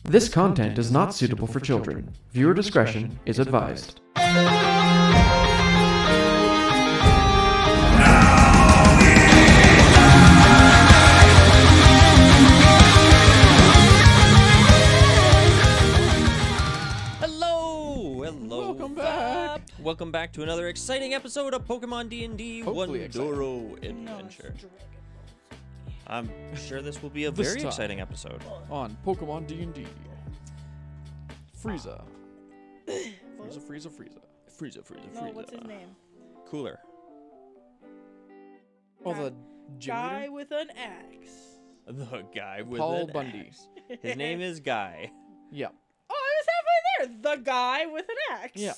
This content is not suitable for children. Viewer discretion is advised. Welcome back to another exciting episode of Pokemon D&D Wundoro Adventure. I'm sure this will be a very exciting episode. On Pokemon D&D. Frieza. Frieza. No, what's his name? Cooler. Oh, the gym Guy leader? with an axe. The guy with Paul an Bundy. axe. His name is Guy. Yeah. Oh, I was halfway there. The guy with an axe. Yeah.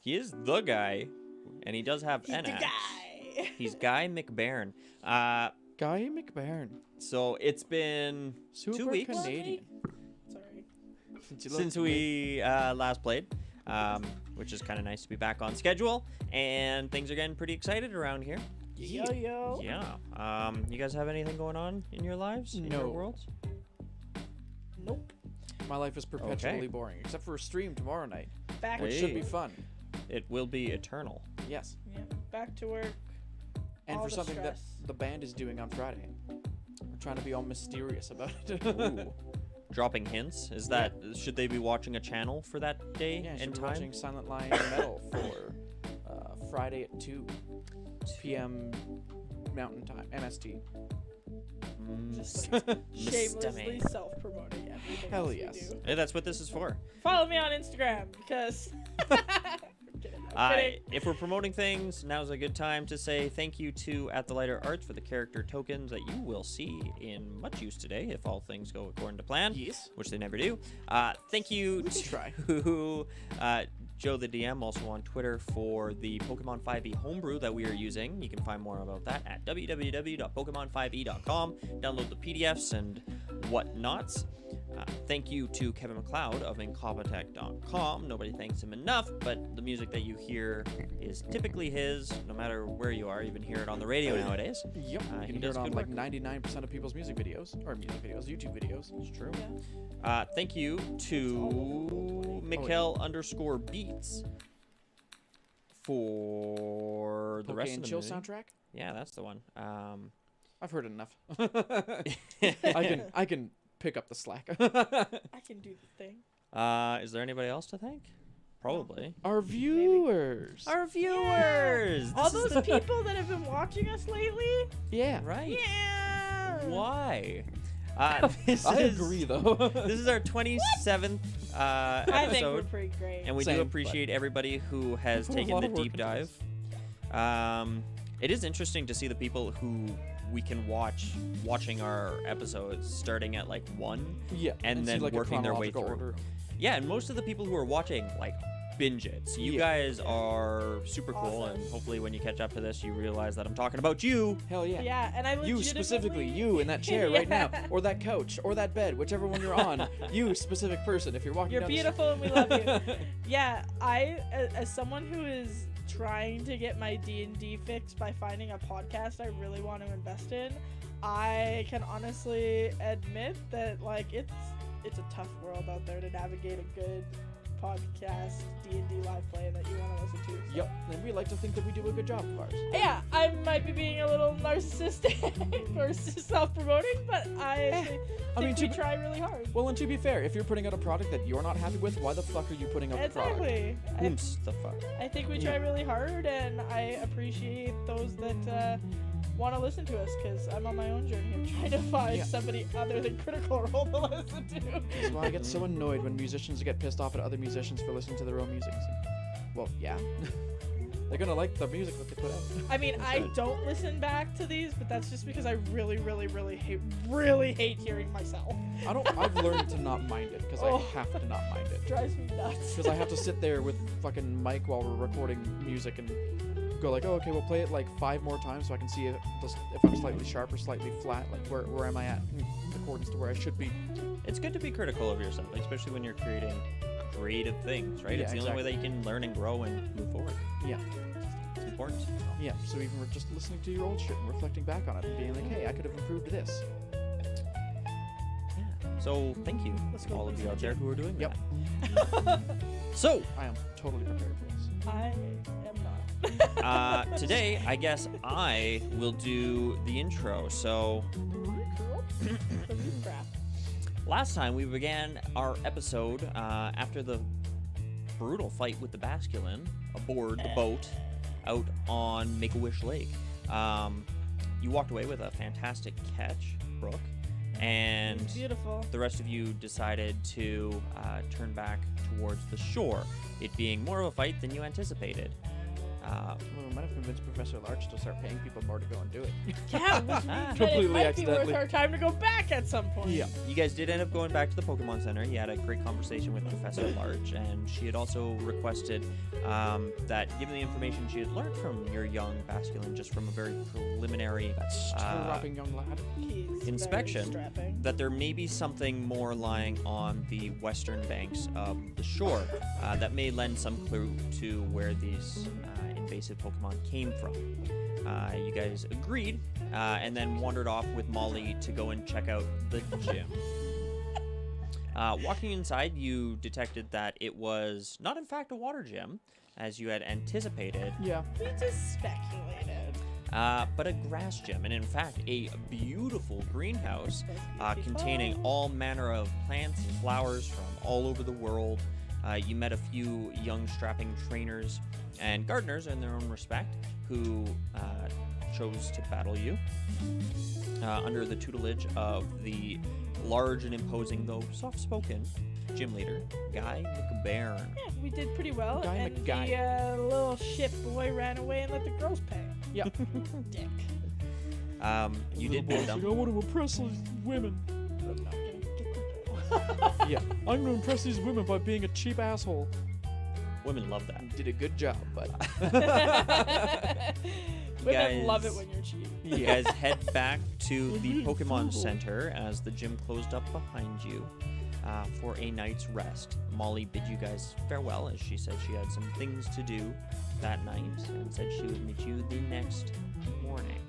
He is the guy, and he does have an the axe. guy. He's Guy Macbearn. Guy Macbearn. So it's been Super 2 weeks Canadian. Sorry. since we last played, which is kind of nice to be back on schedule, and things are getting pretty excited around here. Yo. Yeah. You guys have anything going on in your lives, in your worlds? Nope. My life is perpetually boring, except for a stream tomorrow night, Back. which should be fun. It will be eternal. Yes. Yeah. Back to work. And All for the something stress. that the band is doing on Friday. We're trying to be all mysterious about it. Ooh. Dropping hints. Is that should they be watching a channel for that day Yeah, and should be time? watching Silent Lion Metal for Friday at 2 p.m. Mountain Time, MST. Just Mr. shamelessly Man. self-promoting everything Hell else we yes. do. Hey, that's what this is for. Follow me on Instagram because. I'm kidding. If we're promoting things, now's a good time to say thank you to At the Lighter Arts for the character tokens that you will see in much use today if all things go according to plan. Yes. Which they never do. Thank you to Joe the DM, also on Twitter, for the Pokemon 5e homebrew that we are using. You can find more about that at www.pokemon5e.com. Download the PDFs and whatnots. Thank you to Kevin McLeod of Incompetech.com. Nobody thanks him enough, but the music that you hear is typically his, no matter where you are. You even hear it on the radio nowadays. Yep. You he can hear does it on good like work. 99% of people's music videos, YouTube videos. It's true. Yeah. Thank you to Mikkel_Beats for the rest of the Chill movie. soundtrack. Yeah, that's the one. I've heard enough. I can pick up the slack. I can do the thing. Is there anybody else to thank? Probably. Our viewers. Our viewers! All This is those people that have been watching us lately. Yeah. Right. Yeah. Why? I agree, though. This is our 27th episode. I think we're pretty great. And we Same, do appreciate everybody who has put a taken lot the of work deep into dive. this. It is interesting to see the people who we can watching our episodes starting at like 1 Yeah. and it then seems like a working their way chronological through. order. Yeah, and most of the people who are watching like binge it. So you Yeah. guys are super cool, Awesome. and hopefully when you catch up to this, you realize that I'm talking about you. Hell yeah. Yeah, and I You legitimately... specifically, you in that chair right now, Yeah. or that couch, or that bed, whichever one you're on. You specific person, if you're walking You're down beautiful and we love you. Yeah, as someone who is trying to get my D&D fix by finding a podcast I really want to invest in, I can honestly admit that like it's a tough world out there to navigate a good podcast D&D live play that you want to listen to. So. Yep, and we like to think that we do a good job of ours. Yeah, I might be being a little narcissistic or self-promoting, but I think we try really hard. Well, and to be fair, if you're putting out a product that you're not happy with, why the fuck are you putting out the product? Exactly. Oops, the fuck. I think we try really hard, and I appreciate those that want to listen to us, because I'm on my own journey. I'm trying to find somebody other than Critical Role to listen to. That's why I get so annoyed when musicians get pissed off at other musicians for listening to their own music. Well, yeah. They're gonna like the music that they put out. I mean, I don't listen back to these, but that's just because I really hate hearing myself. I've learned to not mind it, because I have to not mind it. Drives me nuts. Because I have to sit there with fucking mic while we're recording music and go like, oh, okay, we'll play it like 5 more times so I can see if I'm slightly sharp or slightly flat, like where am I at in accordance to where I should be. It's good to be critical of yourself, especially when you're creating creative things, right? Yeah, It's the only way that you can learn and grow and move forward. Yeah. It's important. Yeah, so even we're just listening to your old shit and reflecting back on it and being like, hey, I could have improved this. Yeah. So thank you, Let's go all play of you some out there gym. who are doing Yep. that. So, I am totally prepared for this. I am not. today, I guess I will do the intro. So, Crap. last time we began our episode after the brutal fight with the Basculin aboard the boat out on Make-A-Wish Lake. You walked away with a fantastic catch, Brooke, and Beautiful. the rest of you decided to turn back towards the shore, it being more of a fight than you anticipated. Well, we might have convinced Professor Larch to start paying people more to go and do it. Yeah, which means that Completely it might be accidentally. worth our time to go back at some point. Yeah. You guys did end up going back to the Pokemon Center. You had a great conversation with Professor Larch, and she had also requested that, given the information she had learned from your young Basculin, just from a very preliminary Strapping young lad. He's very inspection, strapping. that there may be something more lying on the western banks of the shore that may lend some clue to where these invasive Pokemon came from. You guys agreed, and then wandered off with Molly to go and check out the gym. Walking inside, you detected that it was not in fact a water gym, as you had anticipated, Yeah. We just speculated. but a grass gym, and in fact a beautiful greenhouse containing Beautiful. all manner of plants and flowers from all over the world. You met a few young strapping trainers and gardeners in their own respect who chose to battle you under the tutelage of the large and imposing, though soft-spoken, gym leader, Guy Macbearn. Yeah, we did pretty well. Guy and McGuy. the little shit boy ran away and let the girls pay. Yep. Dick. You did beat them. I want to impress these women. I'm not gonna get the Yeah. I'm going to impress these women by being a cheap asshole. Women love that. Did a good job, but Women love guys- it when you're cheap. You guys head back to the Pokemon Center as the gym closed up behind you for a night's rest. Molly bid you guys farewell, as she said she had some things to do that night and said she would meet you the next morning.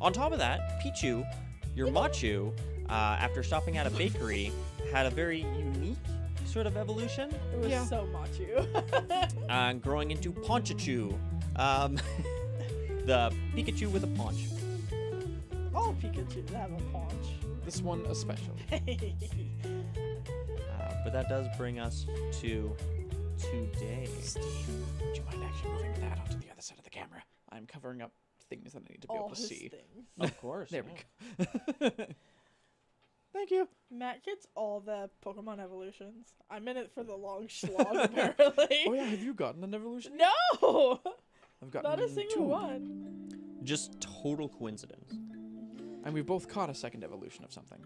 On top of that, Pichu, your Machu, after stopping at a bakery, had a very unique sort of evolution, It was Yeah. so macho. growing into Ponchachu. The Pikachu with a paunch. All Pikachu have a paunch. this one especially. But that does bring us to today. Steve, would you mind actually moving that onto the other side of the camera? I'm covering up things that I need to be All able to his see. things. Of course. There we go. Thank you. Matt gets all the Pokemon evolutions. I'm in it for the long slog, apparently. Oh yeah, have you gotten an evolution? No! I've gotten Not a single two. one. Just total coincidence. And we both caught a second evolution of something.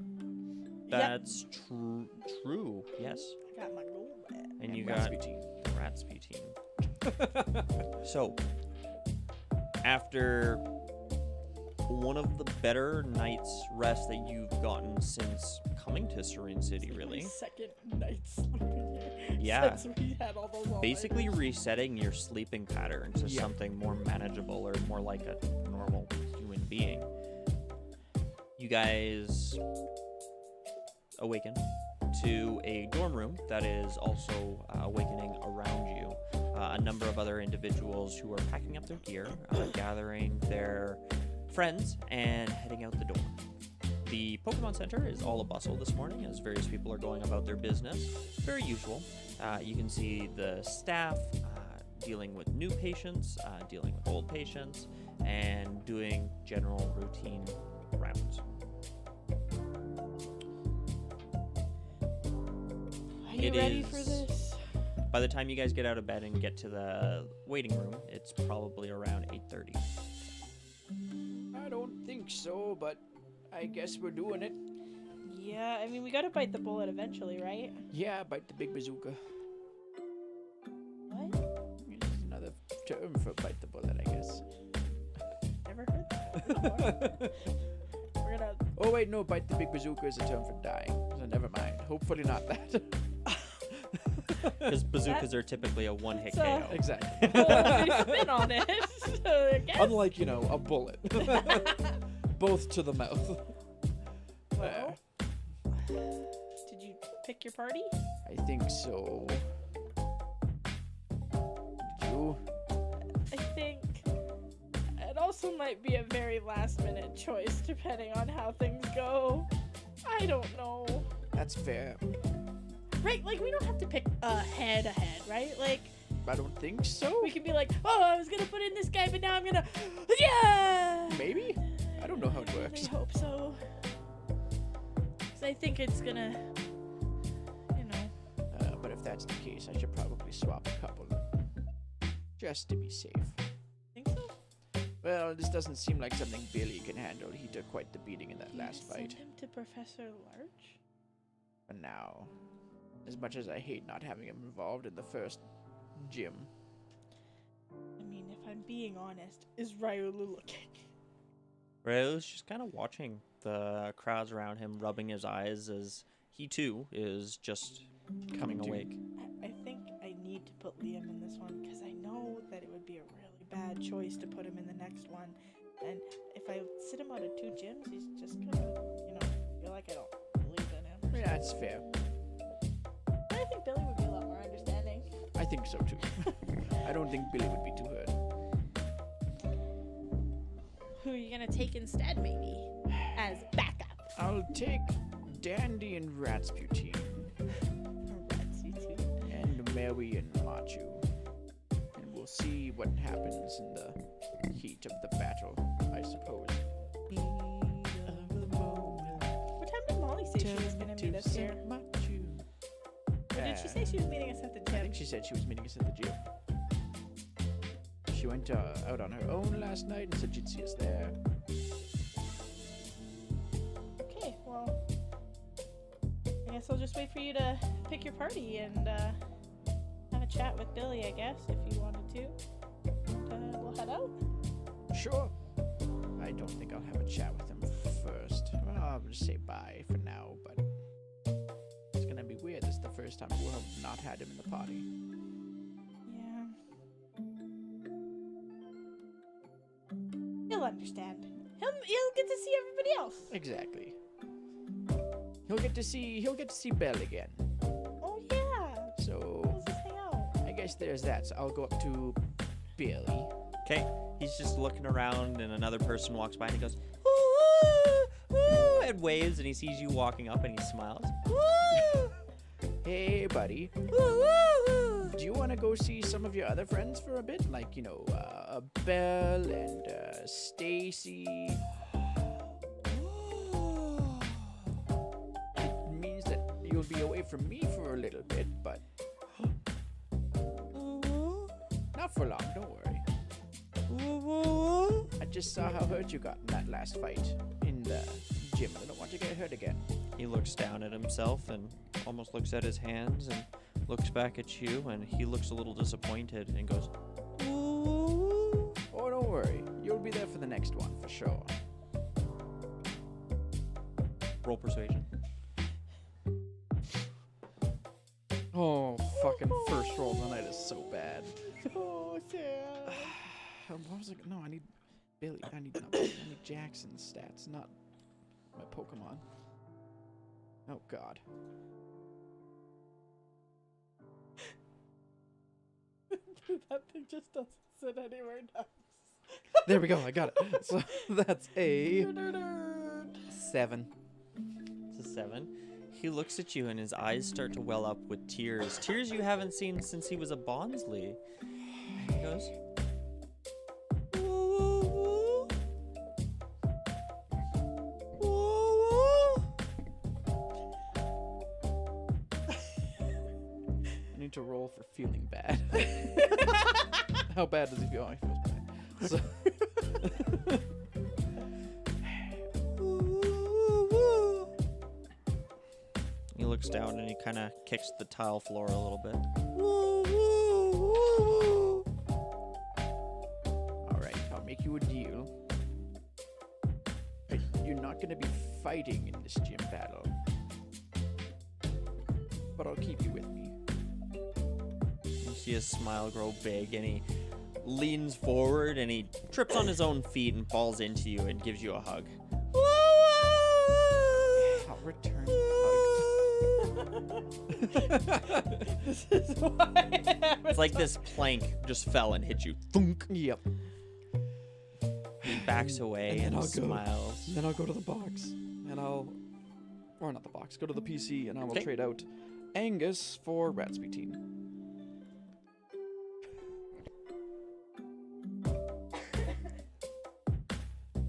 That's true. Yes. I got my gold bat. And you Raspberry got tea. Ratsputin. So, after one of the better night's rest that you've gotten since coming to Serene City, My really, second night sleeping here. Yeah. Since we had all those basically all-nighters. resetting your sleeping pattern to Yeah. something more manageable or more like a normal human being. You guys awaken to a dorm room that is also awakening around you. A number of other individuals who are packing up their gear, gathering their friends, and heading out the door. The Pokemon Center is all a bustle this morning as various people are going about their business. Very usual. You can see the staff dealing with new patients, dealing with old patients, and doing general routine rounds. Are you It ready for is- this? By the time you guys get out of bed and get to the waiting room, it's probably around 8:30. I don't think so, but I guess we're doing it. Yeah, I mean, we gotta bite the bullet eventually, right? Yeah, bite the big bazooka. What? It's another term for bite the bullet, I guess. Never heard that before. We're gonna. Oh wait, no, bite the big bazooka is a term for dying. So never mind. Hopefully not that. Because bazookas are typically a one-hit So- KO. Exactly. Well, spin on it. So I guess. Unlike, a bullet. Both to the mouth. There. Did you pick your party? I think so. Did you? I think it also might be a very last minute choice depending on how things go. I don't know. That's fair. Right, like we don't have to pick ahead, right? Like I don't think so. we can be like, oh, I was gonna put in this guy, but now I'm gonna, yeah. Maybe? I don't know how it works. I hope so. 'Cause I think it's gonna, you know. But if that's the case, I should probably swap a couple. Just to be safe. Think so? Well, this doesn't seem like something Billy can handle. He took quite the beating in that last Send fight. him to Professor Larch. For now. As much as I hate not having him involved in the first gym. I mean, if I'm being honest, is Ryulu looking? Ray's just kind of watching the crowds around him, rubbing his eyes as he too is just coming awake. I think I need to put Liam in this one because I know that it would be a really bad choice to put him in the next one. And if I sit him out of 2 gyms, he's just gonna, you know, feel like I don't believe in him. Yeah, that's fair. But I think Billy would be a lot more understanding. I think so too. I don't think Billy would be too hurt. Who are you gonna take instead, maybe? As backup. I'll take Dandy and Rasputin. Ratsy too. And Mary and Machu. And we'll see what happens in the heat of the battle, I suppose. What time did Molly say she was gonna meet us here? Or did she say she was meeting us at the I gym? think she said she was meeting us at the gym. She went out on her own last night and said she'd see us there. Okay, well, I guess I'll just wait for you to pick your party and have a chat with Billy, I guess, if you wanted to. And we'll head out. Sure. I don't think I'll have a chat with him first. Well, I'll just say bye for now, but it's gonna be weird. This is the first time we'll have not had him in the party. Yeah. He'll understand. He'll get to see everybody else. Exactly. He'll get to see Belle again. Oh yeah. So Let's just hang out. I guess there's that. So I'll go up to Billy. Okay, he's just looking around, and another person walks by, and he goes, "Woo, woo," and waves, and he sees you walking up, and he smiles. "Woo, Hey, buddy. woo, woo, woo." Do you want to go see some of your other friends for a bit? Like, you know, Belle and Stacy. It means that you'll be away from me for a little bit, but not for long, don't worry. I just saw how hurt you got in that last fight in the gym. I don't want you to get hurt again. He looks down at himself and almost looks at his hands and looks back at you, and he looks a little disappointed and goes, "Ooh." Oh, don't worry. You'll be there for the next one, for sure. Roll persuasion. Oh, fucking first roll tonight is so bad. Oh, sad. What was it? No, I need Billy. I need Jackson's stats, not my Pokemon. Oh God. That thing just doesn't sit anywhere nice. There we go. I got it. So that's a 7. It's a 7. He looks at you, and his eyes start to well up with tears. Tears you haven't seen since he was a Bonsley. He goes, "Woo, woo, woo, woo." I need to roll for feeling bad. How bad does he feel? He feels bad. So He looks down and he kind of kicks the tile floor a little bit. all right, I'll make you a deal. You're not gonna be fighting in this gym battle, but I'll keep you with me. You see his smile grow big, and he leans forward and he trips on his own feet and falls into you and gives you a hug. Return This is why I haven't It's like this plank just fell and hit you. Thunk. Yep. He backs away And then and I'll go. smiles. And then I'll go to the box, and or not the box, go to the PC, and I will Okay. trade out Angus for Ratspeteen.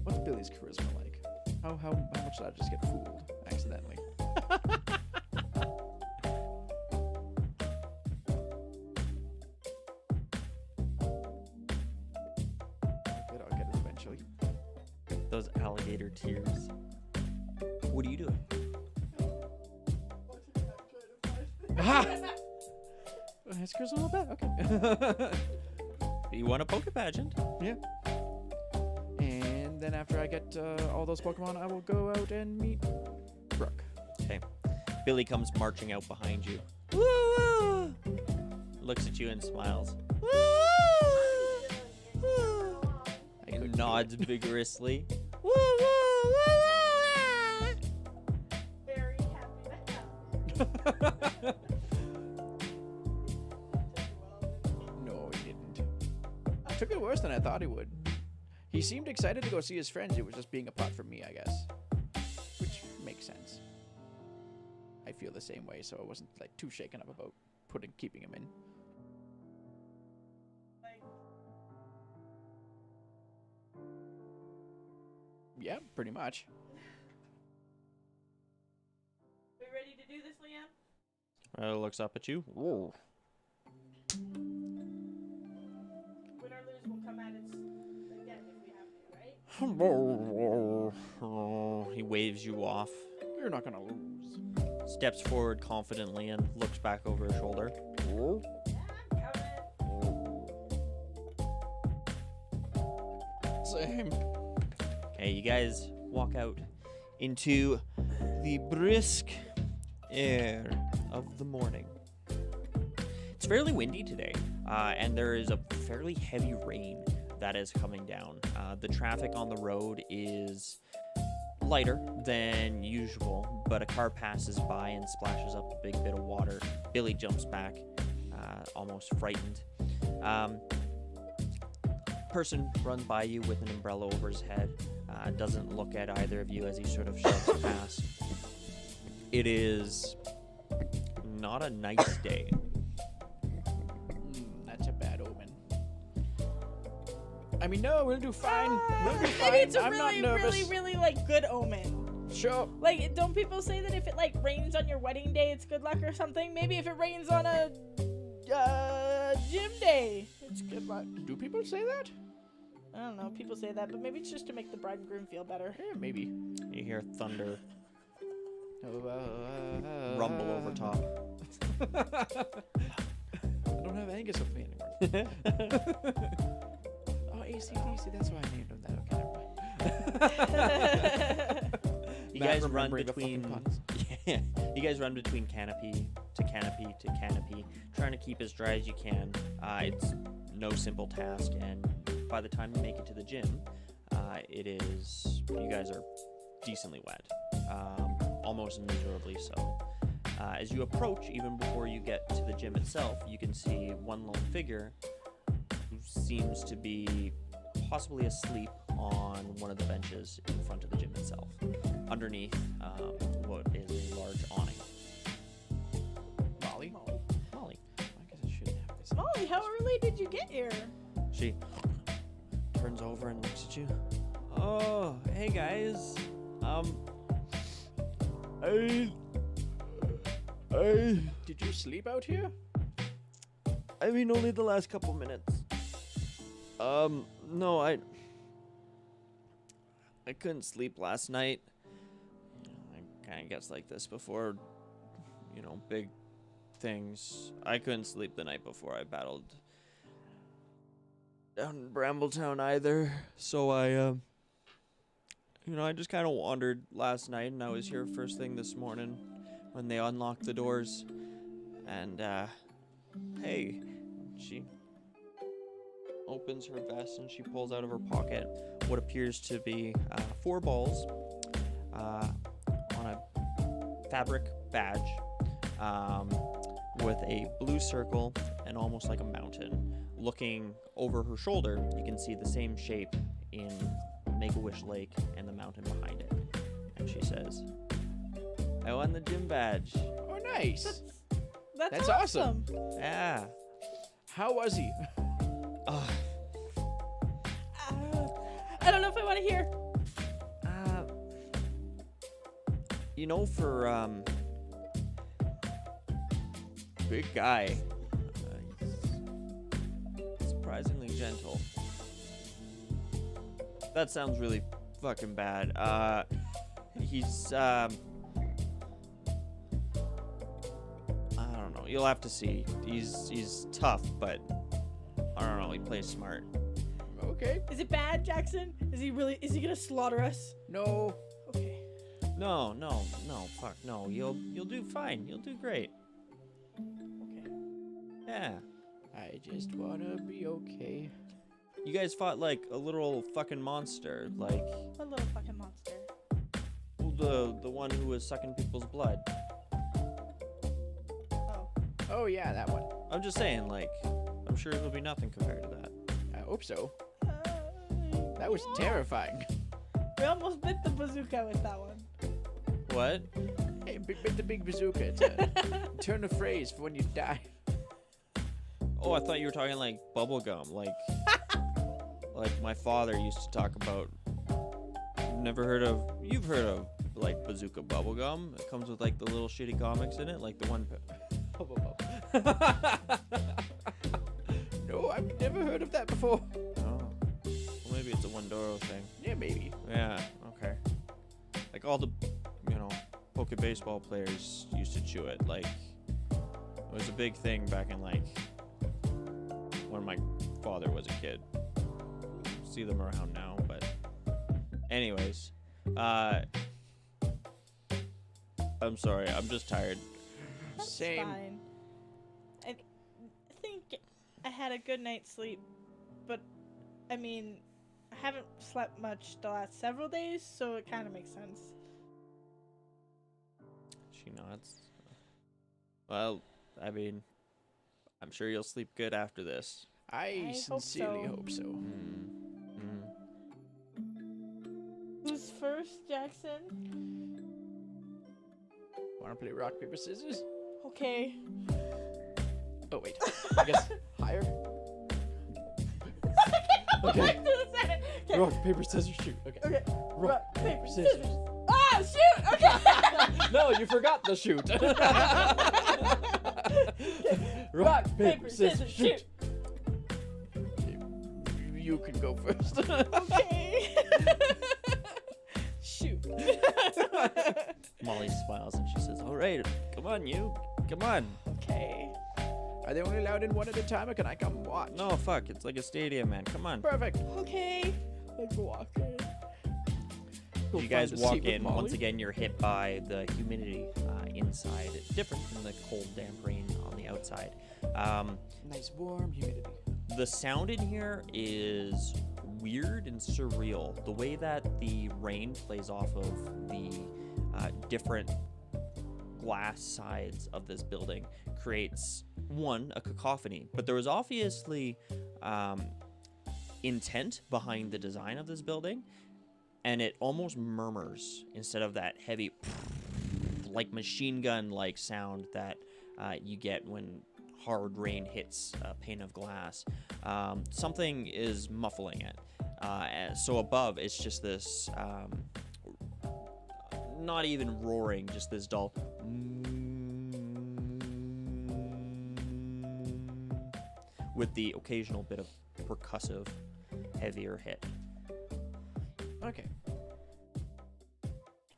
What's Billy's charisma like? How much did I just get fooled accidentally? Good, I'll get it eventually. Those alligator tears. What are you doing? Aha! His charisma not bad. Okay. You won a Poke Pageant. Yeah. And then after I get all those Pokemon, I will go out and meet Brook. Okay. Billy comes marching out behind you. Woo! Looks at you and smiles. He nods vigorously. very happy to have. No, he didn't. He took it worse than I thought he would. He seemed excited to go see his friends. It was just being apart from me, I guess. Which makes sense. I feel the same way, so I wasn't like too shaken up about keeping him in. Yeah, pretty much. We ready to do this, Liam? Looks up at you. Win or lose, we'll come at it again if we have to, right? He waves you off, You're not gonna lose. steps forward confidently, and looks back over his shoulder. Yeah, I'm coming. Same. Okay, you guys walk out into the brisk air of the morning. It's fairly windy today, and there is a fairly heavy rain that is coming down. The traffic on the road is lighter than usual, but a car passes by and splashes up a big bit of water. Billy jumps back, almost frightened. Person runs by you with an umbrella over his head. Doesn't look at either of you as he sort of shoves past. It is not a nice day. That's a bad omen. I mean, no, we'll do fine. We'll do fine. Maybe it's a I'm really, not nervous. really like good omen. Sure. Like, don't people say that if it like rains on your wedding day, it's good luck or something? Maybe if it rains on a gym day, it's good luck. Do people say that? I don't know. People say that, but maybe it's just to make the bride and groom feel better. Yeah, maybe. You hear thunder rumble over top. I don't have Angus with me anymore. Oh, ACDC, that's why I named him that. Okay, never mind. You Not guys run remembering the fucking between puns. yeah, you guys run between canopy to canopy to canopy, trying to keep as dry as you can. It's no simple task, and by the time you make it to the gym, you guys are decently wet, almost miserably so. As you approach, even before you get to the gym itself, you can see one lone figure who seems to be possibly asleep on one of the benches in front of the gym itself, underneath what is a large awning. Molly? Molly. I guess I shouldn't have this. Molly, how early did you get here? She turns over and looks at you. Oh, hey guys. Did you sleep out here? I mean, only the last couple minutes. No, I couldn't sleep last night. I kind of gets like this before, big things. I couldn't sleep the night before I battled down in Brambletown either. So I just kind of wandered last night, and I was here first thing this morning when they unlocked the doors. And, hey, she opens her vest and she pulls out of her pocket what appears to be 4 balls on a fabric badge with a blue circle and almost like a mountain. Looking over her shoulder, you can see the same shape in Make-A-Wish Lake and the mountain behind it. And she says, I won the gym badge. Oh, nice. That's awesome. Yeah. How was he? I don't know if I want to hear. You know, for big guy, he's surprisingly gentle. That sounds really fucking bad. He's I don't know. You'll have to see. He's tough, but I don't know. He plays smart. Okay. Is it bad, Jackson? Is he gonna slaughter us? No. Okay. No, fuck no. You'll do fine. You'll do great. Okay. Yeah. I just wanna be okay. You guys fought like a literal fucking monster, like A little fucking monster. the one who was sucking people's blood. Oh. Oh yeah, that one. I'm just saying, like, I'm sure it'll be nothing compared to that. I hope so. That was terrifying. We almost bit the bazooka with that one. What? Hey, bit the big bazooka. It's a turn of phrase for when you die. Oh, I thought you were talking like bubblegum, like my father used to talk about. You've heard of like bazooka bubblegum? It comes with like the little shitty comics in it, like the one. No, I've never heard of that before. Oh, well, maybe it's a Wundoro thing. Yeah, maybe. Yeah, okay. Like all the, Poke baseball players used to chew it. Like, it was a big thing back in like when my father was a kid. See them around now, but anyways, I'm sorry. I'm just tired. That's Same. fine. I think I had a good night's sleep, but I mean, I haven't slept much the last several days, so it kind of makes sense. She nods. Well, I mean, I'm sure you'll sleep good after this. I sincerely hope so. hope so. Who's first, Jackson? Wanna play rock, paper, scissors? Okay. Oh, wait. I guess higher? Okay. Okay. Rock, paper, scissors, shoot. Okay. Okay. Rock, paper, scissors. Ah, shoot! Okay. No, you forgot the shoot. Rock, paper, scissors, shoot. You can go first. Okay. Shoot. Molly smiles and she says, "All right, come on, you. Come on." Okay. Are they only allowed in one at a time, or can I come watch? No, fuck. It's like a stadium, man. Come on. Perfect. Okay. Let's walk in. Go You guys find a walk seat with in. Molly. Once again, you're hit by the humidity inside. It's different from the cold, damp rain on the outside. Nice warm humidity. The sound in here is weird and surreal. The way that the rain plays off of the different glass sides of this building creates, a cacophony. But there was obviously intent behind the design of this building, and it almost murmurs instead of that heavy, like machine gun-like sound that you get when hard rain hits a pane of glass. Something is muffling it. So above, it's just this, not even roaring, just this dull with the occasional bit of percussive, heavier hit. Okay. I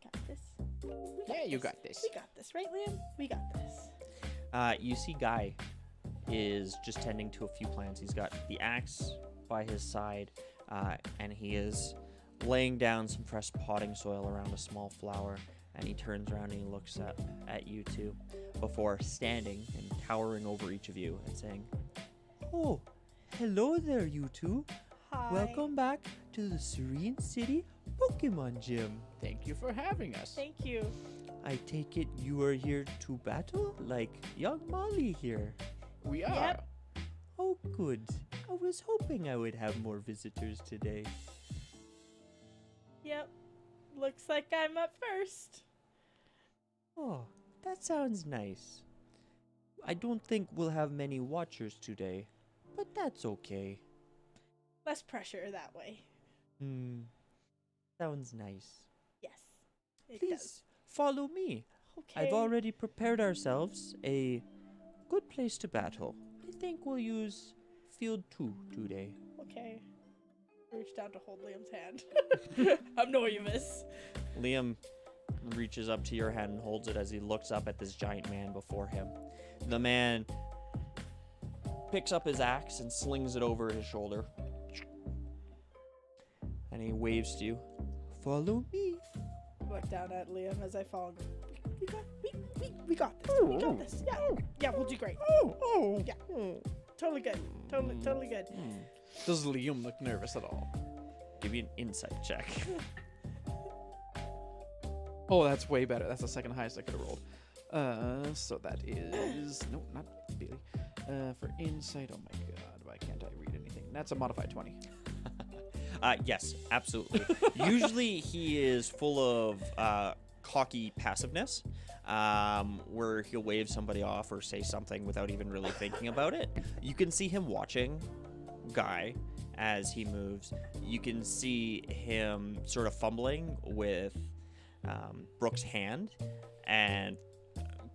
got this. Yeah, you got this. We got this, right, Liam? We got this. You see Guy is just tending to a few plants. He's got the axe by his side, and he is laying down some fresh potting soil around a small flower, and he turns around and he looks up at you two before standing and towering over each of you and saying, "Oh, hello there, you two. Hi. Welcome back to the Serene City Pokemon Gym." Thank you for having us. Thank you. I take it you are here to battle, like young Molly here. We are. Yep. Oh, good. I was hoping I would have more visitors today. Yep. Looks like I'm up first. Oh, that sounds nice. I don't think we'll have many watchers today, but that's okay. Less pressure that way. Sounds nice. Yes. It Please does. follow me. Okay. I've already prepared ourselves a good place to battle. I think we'll use Field 2 today. Okay. Reach down to hold Liam's hand. I'm nervous. Liam reaches up to your hand and holds it as he looks up at this giant man before him. The man picks up his axe and slings it over his shoulder. And he waves to you. Follow me. Look down at Liam as I fall. We got this. We got this. Yeah. Yeah, we'll do great. Yeah. Totally good. Totally good. Does Liam look nervous at all? Give you an insight check. Oh, that's way better. That's the second highest I could have rolled. So that is no, not Billy. For insight, oh my god, why can't I read anything? That's a modified 20. Yes, absolutely. Usually he is full of cocky passiveness, where he'll wave somebody off or say something without even really thinking about it. You can see him watching Guy as he moves. You can see him sort of fumbling with Brook's hand and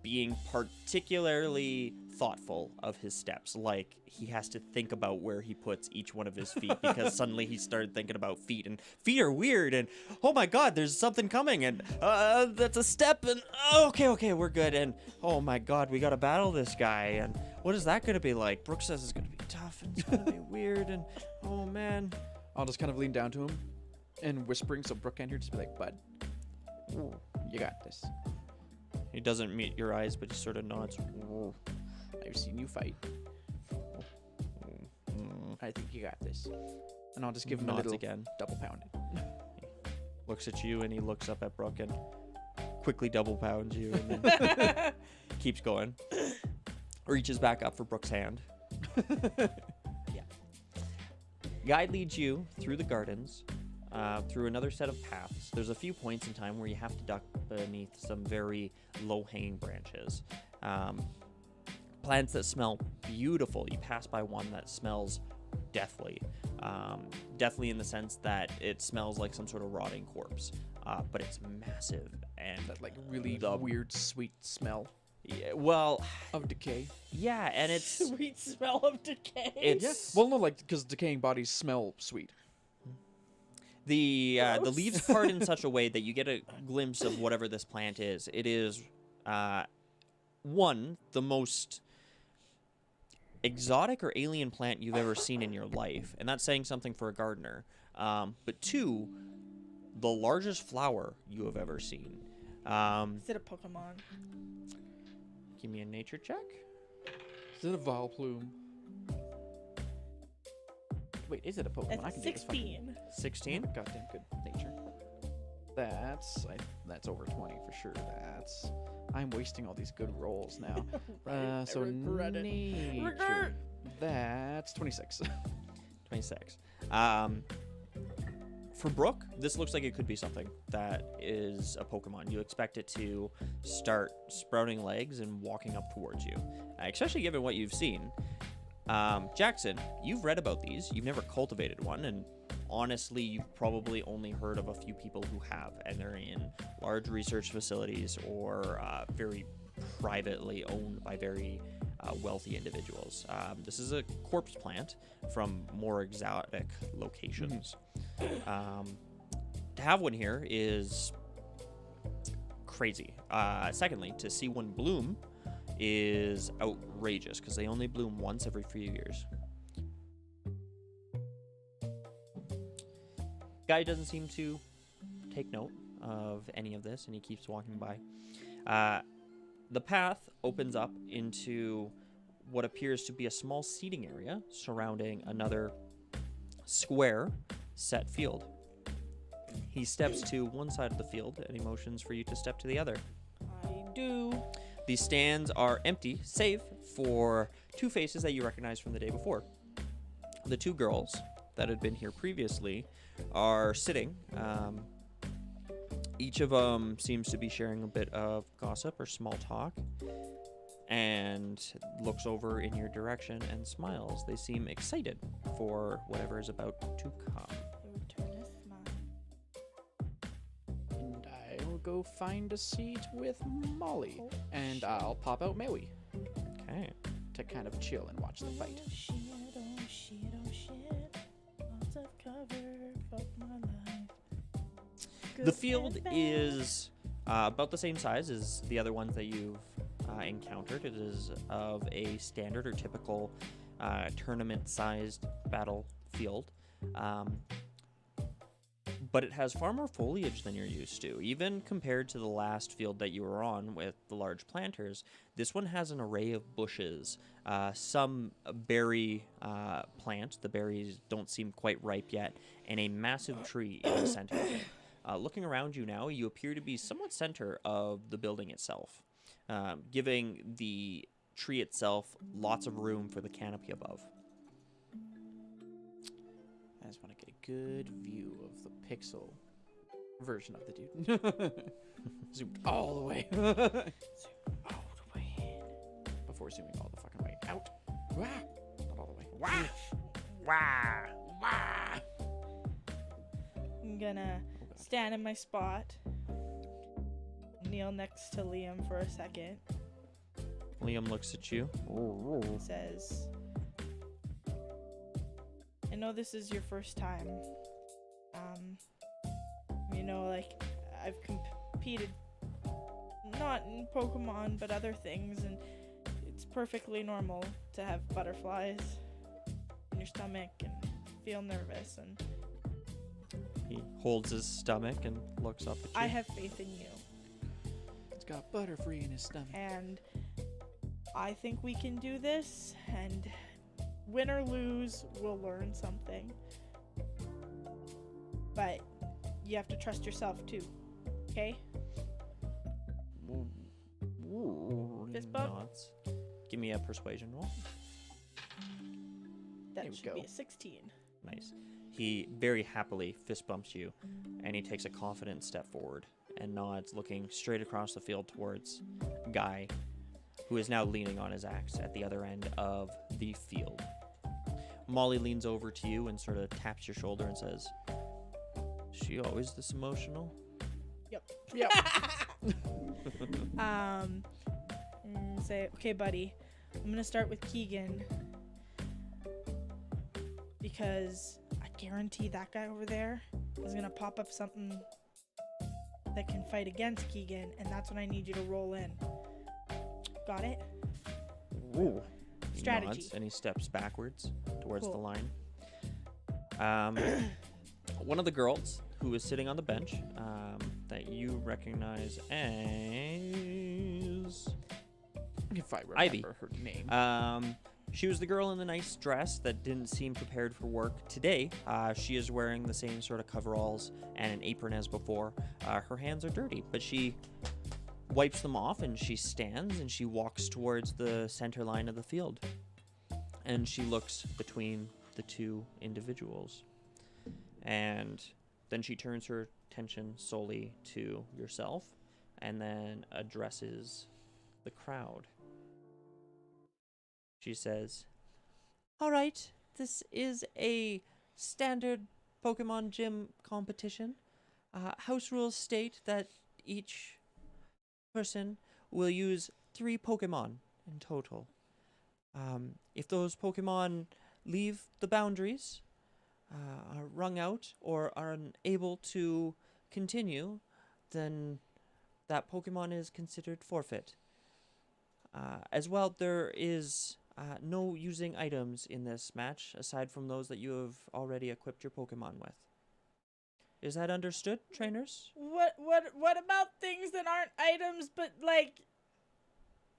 being particularly thoughtful of his steps. Like, he has to think about where he puts each one of his feet because suddenly he started thinking about feet, and feet are weird, and oh my god, there's something coming, and that's a step, and okay, we're good, and oh my god, we gotta battle this guy, and what is that gonna be like? Brooke says it's gonna be tough, and it's gonna be weird, and oh man. I'll just kind of lean down to him and whispering so Brooke can't hear, just be like, bud, you got this. He doesn't meet your eyes, but he sort of nods. I've seen you fight. I think you got this. And I'll just give him a Nods little again. double pounded. Looks at you, and he looks up at Brooke and quickly double pounds you, and then keeps going. Reaches back up for Brooke's hand. Yeah. Guide leads you through the gardens, through another set of paths. There's a few points in time where you have to duck beneath some very low-hanging branches. Plants that smell beautiful. You pass by one that smells deathly. Deathly in the sense that it smells like some sort of rotting corpse. But it's massive and That like really the- weird sweet smell yeah, well, of decay. yeah, and it's Sweet smell of decay. It's- Well, no, like because decaying bodies smell sweet. the Gross. leaves part in such a way that you get a glimpse of whatever this plant is. It is one, the most exotic or alien plant you've ever seen in your life, and that's saying something for a gardener. But two, the largest flower you have ever seen. Is it a Pokemon? Give me a nature check. Is it a Vileplume? Wait, is it a Pokemon? I It's can do this fucking- 16. 16. Goddamn good nature. That's over 20 for sure. I'm wasting all these good rolls now. Right, So I regret it. nature. Regret. That's 26. 26. For Brooke, this looks like it could be something that is a Pokemon. You expect it to start sprouting legs and walking up towards you, especially given what you've seen. Jackson, you've read about these. You've never cultivated one, and honestly, you've probably only heard of a few people who have, and they're in large research facilities or very privately owned by very wealthy individuals. This is a corpse plant from more exotic locations. To have one here is crazy. Secondly, to see one bloom is outrageous because they only bloom once every few years. Guy doesn't seem to take note of any of this, and he keeps walking by. The path opens up into what appears to be a small seating area surrounding another square set field. He steps to one side of the field, and he motions for you to step to the other. These stands are empty, save for two faces that you recognize from the day before. The two girls that had been here previously are sitting. Each of them seems to be sharing a bit of gossip or small talk, and looks over in your direction and smiles. They seem excited for whatever is about to come. And I'll go find a seat with Molly, and I'll pop out Maui Okay. to kind of chill and watch the fight. Oh shit, oh shit, oh shit. Lots of cover, fuck my life. The Good field and bad. is about the same size as the other ones that you've encountered. It is of a standard or typical tournament-sized battlefield. But it has far more foliage than you're used to. Even compared to the last field that you were on with the large planters, this one has an array of bushes. Some berry plant, the berries don't seem quite ripe yet, and a massive tree in the center of it. Looking around you now, you appear to be somewhat center of the building itself, giving the tree itself lots of room for the canopy above. I just want to get a good view of the pixel version of the dude. Zoomed all the way. All the way in. Before zooming all the fucking way out. Wah! Not all the way. Wah! Wah! Wah! I'm gonna stand in my spot, kneel next to Liam for a second, Liam looks at you. says, I know this is your first time. Like, I've competed, not in Pokemon, but other things, and it's perfectly normal to have butterflies in your stomach and feel nervous, and He holds his stomach and looks up at you. I have faith in you. It's got Butterfree in his stomach. And I think we can do this, and win or lose, we'll learn something. But you have to trust yourself too, okay? Fist bump? Nods. Give me a persuasion roll. That Here we should go. be a 16. Nice. He very happily fist bumps you, and he takes a confident step forward and nods, looking straight across the field towards Guy, who is now leaning on his axe at the other end of the field. Molly leans over to you and sort of taps your shoulder and says, "Is she always this emotional?" Yep. Yeah. Say, okay, buddy, I'm gonna start with Keegan, because I guarantee that guy over there is gonna pop up something that can fight against Keegan, and that's when I need you to roll in. Got it? Ooh. He Strategy. nods and he steps backwards towards Cool. the line. One of the girls who is sitting on the bench that you recognize as If I remember Ivy. her name. She was the girl in the nice dress that didn't seem prepared for work today. She is wearing the same sort of coveralls and an apron as before. Her hands are dirty, but she wipes them off and she stands and she walks towards the center line of the field. And she looks between the two individuals. And then she turns her attention solely to yourself and then addresses the crowd. She says, "All right, this is a standard Pokemon gym competition. House rules state that each person will use 3 Pokemon in total. If those Pokemon leave the boundaries, are wrung out, or are unable to continue, then that Pokemon is considered forfeit. As well, there is no using items in this match, aside from those that you have already equipped your Pokemon with. Is that understood, trainers?" What about things that aren't items, but like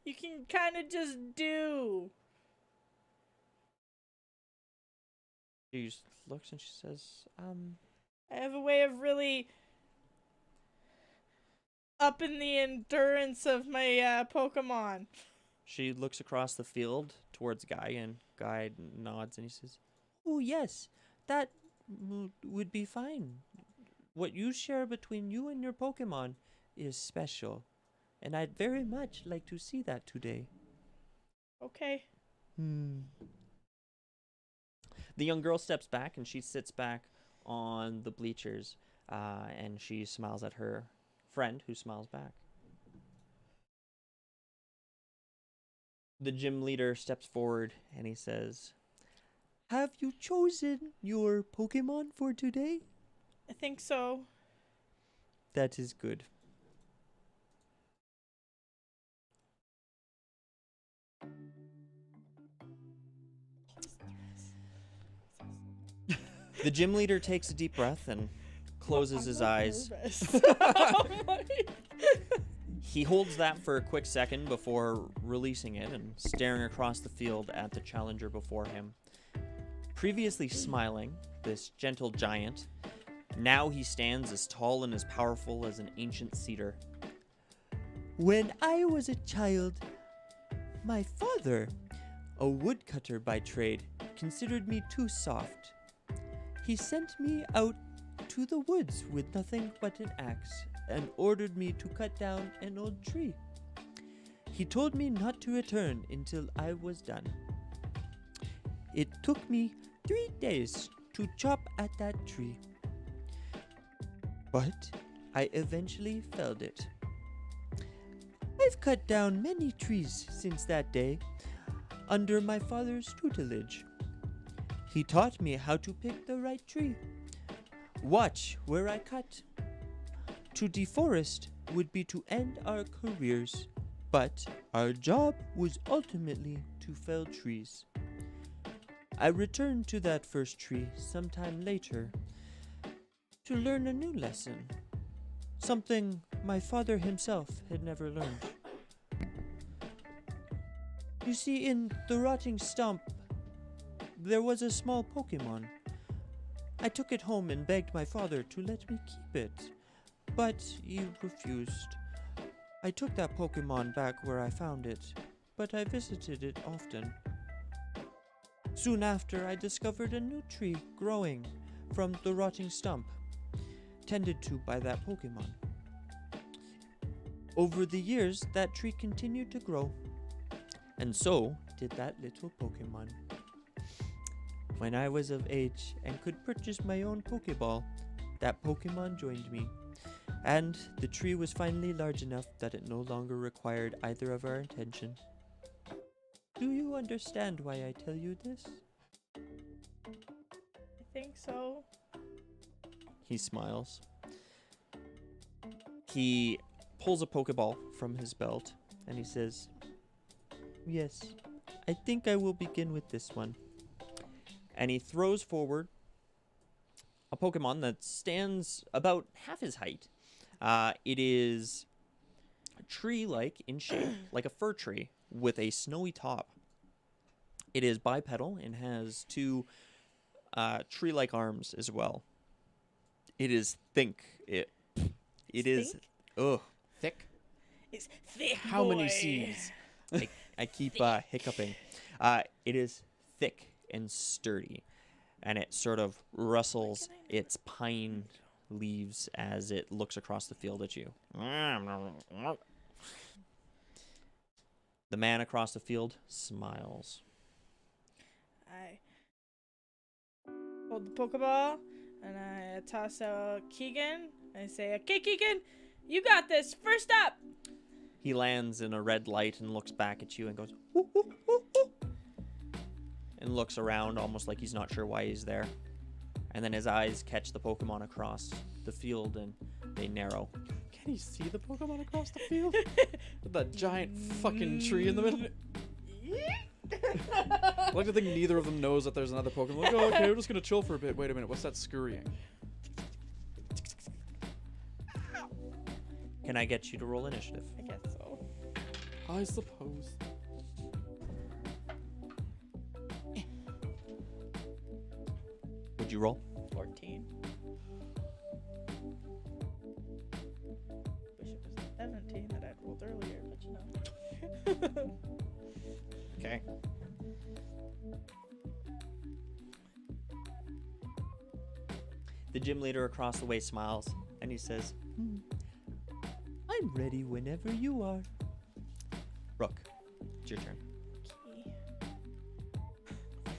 you can kind of just do? She just looks and she says, I have a way of really upping the endurance of my Pokemon. She looks across the field towards Guy, and Guy nods and he says, "Oh, yes, that would be fine. What you share between you and your Pokemon is special, and I'd very much like to see that today." Okay. The young girl steps back, and she sits back on the bleachers, and she smiles at her friend, who smiles back. The gym leader steps forward, and he says, "Have you chosen your Pokemon for today?" I think so. That is good. The gym leader takes a deep breath and closes his eyes. Oh my. He holds that for a quick second before releasing it and staring across the field at the challenger before him. Previously smiling, this gentle giant, now he stands as tall and as powerful as an ancient cedar. "When I was a child, my father, a woodcutter by trade, considered me too soft. He sent me out to the woods with nothing but an axe and ordered me to cut down an old tree. He told me not to return until I was done. It took me 3 days to chop at that tree, but I eventually felled it. I've cut down many trees since that day under my father's tutelage. He taught me how to pick the right tree. Watch where I cut. To deforest would be to end our careers, but our job was ultimately to fell trees. I returned to that first tree sometime later to learn a new lesson, something my father himself had never learned. You see, in the rotting stump, there was a small Pokemon. I took it home and begged my father to let me keep it, but he refused. I took that Pokemon back where I found it, but I visited it often. Soon after, I discovered a new tree growing from the rotting stump, tended to by that Pokemon. Over the years, that tree continued to grow, and so did that little Pokemon. When I was of age and could purchase my own Pokeball, that Pokemon joined me, and the tree was finally large enough that it no longer required either of our attention. Do you understand why I tell you this?" I think so. He smiles. He pulls a Pokeball from his belt, and he says, "Yes, I think I will begin with this one." And he throws forward a Pokemon that stands about half his height. It is tree-like in shape, like a fir tree, with a snowy top. It is bipedal and has two tree-like arms as well. It is thick. It is. Think? Ugh. Thick? It's thick. How many boy. C's? I keep hiccuping. It is thick and sturdy, and it sort of rustles its pine leaves as it looks across the field at you. The man across the field smiles. I hold the Pokeball and I toss out Keegan. I say, "Okay, Keegan, you got this. First up." He lands in a red light and looks back at you and goes, "Woo, woo, woo, woo," and looks around almost like he's not sure why he's there. And then his eyes catch the Pokemon across the field and they narrow. Can you see the Pokemon across the field? With that giant fucking tree in the middle? I like to think neither of them knows that there's another Pokemon. Like, oh, okay, we're just gonna chill for a bit. Wait a minute, what's that scurrying? Can I get you to roll initiative? I guess so. I suppose. Would you roll? 14. Bishop is Okay. The gym leader across the way smiles, and he says, I'm ready whenever you are. Rook, it's your turn.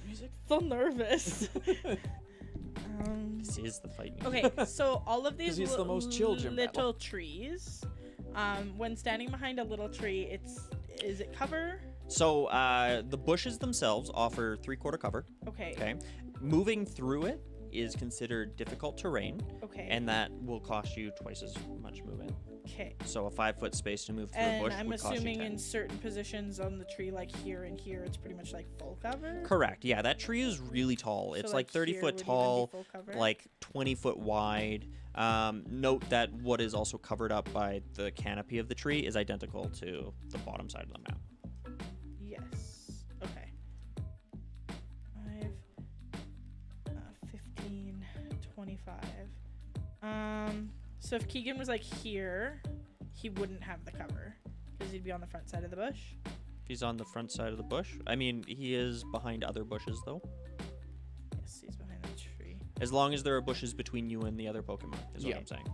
Music. So nervous. This is the fight music. Okay, so all of these 'Cause he's the most chill gym little trees, when standing behind a little tree, is it cover? So the bushes themselves offer 3/4 cover. Okay. Okay. Moving through it is considered difficult terrain, Okay. and that will cost you twice as much movement. Okay. So a 5-foot space to move through a And bush I'm would cost you assuming 10. in certain positions on the tree, like here and here, it's pretty much like full cover. Correct. Yeah, that tree is really tall. So, It's like 30 here foot would even be tall, full cover? like 20 foot wide. Note that what is also covered up by the canopy of the tree is identical to the bottom side of the map. Yes. Okay. 5, 15, 25. So if Keegan was like here, he wouldn't have the cover because he'd be on the front side of the bush. If he's on the front side of the bush, I mean, he is behind other bushes though. Yes, he's behind the tree. As long as there are bushes between you and the other Pokemon, is what Yeah. I'm saying.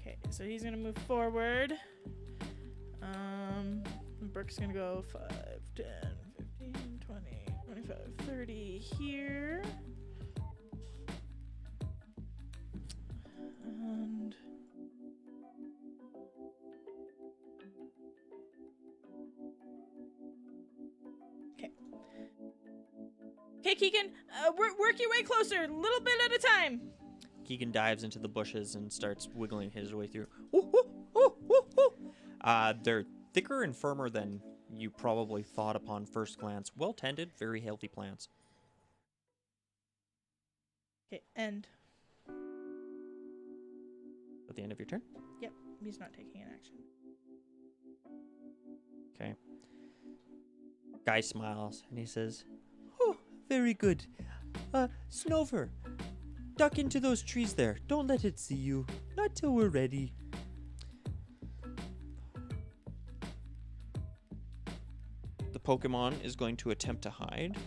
Okay, so he's gonna move forward. Brooke's gonna go 5, 10, 15, 20, 25, 30 here. And okay. Okay, Keegan, work your way closer, a little bit at a time. Keegan dives into the bushes and starts wiggling his way through. Ooh, ooh, ooh, ooh, ooh. They're thicker and firmer than you probably thought upon first glance. Well tended, very healthy plants. Okay, and At the end of your turn. yep, he's not taking an action. Okay. Guy smiles and he says, "Oh, very good. Snover, duck into those trees there. Don't let it see you. Not till we're ready." The Pokemon is going to attempt to hide.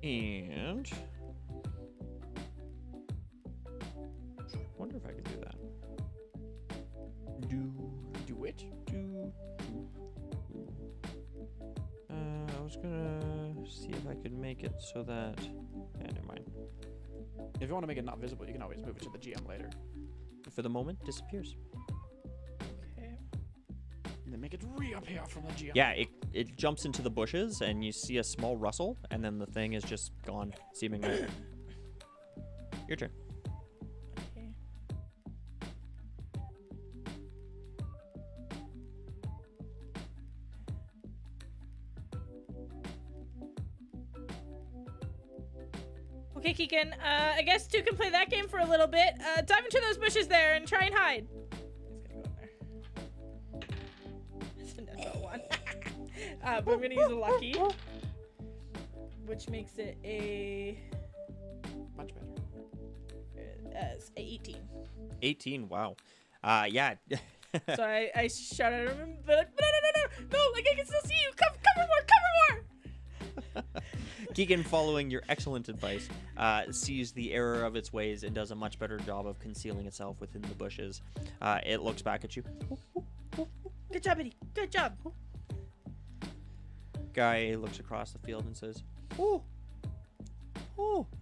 And wonder if I can do that. Do which? I was gonna see if I could make it so that. Never mind. If you want to make it not visible, you can always move it to the GM later. For the moment, disappears. Okay. And then make it reappear from the GM. Yeah, it jumps into the bushes and you see a small rustle, and then the thing is just gone, seemingly. Your turn. Okay. Okay, Keegan, I guess two can play that game for a little bit. Dive into those bushes there and try and hide. He's gonna go in there. That's a natural one. But I'm gonna use a lucky, which makes it a Much better. 18. 18, wow. Yeah. So I shout at him, but no, like I can still see you. Cover more. Keegan, following your excellent advice, sees the error of its ways and does a much better job of concealing itself within the bushes. It looks back at you. Good job, Eddie. Good job. Guy looks across the field and says, oh,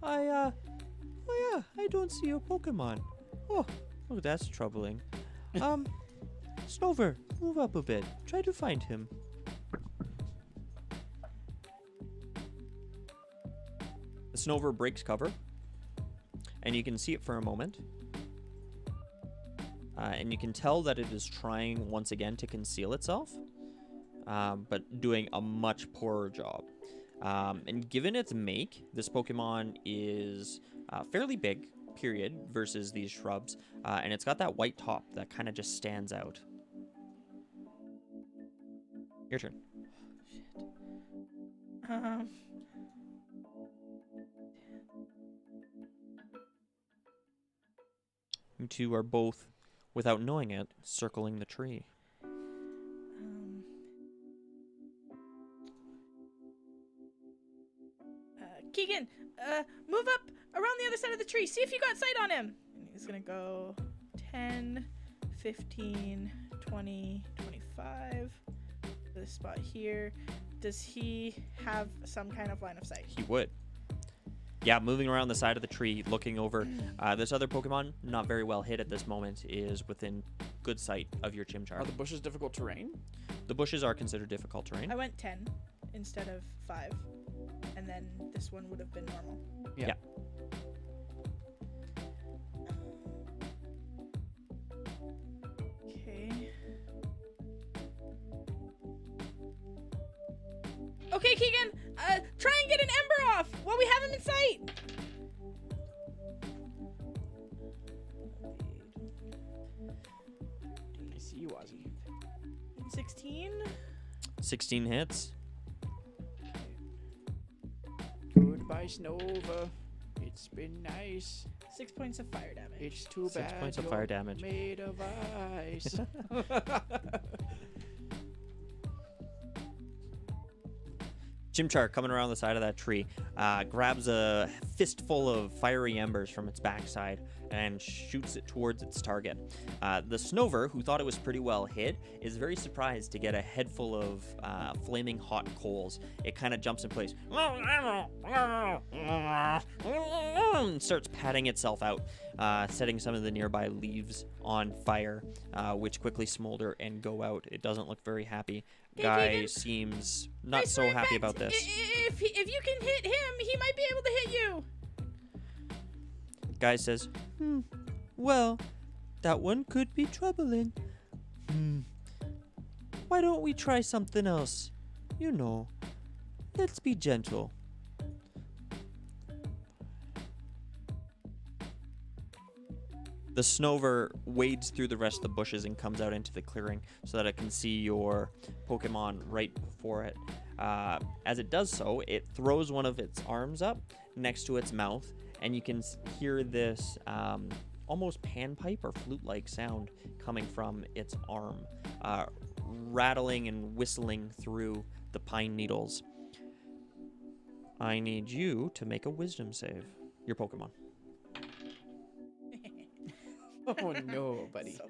yeah, I don't see your Pokemon. Oh, that's troubling. Snover, move up a bit. Try to find him. The Snover breaks cover, and you can see it for a moment. And you can tell that it is trying once again to conceal itself, but doing a much poorer job. And given its make, this Pokemon is fairly big, period, versus these shrubs. And it's got that white top that kind of just stands out. Your turn. Um. You two are both, without knowing it, circling the tree. Keegan, move up around the other side of the tree. See if you got sight on him. And he's gonna go 10, 15, 20, 25. This spot here. Does he have some kind of line of sight? He would. Yeah, moving around the side of the tree, looking over. This other Pokemon, not very well hit at this moment, is within good sight of your Chimchar. Are the bushes difficult terrain? The bushes are considered difficult terrain. I went 10 instead of 5. And then this one would have been normal. Yeah. Okay. Okay, Keegan, try and get an ember off while we have him in sight. I see you, Ozzy. 16. 16 hits. Goodbye, Snova. It's been nice. 6 points of fire damage. It's too 6 bad. points of you're fire damage. Made of ice. Chimchar, coming around the side of that tree, grabs a fistful of fiery embers from its backside and shoots it towards its target. The Snover, who thought it was pretty well hit, is very surprised to get a head full of flaming hot coals. It kind of jumps in place and starts patting itself out, setting some of the nearby leaves on fire, which quickly smolder and go out. It doesn't look very happy. Guy seems not Nice so for happy effect. about this. If you can hit him, he might be able to hit you. Guy says, well, that one could be troubling. Why don't we try something else? You know, let's be gentle. The Snover wades through the rest of the bushes and comes out into the clearing so that it can see your Pokemon right before it. As it does so, it throws one of its arms up next to its mouth, and you can hear this almost panpipe or flute-like sound coming from its arm, rattling and whistling through the pine needles. I need you to make a wisdom save. Your Pokemon. Oh no, buddy. So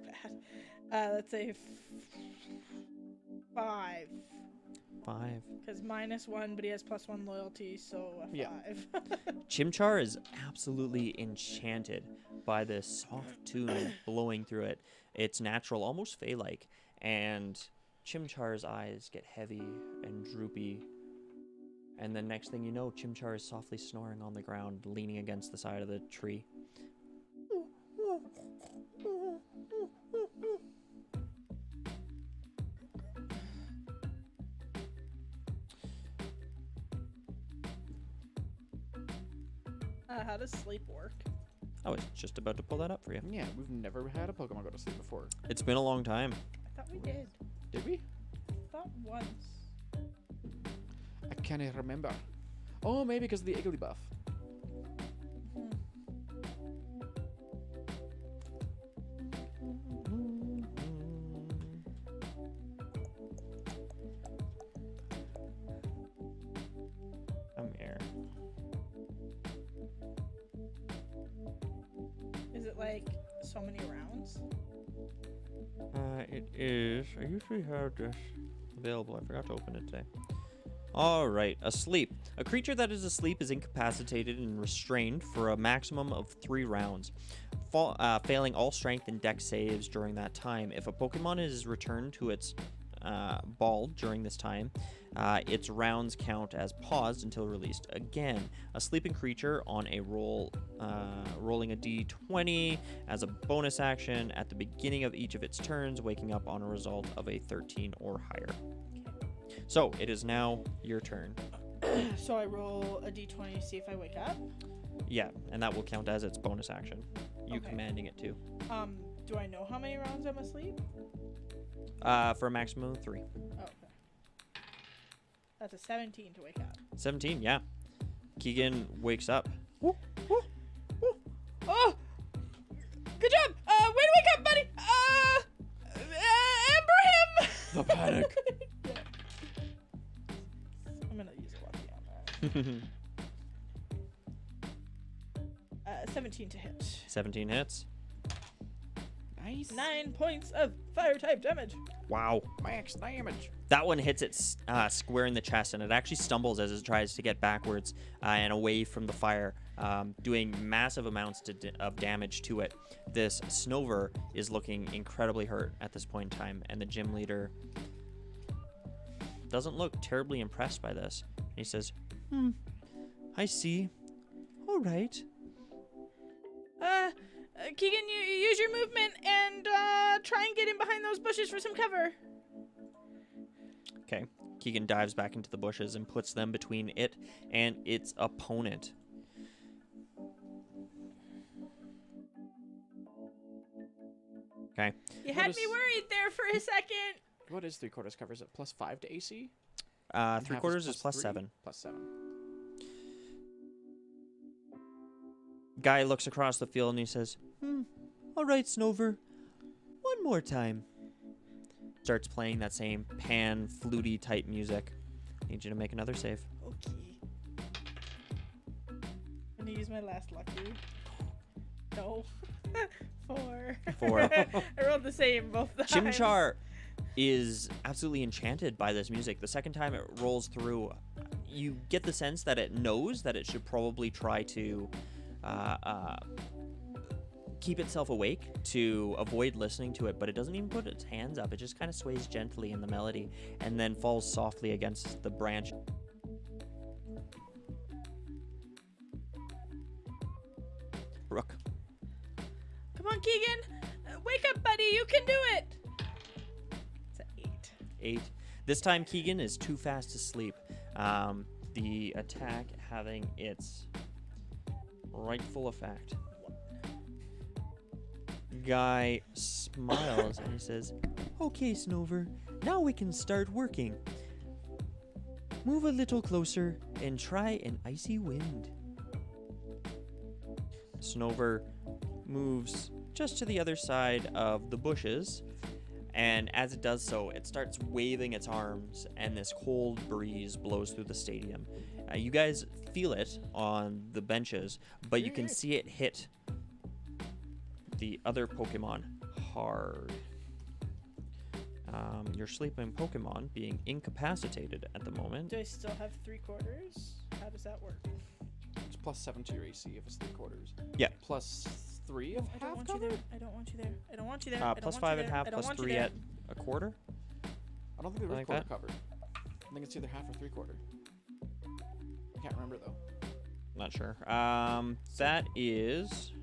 bad. Let's say 5. 5. Because -1, but he has +1 loyalty, so a 5. Yeah. Chimchar is absolutely enchanted by this soft tune blowing through it. It's natural, almost fey-like, and Chimchar's eyes get heavy and droopy. And the next thing you know, Chimchar is softly snoring on the ground, leaning against the side of the tree. How does sleep work? I was just about to pull that up for you. Yeah, we've never had a Pokemon go to sleep before. It's been a long time. I thought we did. Did we? I thought once. I can't remember. Oh, maybe because of the Iggly buff. Come here. Is it like so many rounds? It is. I usually have this available. I forgot to open it today. All right, asleep. A creature that is asleep is incapacitated and restrained for a maximum of 3 rounds, failing all strength and dex saves during that time. If a Pokemon is returned to its ball during this time, its rounds count as paused until released again. A sleeping creature on a rolling a d20 as a bonus action at the beginning of each of its turns, waking up on a result of a 13 or higher. So it is now your turn. So I roll a d20 to see if I wake up? Yeah, and that will count as its bonus action. You Okay. commanding it to. Do I know how many rounds I'm asleep? For a maximum of 3. Oh, okay. That's a 17 to wake up. 17, yeah. Keegan wakes up. Oh! Good job! Way to wake up, buddy! Amber him! The panic. Yeah. I'm gonna use a lucky on that. 17 to hit. 17 hits. Nice. 9 points of fire type damage. Wow. Max damage. That one hits it square in the chest, and it actually stumbles as it tries to get backwards and away from the fire, doing massive amounts of damage to it. This Snover is looking incredibly hurt at this point in time, and the gym leader doesn't look terribly impressed by this. He says, I see. All right. Keegan, you use your movement and try and get in behind those bushes for some cover. Okay. Keegan dives back into the bushes and puts them between it and its opponent. Okay. You had me worried there for a second. What is 3/4 cover? Is it +5 to AC? 3/4 is plus +3? 7. +7. Guy looks across the field and he says, all right, Snover. One more time. Starts playing that same pan, fluty type music. Need you to make another save. Okay. I'm gonna use my last lucky. No. 4. 4. I rolled the same both times. Chimchar is absolutely enchanted by this music. The second time it rolls through, you get the sense that it knows that it should probably try to keep itself awake to avoid listening to it, but it doesn't even put its hands up. It just kind of sways gently in the melody and then falls softly against the branch. Brook. Come on, Keegan. Wake up, buddy. You can do it. It's an 8. 8. This time Keegan is too fast to sleep. The attack having its rightful effect. Guy smiles and he says, okay, Snover, now we can start working. Move a little closer and try an icy wind. Snover moves just to the other side of the bushes, and as it does so, it starts waving its arms, and this cold breeze blows through the stadium. You guys feel it on the benches, but you can see it hit the other Pokemon hard. Your sleeping Pokemon being incapacitated at the moment. Do I still have 3/4? How does that work? It's +7 to your AC if it's 3/4. Yeah. +3 of I don't half want cover? you there. I don't want you there. I don't want you there. I don't Plus want 5 you at there. half, I don't plus want you 3 there. at a quarter. I don't think there is Like 1/4 that? cover. I think it's either half or 3/4. I can't remember though. Not sure. That is.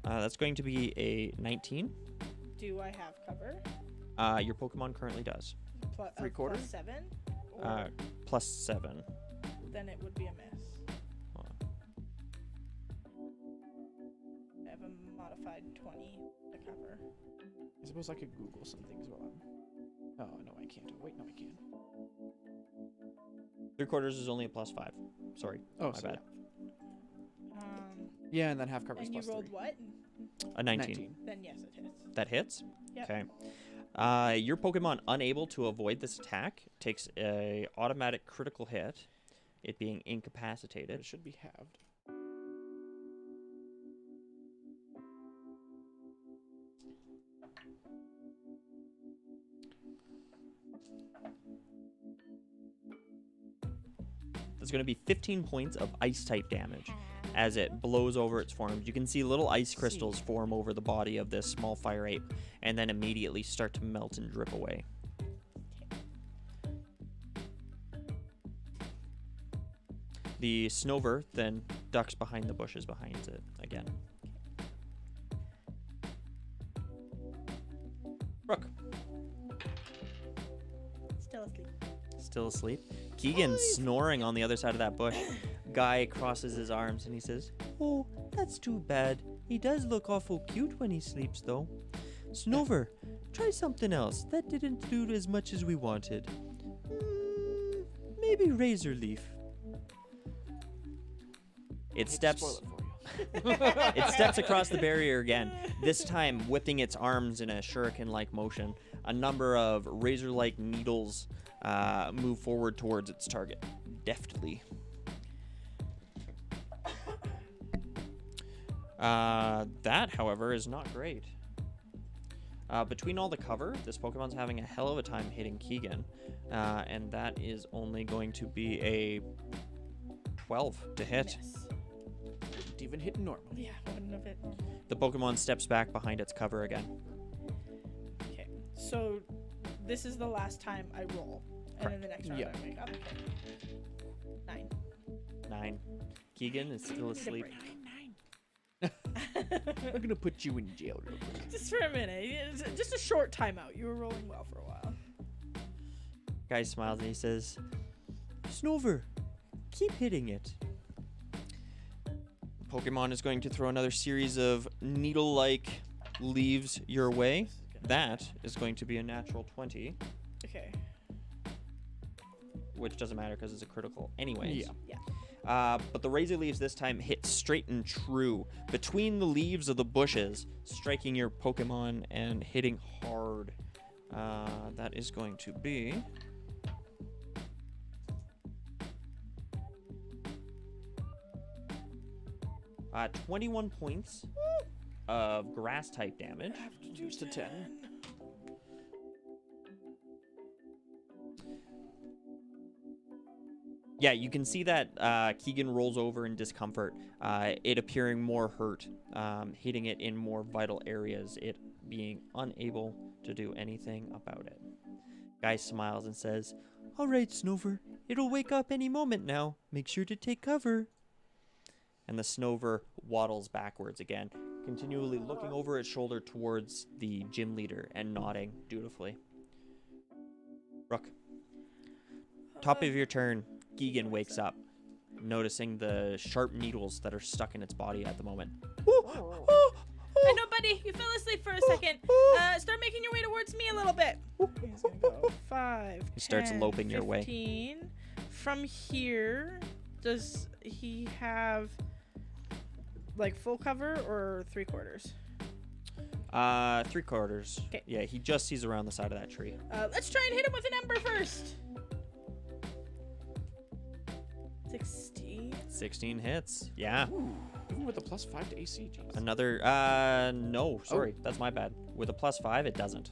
That's going to be a 19. Do I have cover? Your Pokemon currently does. 3/4? Plus 7? Or Plus 7. then it would be a miss. Hold on. I have a modified 20 to cover. I suppose I could Google some things while I'm... Oh, no, I can't. Oh, wait, no, I can. 3/4 is only a plus 5. Sorry. Oh, my so bad. Yeah, and then half cover is And you +3. rolled what? A 19. Then yes, it hits. That hits? Yep. Okay. Your Pokemon, unable to avoid this attack, takes a automatic critical hit, it being incapacitated. It should be halved. That's going to be 15 points of ice-type damage as it blows over its form. You can see little ice crystals form over the body of this small fire ape and then immediately start to melt and drip away. The Snover then ducks behind the bushes behind it again. Brook. Still asleep. Still asleep. Keegan's snoring on the other side of that bush. Guy crosses his arms and he says, "Oh, that's too bad. He does look awful cute when he sleeps, though. Snover, try something else. That didn't do as much as we wanted. Maybe Razor Leaf. It steps. Spoil it for you. It steps across the barrier again, this time whipping its arms in a shuriken-like motion. A number of razor-like needles move forward towards its target, deftly. That, however, is not great. Between all the cover, this Pokemon's having a hell of a time hitting Keegan, and that is only going to be a 12 to hit. Miss. Didn't even hit normal. Yeah, wouldn't have it. The Pokemon steps back behind its cover again. Okay, so this is the last time I roll, and then the next round Yeah. I wake up. 9. 9. Keegan is still asleep. I'm gonna put you in jail real quick. Just for a minute, just a short timeout. You were rolling well for a while. Guy smiles and he says, Snover, keep hitting it. Pokemon is going to throw another series of needle-like leaves your way. That is going to be a natural 20, Okay. which doesn't matter because it's a critical anyways. Yeah. But the razor leaves this time hit straight and true between the leaves of the bushes, striking your Pokemon and hitting hard. That is going to be... 21 points of grass-type damage. Reduce to 10. Yeah, you can see that Keegan rolls over in discomfort, it appearing more hurt, hitting it in more vital areas, it being unable to do anything about it. Guy smiles and says, All right, Snover, it'll wake up any moment now. Make sure to take cover. And the Snover waddles backwards again, continually looking over its shoulder towards the gym leader and nodding dutifully. Rook. Top of your turn, Keegan wakes up, noticing the sharp needles that are stuck in its body at the moment. I know, buddy. You fell asleep for a second. Start making your way towards me a little bit. He's gonna go 5. He starts 10, loping your way. 15. From here, does he have like full cover or 3/4? 3/4. Okay. Yeah, he just sees around the side of that tree. Let's try and hit him with an ember first. 16. 16 hits. Yeah. Even with a +5 to AC, jeez. Another, no, sorry. That's my bad. With a +5, it doesn't.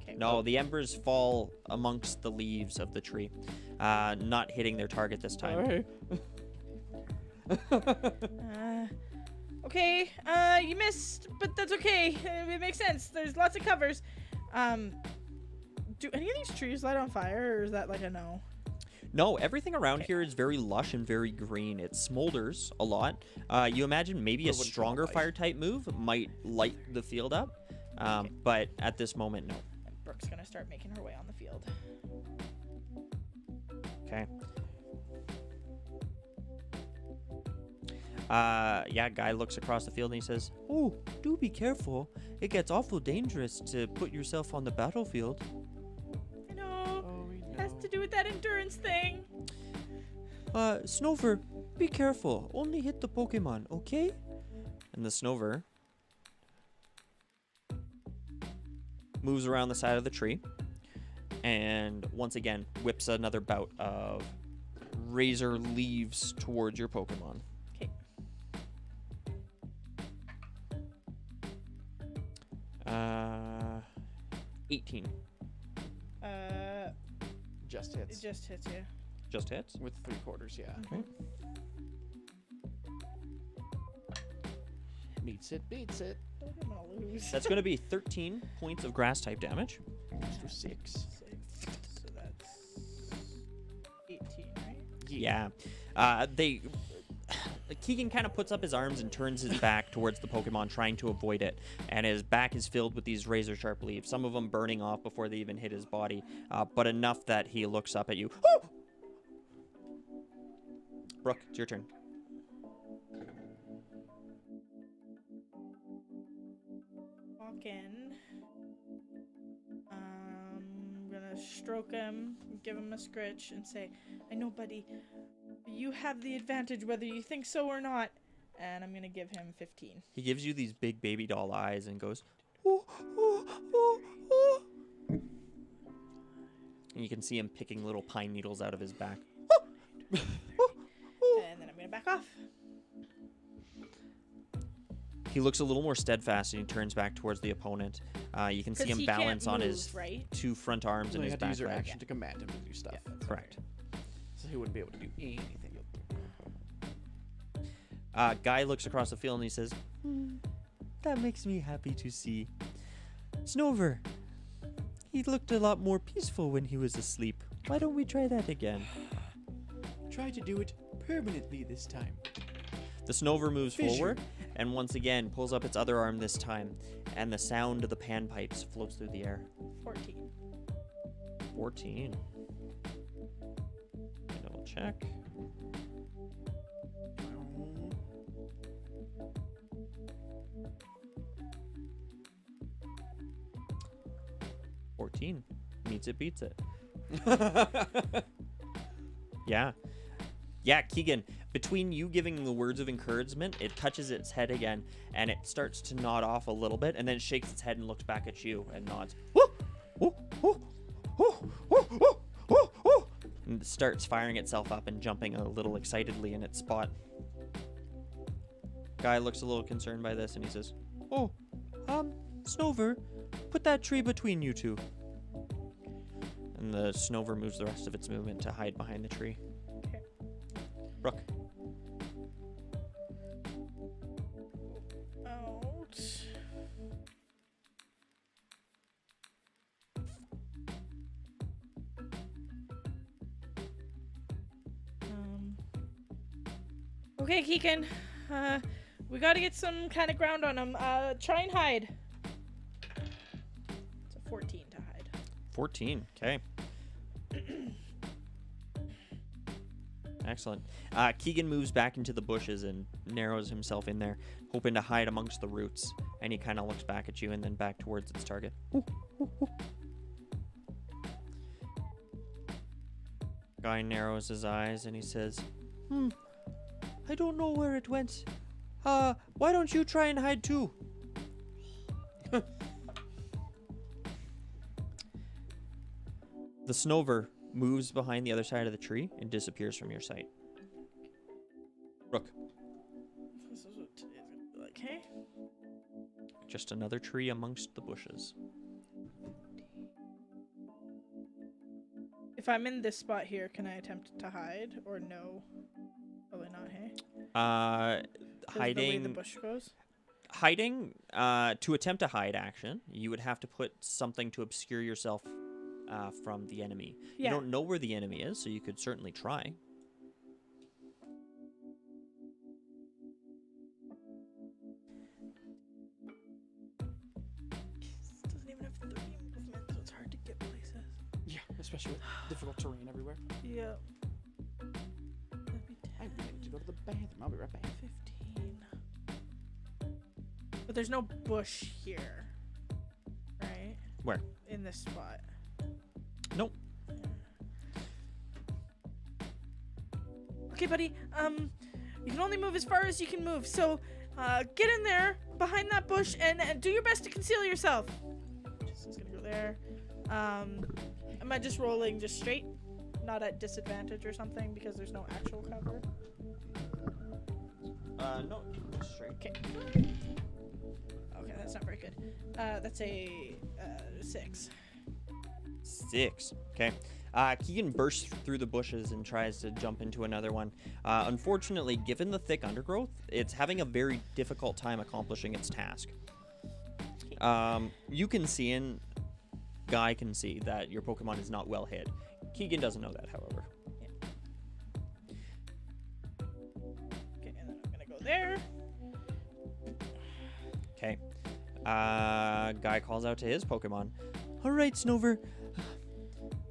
Okay. No, the embers fall amongst the leaves of the tree, not hitting their target this time. Okay, you missed, but that's okay. It makes sense. There's lots of covers. Do any of these trees light on fire, or is that like a no? No, everything around here is very lush and very green. It smolders a lot. You imagine maybe a But wouldn't stronger light. fire type move might light the field up, but at this moment, no. And Brooke's gonna start making her way on the field. Okay. Yeah, Guy looks across the field and he says, Oh, do be careful. It gets awful dangerous to put yourself on the battlefield. I know. Oh, we know. It has to do with that endurance thing. Snover, be careful. Only hit the Pokemon, okay? And the Snover moves around the side of the tree and once again whips another bout of razor leaves towards your Pokemon. Okay. 18. Just It hits. just hits you. Just hits. With 3/4, yeah. Okay. Beats it, beats it. I'm gonna lose. That's going to be 13 points of grass type damage. Extra 6. So that's 18, right? Yeah. Keegan kind of puts up his arms and turns his back towards the Pokemon, trying to avoid it. And his back is filled with these razor sharp leaves, some of them burning off before they even hit his body, but enough that he looks up at you. Oh! Brooke, it's your turn. Walk in. stroke him, give him a scritch, and say, I know, buddy, you have the advantage whether you think so or not. And I'm going to give him 15. He gives you these big baby doll eyes and goes, oh, oh, oh, oh. And you can see him picking little pine needles out of his back. And then I'm going to back off. He looks a little more steadfast and he turns back towards the opponent. You can see him balance on his two front arms and his have to back use your leg. action to command him to do stuff. Yeah, Correct. So he wouldn't be able to do anything. Guy looks across the field and he says, that makes me happy to see. Snover, he looked a lot more peaceful when he was asleep. Why don't we try that again? Try to do it permanently this time. The Snover moves forward and once again pulls up its other arm this time, and the sound of the panpipes floats through the air. 14. 14. Double check. Meets it, beats it. Yeah. Yeah, Keegan, between you giving the words of encouragement, it touches its head again, and it starts to nod off a little bit, and then it shakes its head and looks back at you and nods. And it starts firing itself up and jumping a little excitedly in its spot. Guy looks a little concerned by this, and he says, Snover, put that tree between you two. And the Snover moves the rest of its movement to hide behind the tree. Okay. Brook. Ouch. Okay, Keegan. We gotta get some kind of ground on him. Try and hide. It's a 14 to hide. 14. Okay. Excellent. Keegan moves back into the bushes and narrows himself in there, hoping to hide amongst the roots. And he kind of looks back at you and then back towards its target. Guy narrows his eyes and he says, I don't know where it went. Why don't you try and hide too? The Snover moves behind the other side of the tree and disappears from your sight. Brook. This is what today's gonna be like, hey? Just another tree amongst the bushes. If I'm in this spot here, can I attempt to hide or no? Probably not, hey? 'Cause the way the bush goes? Hiding, to attempt a hide action, you would have to put something to obscure yourself from the enemy. Yeah. You don't know where the enemy is, so you could certainly try. This doesn't even have 30 movement, so it's hard to get places. Yeah, especially with difficult terrain everywhere. Yeah. That'd be 10, I really need to go to the bathroom. I'll be right back. 15. But there's no bush here, right? Where? In this spot. Nope. Okay, buddy. You can only move as far as you can move. So, get in there behind that bush and do your best to conceal yourself. Just gonna go there. Am I just rolling just straight, not at disadvantage or something because there's no actual cover? No, just straight. Okay. Okay, that's not very good. That's a 6. 6. Okay. Keegan bursts through the bushes and tries to jump into another one. Unfortunately, given the thick undergrowth, it's having a very difficult time accomplishing its task. You can see, and Guy can see, that your Pokemon is not well hid. Keegan doesn't know that, however. Yeah. Okay, and then I'm gonna go there. Okay. Guy calls out to his Pokemon. All right, Snover.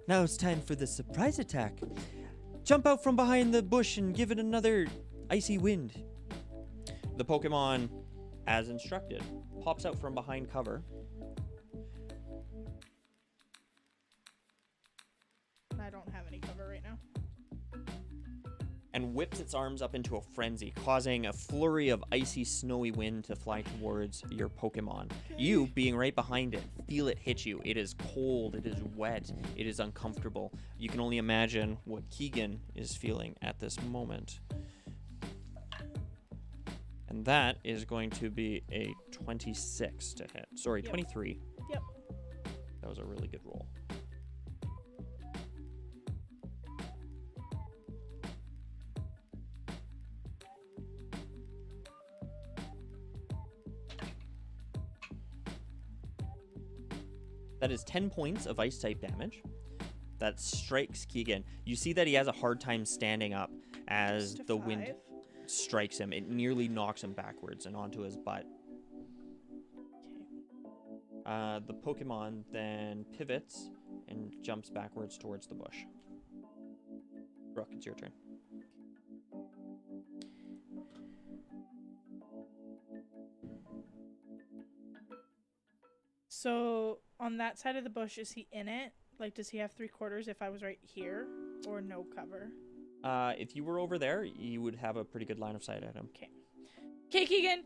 Now it's time for the surprise attack. Jump out from behind the bush and give it another icy wind. The Pokemon, as instructed, pops out from behind cover. I don't have any cover right now. And whips its arms up into a frenzy, causing a flurry of icy, snowy wind to fly towards your Pokemon. You, being right behind it, feel it hit you. It is cold, it is wet, it is uncomfortable. You can only imagine what Keegan is feeling at this moment. And that is going to be a 26 to hit. Sorry, Yep. 23. Yep. That was a really good roll. That is 10 points of ice type damage. That strikes Keegan. You see that he has a hard time standing up as Just a the wind 5. strikes him. It nearly knocks him backwards and onto his butt. The Pokemon then pivots and jumps backwards towards the bush. Brooke, it's your turn. So on that side of the bush, is he in it? Like, does he have 3/4 if I was right here, or no cover? If you were over there, you would have a pretty good line of sight at him. Okay, Keegan.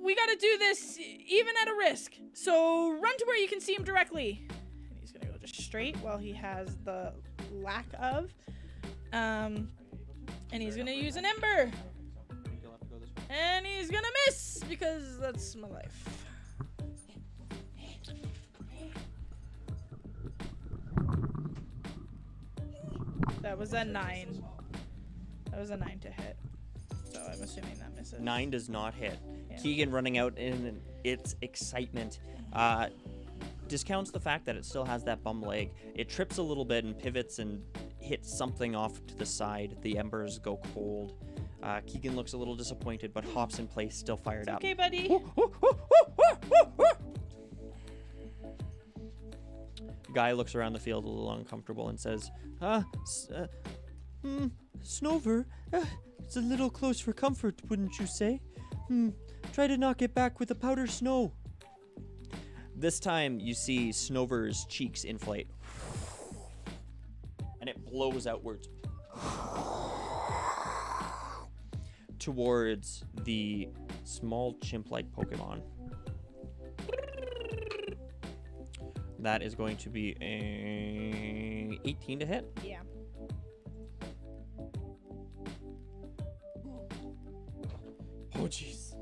We gotta do this even at a risk. So run to where you can see him directly. And he's gonna go just straight while he has the lack of. And he's gonna use an ember. And he's gonna miss because that's my life. That was a 9. That was a 9 to hit. So I'm assuming that misses. 9 does not hit. Yeah. Keegan, running out in its excitement, discounts the fact that it still has that bum leg. It trips a little bit and pivots and hits something off to the side. The embers go cold. Keegan looks a little disappointed, but hops in place, still fired It's up. okay, buddy. Guy looks around the field a little uncomfortable and says, Snover, it's a little close for comfort, wouldn't you say? Try to knock it back with the powder snow. This time you see Snover's cheeks inflate. And it blows outwards towards the small chimp-like Pokemon. That is going to be a 18 to hit. Yeah. Oh, jeez.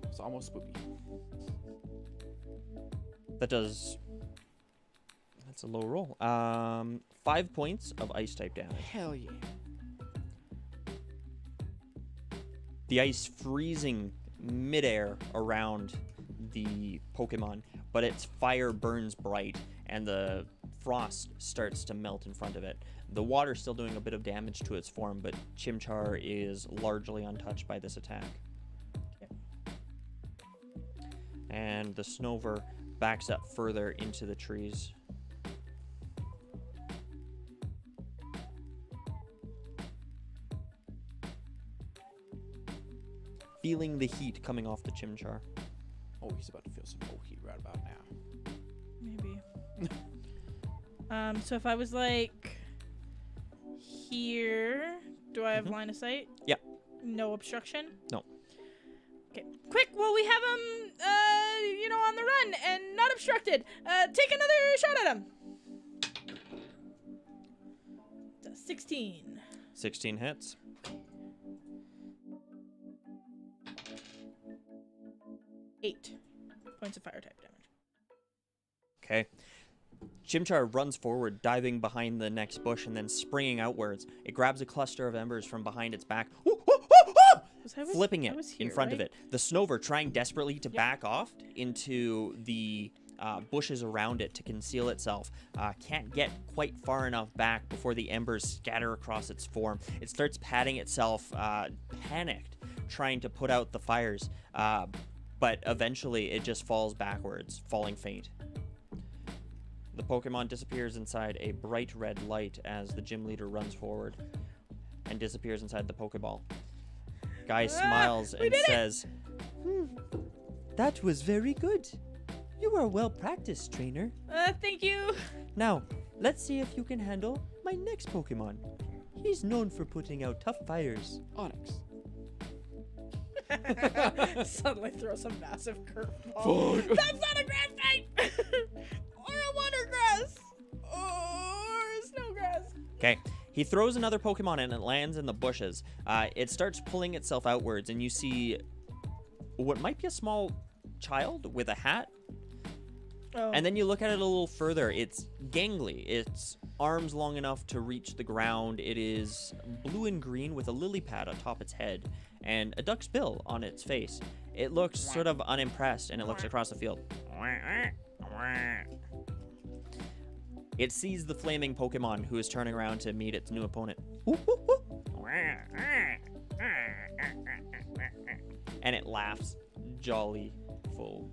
It's almost spooky. That's a low roll. 5 points of ice type damage. Hell yeah. The ice freezing midair around the Pokemon, but its fire burns bright and the frost starts to melt in front of it. The water's still doing a bit of damage to its form, but Chimchar is largely untouched by this attack. Okay. And the Snover backs up further into the trees. Feeling the heat coming off the Chimchar. Oh, he's about to feel some old heat right about now. Maybe. So if I was like here, do I have line of sight? Yeah. No obstruction? No. Okay. Quick, well we have him on the run and not obstructed. Take another shot at him. 16. 16 hits. Eight points of fire type damage. Okay. Chimchar runs forward, diving behind the next bush and then springing outwards. It grabs a cluster of embers from behind its back, flipping it in front of it. The Snover, trying desperately to back off into the bushes around it to conceal itself, can't get quite far enough back before the embers scatter across its form. It starts patting itself, panicked, trying to put out the fires, but eventually it just falls backwards, falling faint. The Pokemon disappears inside a bright red light as the gym leader runs forward and disappears inside the Pokeball. Guy smiles and says, "That was very good. You are well practiced, trainer. Thank you. Now, let's see if you can handle my next Pokemon. He's known for putting out tough fires. Onyx. Suddenly throw some massive curveball. Fuck. That's not a grass type! Or a water grass! Or a snow grass! Okay. He throws another Pokemon and it lands in the bushes. It starts pulling itself outwards, and you see what might be a small child with a hat. Oh. And then you look at it a little further. It's gangly. Its arms long enough to reach the ground. It is blue and green with a lily pad atop its head and a duck's bill on its face. It looks sort of unimpressed, and it looks across the field. It sees the flaming Pokemon, who is turning around to meet its new opponent. And it laughs jolly fully.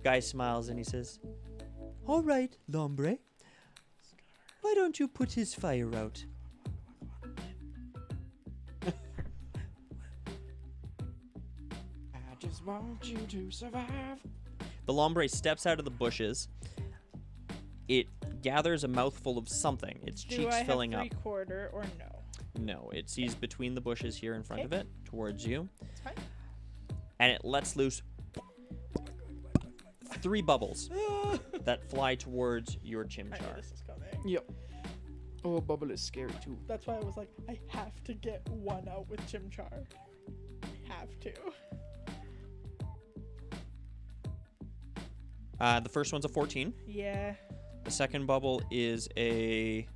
Guy smiles and he says, "All right, Lombre. Why don't you put his fire out?" I just want you to survive. The Lombre steps out of the bushes. It gathers a mouthful of something, its Do cheeks I have filling up. 3/4 or no? No, it sees between the bushes here in front of it, towards you. It's fine. And it lets loose 3 bubbles that fly towards your I knew Chimchar. this is coming. Yep. Oh, Bubble is scary too. That's why I was like, I have to get one out with Chimchar. I have to. The first one's a 14. Yeah. The second bubble is a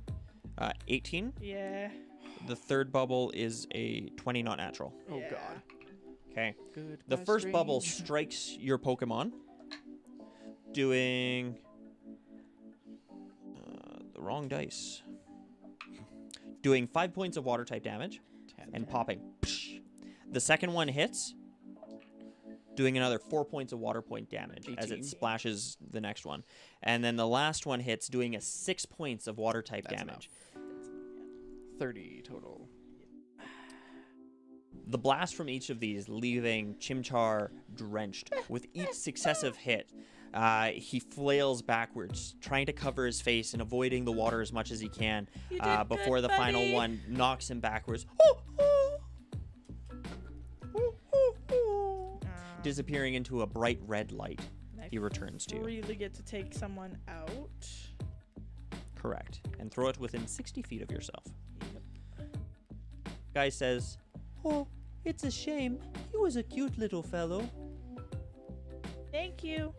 18. Yeah. The third bubble is a 20 not natural. Oh Yeah. god. Okay. Good. The first bubble strikes your Pokemon, doing the wrong dice. Doing 5 points of water type damage and popping. The second one hits, doing another 4 points of water point damage as it 18. splashes the next one. And then the last one hits, doing a 6 points of water type That's damage. 30 total. The blast from each of these leaving Chimchar drenched. With each successive hit, he flails backwards, trying to cover his face and avoiding the water as much as he can You did before good, the final buddy. one knocks him backwards, disappearing into a bright red light. I He returns to you. really get to take someone out. Correct. And throw it within 60 feet of yourself. Guy says, "Oh, it's a shame. He was a cute little fellow." Thank you.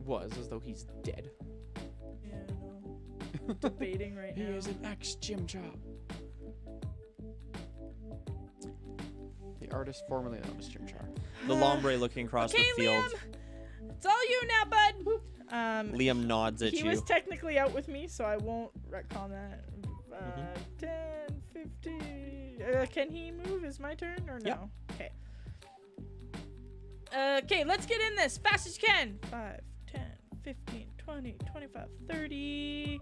Was as though he's dead. Yeah, no. Debating right He now. is an ex-Chimchar. The artist formerly known as Chimchar. The Lombre looking across Okay, the field. Liam. It's all you now, bud. Liam nods at he you. was technically out with me, so I won't retcon that. Mhm. 10, 50. Can he move? Is my turn or no? Yep. Okay. Okay, let's get in this fast as you can. 5, 10, 15, 20, 25, 30,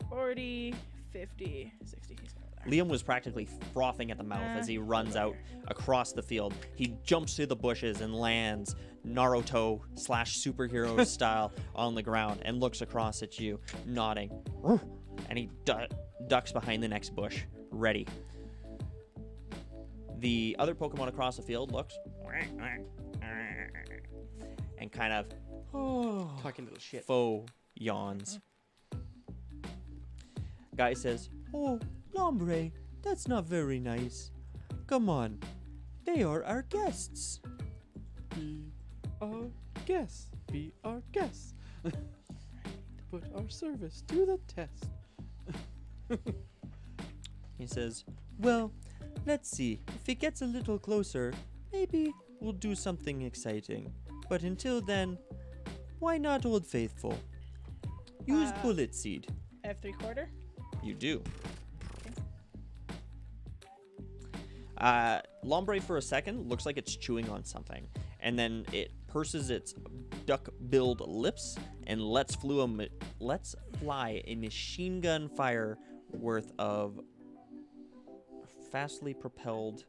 40, 50, 60. He's going there. Liam was practically frothing at the mouth as he runs out across the field. He jumps through the bushes and lands Naruto/superhero style on the ground and looks across at you, nodding. And he ducks behind the next bush, ready. The other Pokemon across the field looks and kind of Talking little shit. faux yawns. Guy says, "Oh, Lombre, that's not very nice. Come on, they are our guests." Be our guests. Be our guests. Put our service to the test. He says, "Well, let's see. If it gets a little closer, maybe we'll do something exciting. But until then, why not Old Faithful? Use Bullet Seed." I have 3/4. You do. Lombre for a second looks like it's chewing on something, and then it purses its duck-billed lips and lets fly a machine gun fire worth of fastly propelled,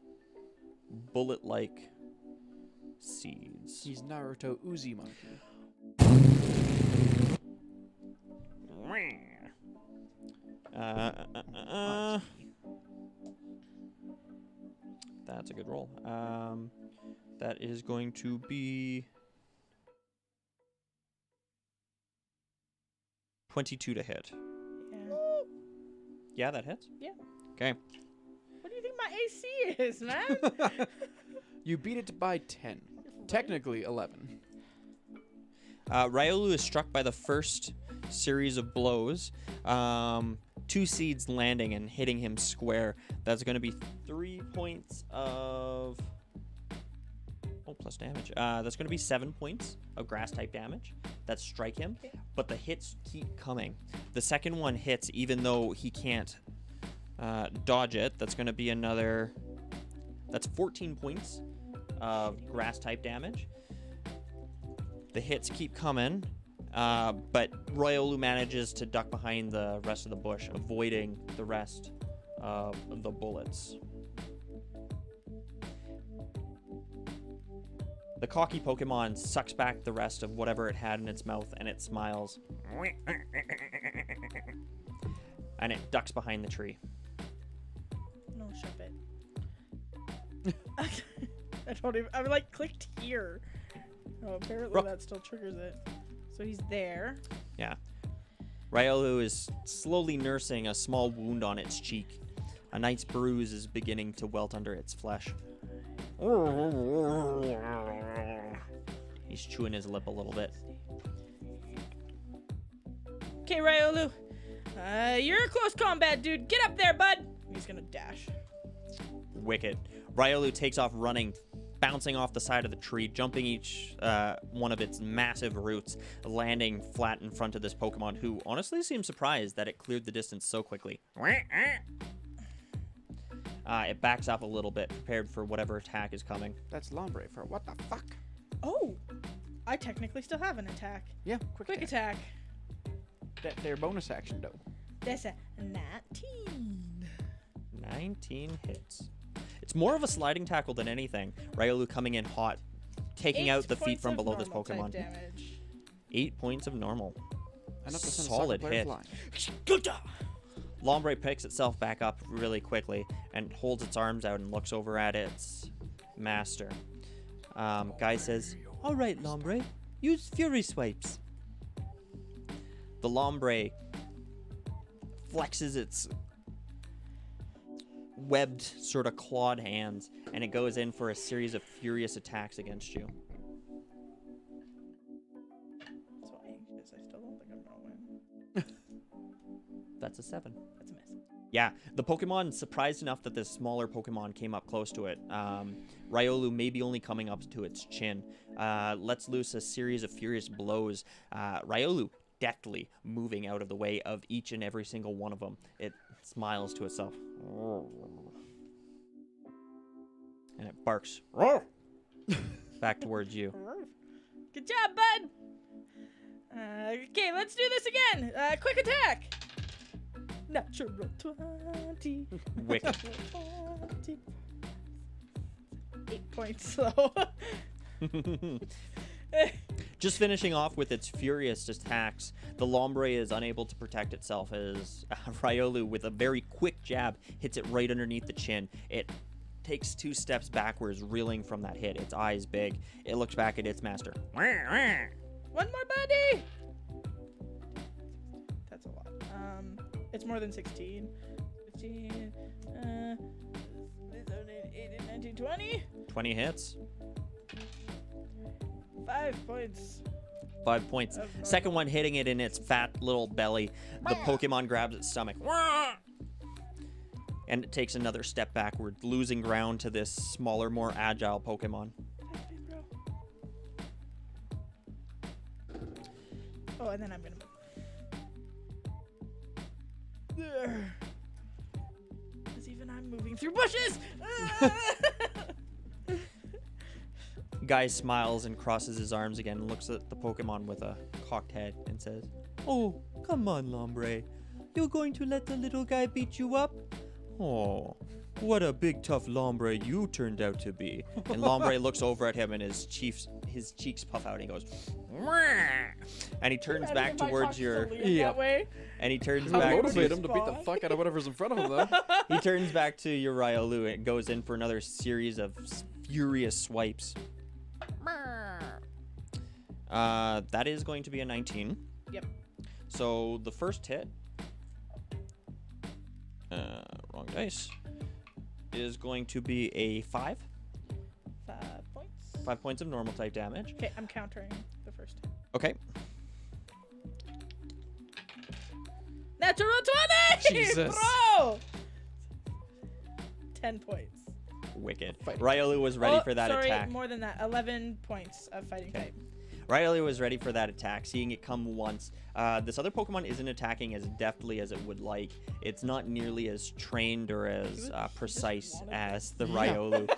bullet-like seeds. He's Naruto Uzumaki. That's a good roll. That is going to be 22 to hit. Yeah. Yeah, that hits. Yeah. Okay. What do you think my AC is, man? You beat it by 10. Technically 11. Ryolu is struck by the first series of blows. 2 seeds landing and hitting him square. That's going to be 3 points of... Oh, plus damage. That's going to be 7 points of grass-type damage that strike him, but the hits keep coming. The second one hits even though he can't dodge it. That's going to be another... That's 14 points of grass-type damage. The hits keep coming, but Ryolu manages to duck behind the rest of the bush, avoiding the rest of the bullets. The cocky Pokemon sucks back the rest of whatever it had in its mouth, and it smiles. And it ducks behind the tree. No, shove it. I don't even... I'm like, clicked here. Oh, apparently that still triggers it. So he's there. Yeah. Ryolu is slowly nursing a small wound on its cheek. A nice bruise is beginning to welt under its flesh. He's chewing his lip a little bit. Okay, Ryolu. You're a close combat, dude. Get up there, bud. He's gonna dash. Wicked. Ryolu takes off running, bouncing off the side of the tree, jumping each one of its massive roots, landing flat in front of this Pokemon, who honestly seems surprised that it cleared the distance so quickly. It backs up a little bit, prepared for whatever attack is coming. That's Lombre for what the fuck? Oh, I technically still have an attack. Yeah, Quick attack. Their bonus action, though. That's a 19. 19 hits. It's more of a sliding tackle than anything. Ryolu coming in hot, taking out the feet from below this Pokemon. 8 points of normal. Enough to send a Solid soccer player hit. flying. Lombre picks itself back up really quickly and holds its arms out and looks over at its master. Guy says, "All right, Lombre, use Fury Swipes." The Lombre flexes its webbed, sort of clawed hands, and it goes in for a series of furious attacks against you. So anxious. I still don't think I'm gonna win. That's a 7. That's a miss. Yeah, the Pokemon surprised enough that this smaller Pokemon came up close to it. Ryolu maybe only coming up to its chin. Lets loose a series of furious blows. Ryolu deftly moving out of the way of each and every single one of them. It smiles to itself. And it barks. Back towards you. Good job, bud. Okay, let's do this again. Quick attack. Natural 20. Wicked. Natural 20. 8 points though. Just finishing off with its furious attacks, the Lombre is unable to protect itself as Ryolu, with a very quick jab, hits it right underneath the chin. It takes 2 steps backwards, reeling from that hit, its eyes big. It looks back at its master. One more, buddy. That's a lot. It's more than 16. 15, 18, 19, 20. 20 hits. 5 points. 5 points. Second one hitting it in its fat little belly. The Pokemon grabs its stomach. And it takes another step backward, losing ground to this smaller, more agile Pokemon. Oh, and then I'm gonna move. There. Because even I'm moving through bushes. Guy smiles and crosses his arms again and looks at the Pokemon with a cocked head and says, "Oh, come on, Lombre. You're going to let the little guy beat you up? Oh, What a big tough Lombre you turned out to be. And Lombre looks over at him and his cheeks puff out and he goes, "Mwah." And he turns back towards your Yeah. that way. and he turns I'll back motivate to, him to beat the fuck out of whatever's in front of him, though. he turns back to your Riolu and goes in for another series of furious swipes. That is going to be a 19. Yep. So the first hit, wrong dice, is going to be a 5. 5 points. 5 points of normal type damage. Okay, I'm countering the first. Okay. Natural 20! Jesus. Bro! 10 points. Wicked. Fighting. Riolu was ready for that sorry, attack. more than that. 11 points of fighting Okay. type. Riolu was ready for that attack, seeing it come once. This other Pokemon isn't attacking as deftly as it would like. It's not nearly as trained or as precise as the Riolu.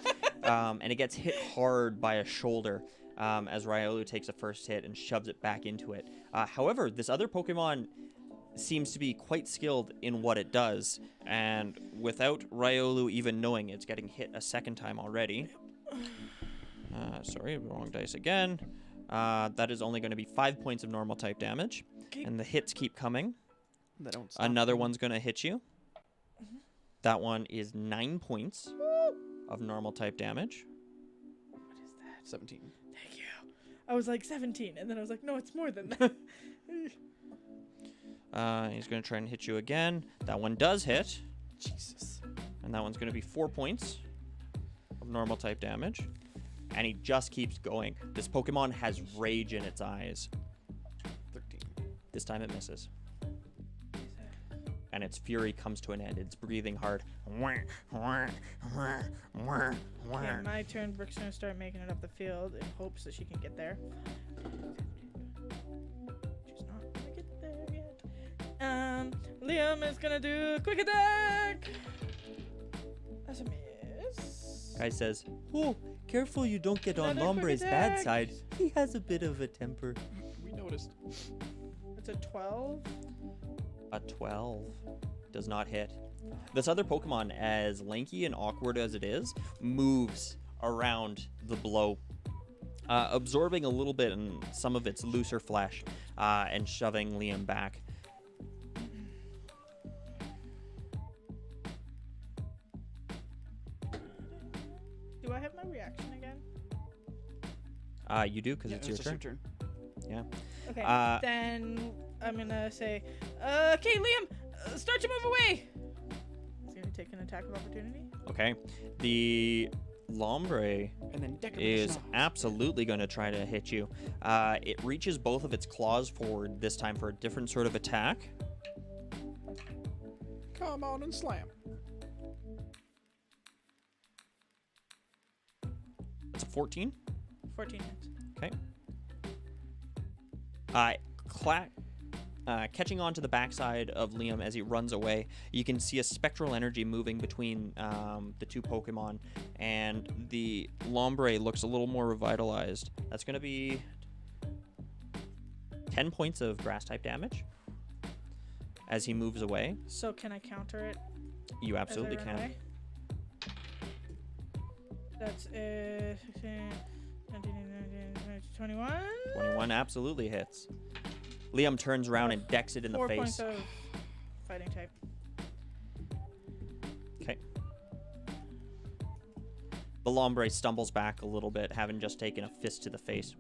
And it gets hit hard by a shoulder as Riolu takes a first hit and shoves it back into it. However, this other Pokemon seems to be quite skilled in what it does. And without Riolu even knowing, it's getting hit a second time already. Sorry, wrong dice again. That is only going to be 5 points of normal type damage. Okay. And the hits keep coming. They don't stop. Another one's going to hit you. That one is 9 points of normal type damage. What is that? 17. Thank you. I was like 17, and then I was like, no, it's more than that. He's going to try and hit you again. That one does hit. Jesus. And that one's going to be 4 points of normal type damage. And he just keeps going. This Pokemon has rage in its eyes. 13. This time it misses. And its fury comes to an end. It's breathing hard. Okay, my turn. Brooke's gonna start making it up the field in hopes that she can get there. She's not gonna get there yet. Liam is gonna do a quick attack. That's a miss. Guy says, "Oh, careful you don't get on Another quick Lombre's bad attack. side. He has a bit of a temper." We noticed. It's a 12. A 12 does not hit. This other Pokemon, as lanky and awkward as it is, moves around the blow, absorbing a little bit in some of its looser flesh and shoving Liam back. Do I have my reaction again? You do, because Yeah, it's your just turn. Yeah. Okay, Uh, then I'm gonna say, okay, Liam, start to move away. He's gonna take an attack of opportunity. Okay. The Lombre And then decoration. is absolutely going to try to hit you. It reaches both of its claws forward, this time for a different sort of attack. Come on and slam. It's a 14. 14 hits. Okay. Catching onto the backside of Liam as he runs away, you can see a spectral energy moving between the two Pokemon, and the Lombre looks a little more revitalized. That's going to be 10 points of grass-type damage as he moves away. So can I counter it? You as I absolutely run can. away? That's 16, 19, 19, 21. 21 absolutely hits. Liam turns around and decks it in the 4 face. points of fighting type. Okay. The Lombre stumbles back a little bit, having just taken a fist to the face.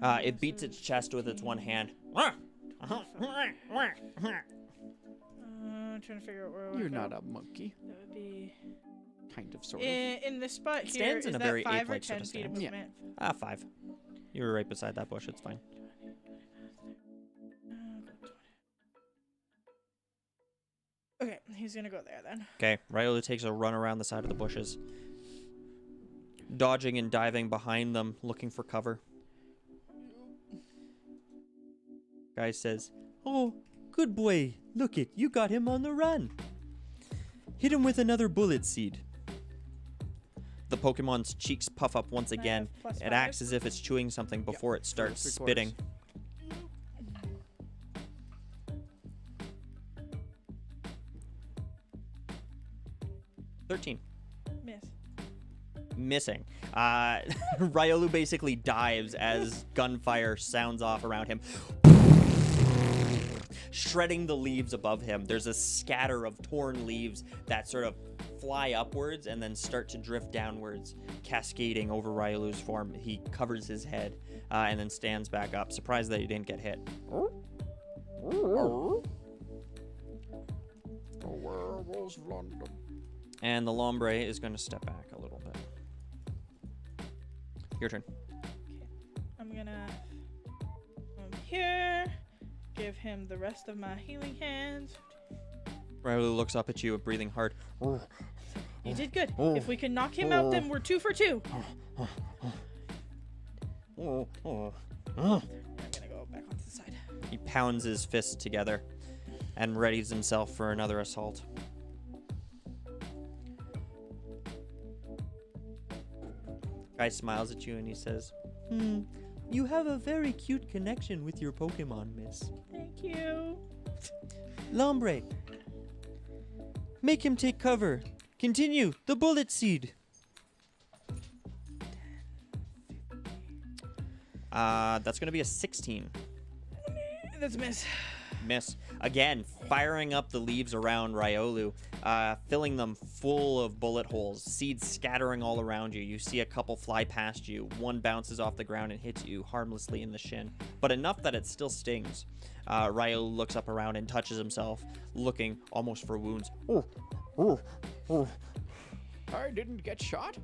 It beats its chest with its one hand. I'm trying to figure out where I You're go. not a monkey. That would be Kind of, sort of. in this spot It here. stands in Is a that very 5 or ape-like sort 10 of feet of stance. Yeah. movement? 5. You were right beside that bush. It's fine. Okay, he's gonna go there then. Okay, Riolu takes a run around the side of the bushes, dodging and diving behind them, looking for cover. Guy says, "Oh, good boy. Look it, you got him on the run. Hit him with another bullet seed." The Pokemon's cheeks puff up once Can I again. have plus It 5? acts as if it's chewing something before it starts 3/4. spitting. 13. Miss. Missing. Riolu basically dives as gunfire sounds off around him, shredding the leaves above him. There's a scatter of torn leaves that sort of fly upwards and then start to drift downwards, cascading over Riolu's form. He covers his head and then stands back up, surprised that he didn't get hit. Werewolves of London. And the Lombre is going to step back a little bit. Your turn. I'm gonna come here, give him the rest of my healing hands. Riolu looks up at you, breathing hard. You did good. If we can knock him out, then we're 2 for 2. I'm gonna go back onto the side. He pounds his fists together and readies himself for another assault. Guy smiles at you and he says, you have a very cute connection with your Pokemon, miss. Thank you. Lombre, make him take cover. Continue, the bullet seed. That's going to be a 16. That's a miss. Miss. Again, firing up the leaves around Riolu, filling them full of bullet holes, seeds scattering all around you. You see a couple fly past you. One bounces off the ground and hits you harmlessly in the shin, but enough that it still stings. Riolu looks up around and touches himself, looking almost for wounds. I didn't get shot.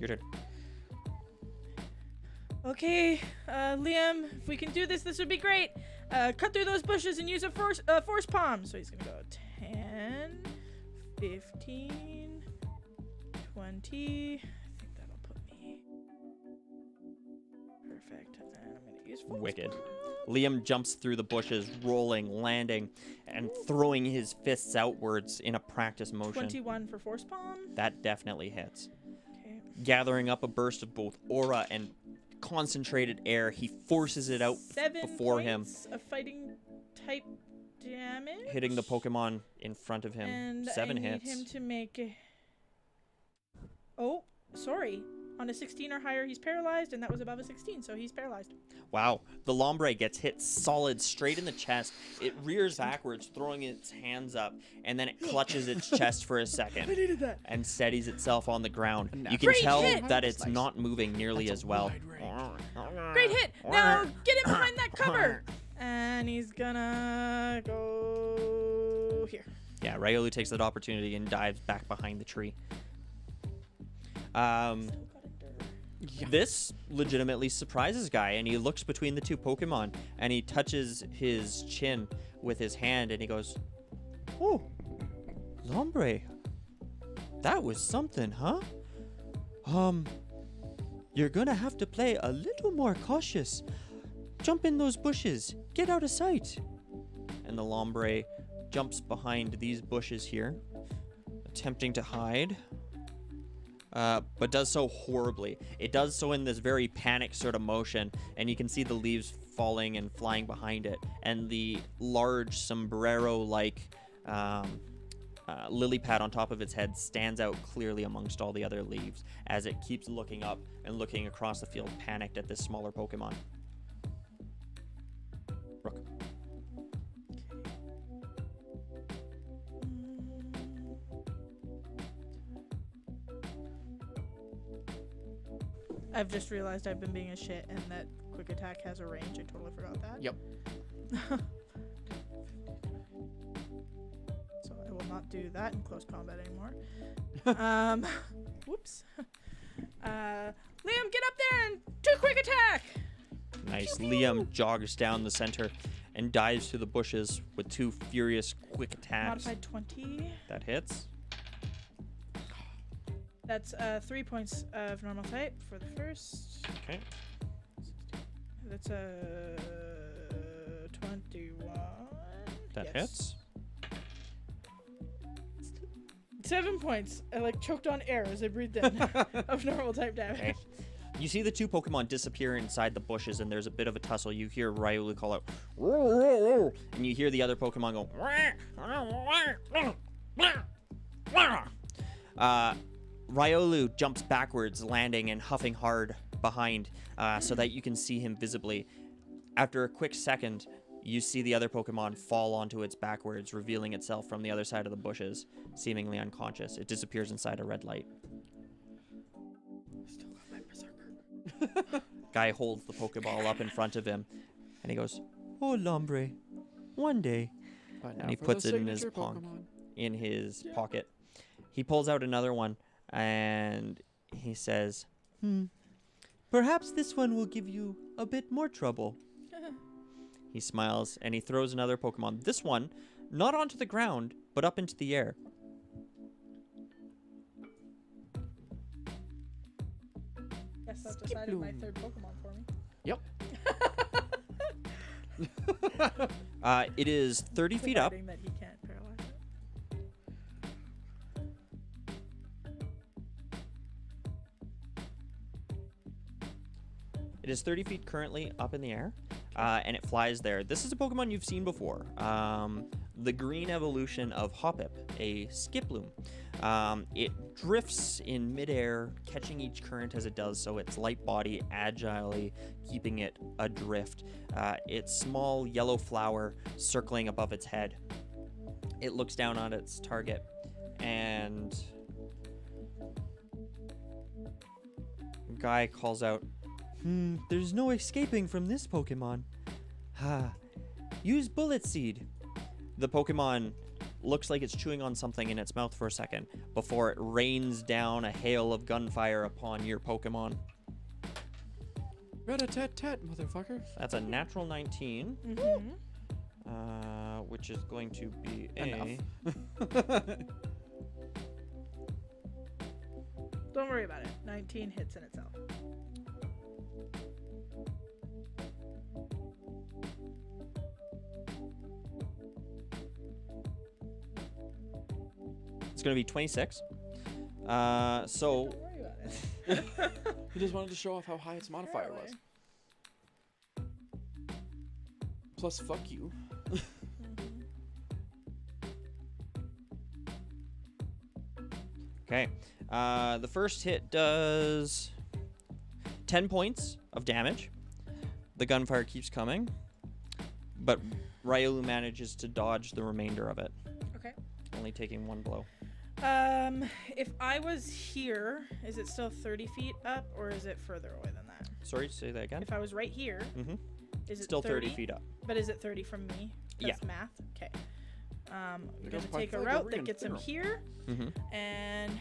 Your turn. Okay, Liam, if we can do this, this would be great. Cut through those bushes and use a force palm. So he's gonna go 10, 15, 20. I think that'll put me perfect. And then I'm gonna use force Wicked. palm. Liam jumps through the bushes, rolling, landing, and throwing his fists outwards in a practice motion. 21 for force palm. That definitely hits. Okay. Gathering up a burst of both aura and concentrated air, he forces it out 7 before him, points of fighting type damage. hitting the Pokemon in front of him. And 7 I hits. need him to make. Oh, sorry. On a 16 or higher, he's paralyzed, and that was above a 16, so he's paralyzed. Wow. The Lombre gets hit solid straight in the chest. It rears backwards, throwing its hands up, and then it clutches its chest for a I second needed that. and steadies itself on the ground. You can Great tell hit! that it's not moving nearly as well. Great hit. Now get him behind that cover. And he's gonna go here. Yeah, Riolu takes that opportunity and dives back behind the tree. This legitimately surprises Guy, and he looks between the two Pokemon, and he touches his chin with his hand, and he goes, "Oh, Lombre, that was something, huh? You're gonna have to play a little more cautious. Jump in those bushes. Get out of sight." And the Lombre jumps behind these bushes here, attempting to hide. But does so horribly. It does so in this very panic sort of motion, and you can see the leaves falling and flying behind it, and the large sombrero-like lily pad on top of its head stands out clearly amongst all the other leaves as it keeps looking up and looking across the field, panicked at this smaller Pokemon. Brook. I've just realized I've been being a shit and that quick attack has a range. I totally forgot that. Yep. So I will not do that in close combat anymore. Whoops. Liam, get up there and do quick attack! Nice. Pew, pew. Liam jogs down the center and dives through the bushes with 2 furious quick attacks. Modified 20. That hits. That's 3 points of normal type for the first. Okay. That's a 21. That Yes. hits. 7 points. I like choked on air as I breathed in of normal type damage. Okay. You see the 2 Pokemon disappear inside the bushes, and there's a bit of a tussle. You hear Riolu call out, and you hear the other Pokemon go, Riolu jumps backwards, landing and huffing hard behind so that you can see him visibly. After a quick second, you see the other Pokemon fall onto its backwards, revealing itself from the other side of the bushes, seemingly unconscious. It disappears inside a red light. Still got my berserker. Guy holds the Pokeball up in front of him, and he goes, "Oh, Lombre, one day." And he puts it in his pocket. He pulls out another one, and he says, "Perhaps this one will give you a bit more trouble." He smiles, and he throws another Pokemon. This one, not onto the ground, but up into the air. Guess that decided my third Pokemon for me. Yep. It is 30 feet up. That he can't paralyze it. It is 30 feet currently up in the air, and it flies there. This is a Pokemon you've seen before. The green evolution of Hoppip, a Skiploom. It drifts in midair, catching each current as it does so, its light body agilely keeping it adrift. Its small yellow flower circling above its head. It looks down on its target, and Guy calls out, "There's no escaping from this Pokemon. Use Bullet Seed." The Pokemon looks like it's chewing on something in its mouth for a second before it rains down a hail of gunfire upon your Pokemon. Rat-a-tat-tat, motherfucker. That's a natural 19, Mm-hmm. which is going to be Enough. Don't worry about it. 19 hits in itself. It's going to be 26. So Don't worry about it. He just wanted to show off how high its modifier was. Plus, fuck you. okay. The first hit does 10 points of damage. The gunfire keeps coming, but Riolu manages to dodge the remainder of it, Okay. only taking one blow. If I was here, is it still 30 feet up or is it further away than that? Sorry, say that again. If I was right here, Mm-hmm. is it Still 30 feet up. But is it 30 from me? Yeah. That's math. Okay. I'm It gonna goes take a like route we're that gonna gets him funeral. here, Mm-hmm. and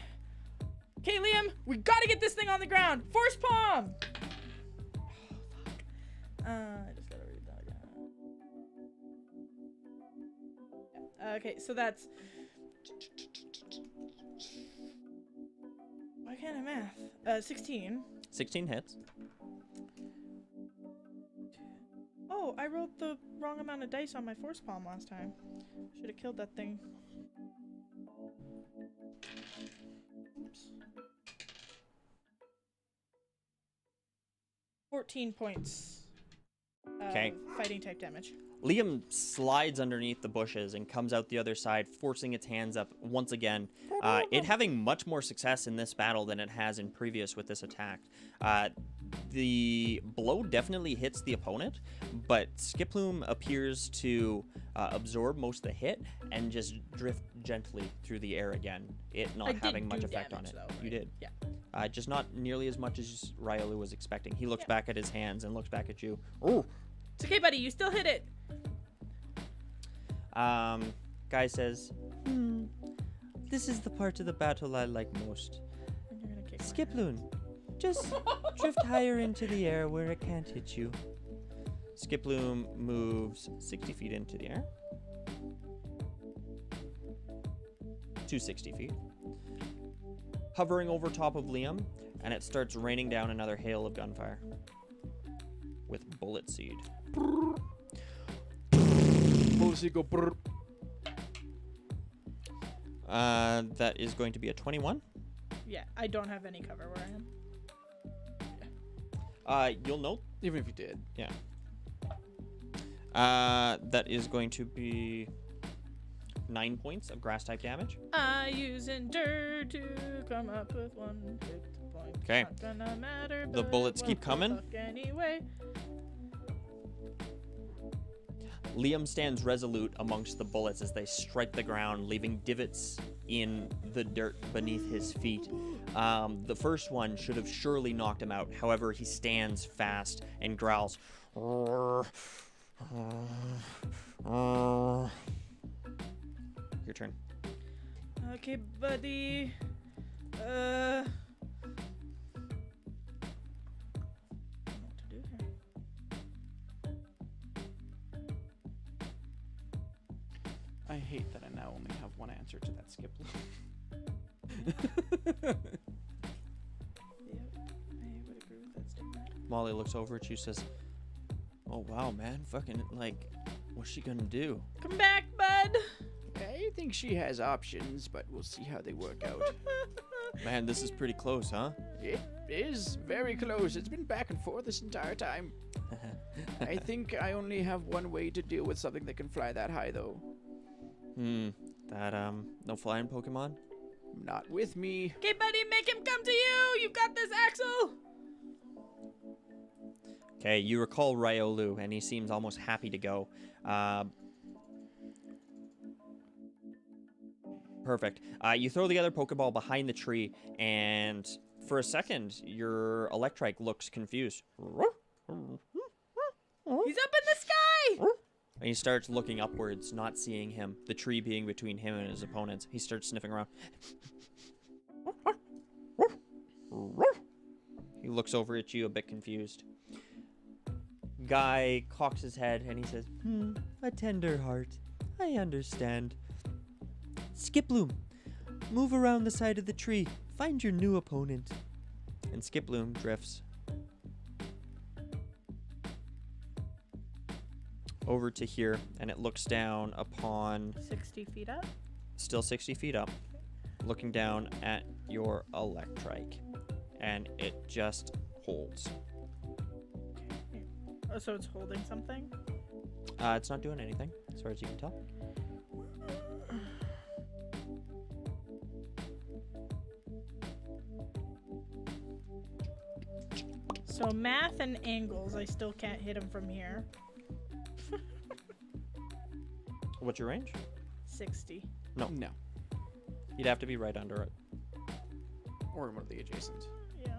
okay, Liam, we gotta get this thing on the ground. Force palm. Oh, fuck. I just gotta read that again. Okay, so that's. Why can't I math? 16. 16 hits. Oh, I rolled the wrong amount of dice on my force palm last time. Should have killed that thing. Oops. 14 points. Okay. Fighting type damage. Liam slides underneath the bushes and comes out the other side, forcing its hands up once again. It having much more success in this battle than it has in previous with this attack. The blow definitely hits the opponent, but Skiploom appears to absorb most of the hit and just drift gently through the air again, it not I did having much do effect on damage, it. though, You right? did. Yeah. Just not nearly as much as Riolu was expecting. He looks Yeah. back at his hands and looks back at you. Oh! It's okay, buddy. You still hit it. Guy says, this is the part of the battle I like most. And you're gonna kick my ass. Skiploom, just drift higher into the air where it can't hit you. Skiploom moves 60 feet into the air. To 60 feet. Hovering over top of Liam, and it starts raining down another hail of gunfire. With Bullet Seed. Bullshit, go brr. That is going to be a 21. Yeah, I don't have any cover where I am. You'll note. Even if you did. That is going to be 9 points of grass type damage. I use endure to come up with 1 hit point. Okay. Not gonna matter, The but bullets what keep the coming. fuck anyway. Liam stands resolute amongst the bullets as they strike the ground, leaving divots in the dirt beneath his feet. The first one should have surely knocked him out. However, he stands fast and growls. Your turn. Okay, buddy. I don't know what to do here. I hate that I now only have one answer to that skip loop. Yeah, I would agree with that statement. Molly looks over at you, says, "Oh wow, man, fucking like, what's she gonna do?" Come back, bud. I think she has options, but we'll see how they work out. Man, this is pretty close, huh? It is very close. It's been back and forth this entire time. I think I only have one way to deal with something that can fly that high, though. That no flying Pokemon? Not with me. Okay, buddy, make him come to you. You've got this, Axel. Okay, you recall Riolu, and he seems almost happy to go. Perfect. You throw the other Pokeball behind the tree, and for a second, your Electrike looks confused. He's up in the sky. And he starts looking upwards, not seeing him, the tree being between him and his opponents. He starts sniffing around. He looks over at you a bit confused. Guy cocks his head and he says, a tender heart. I understand. Skiploom, move around the side of the tree. Find your new opponent. And Skiploom drifts over to here, and it looks down upon, 60 feet up. still 60 feet up, looking down at your Electrike, and it just holds. Oh, so it's holding something? It's not doing anything, as far as you can tell. So math and angles, I still can't hit him from here. What's your range? 60. No. You'd have to be right under it. Or one of the adjacent. Yeah.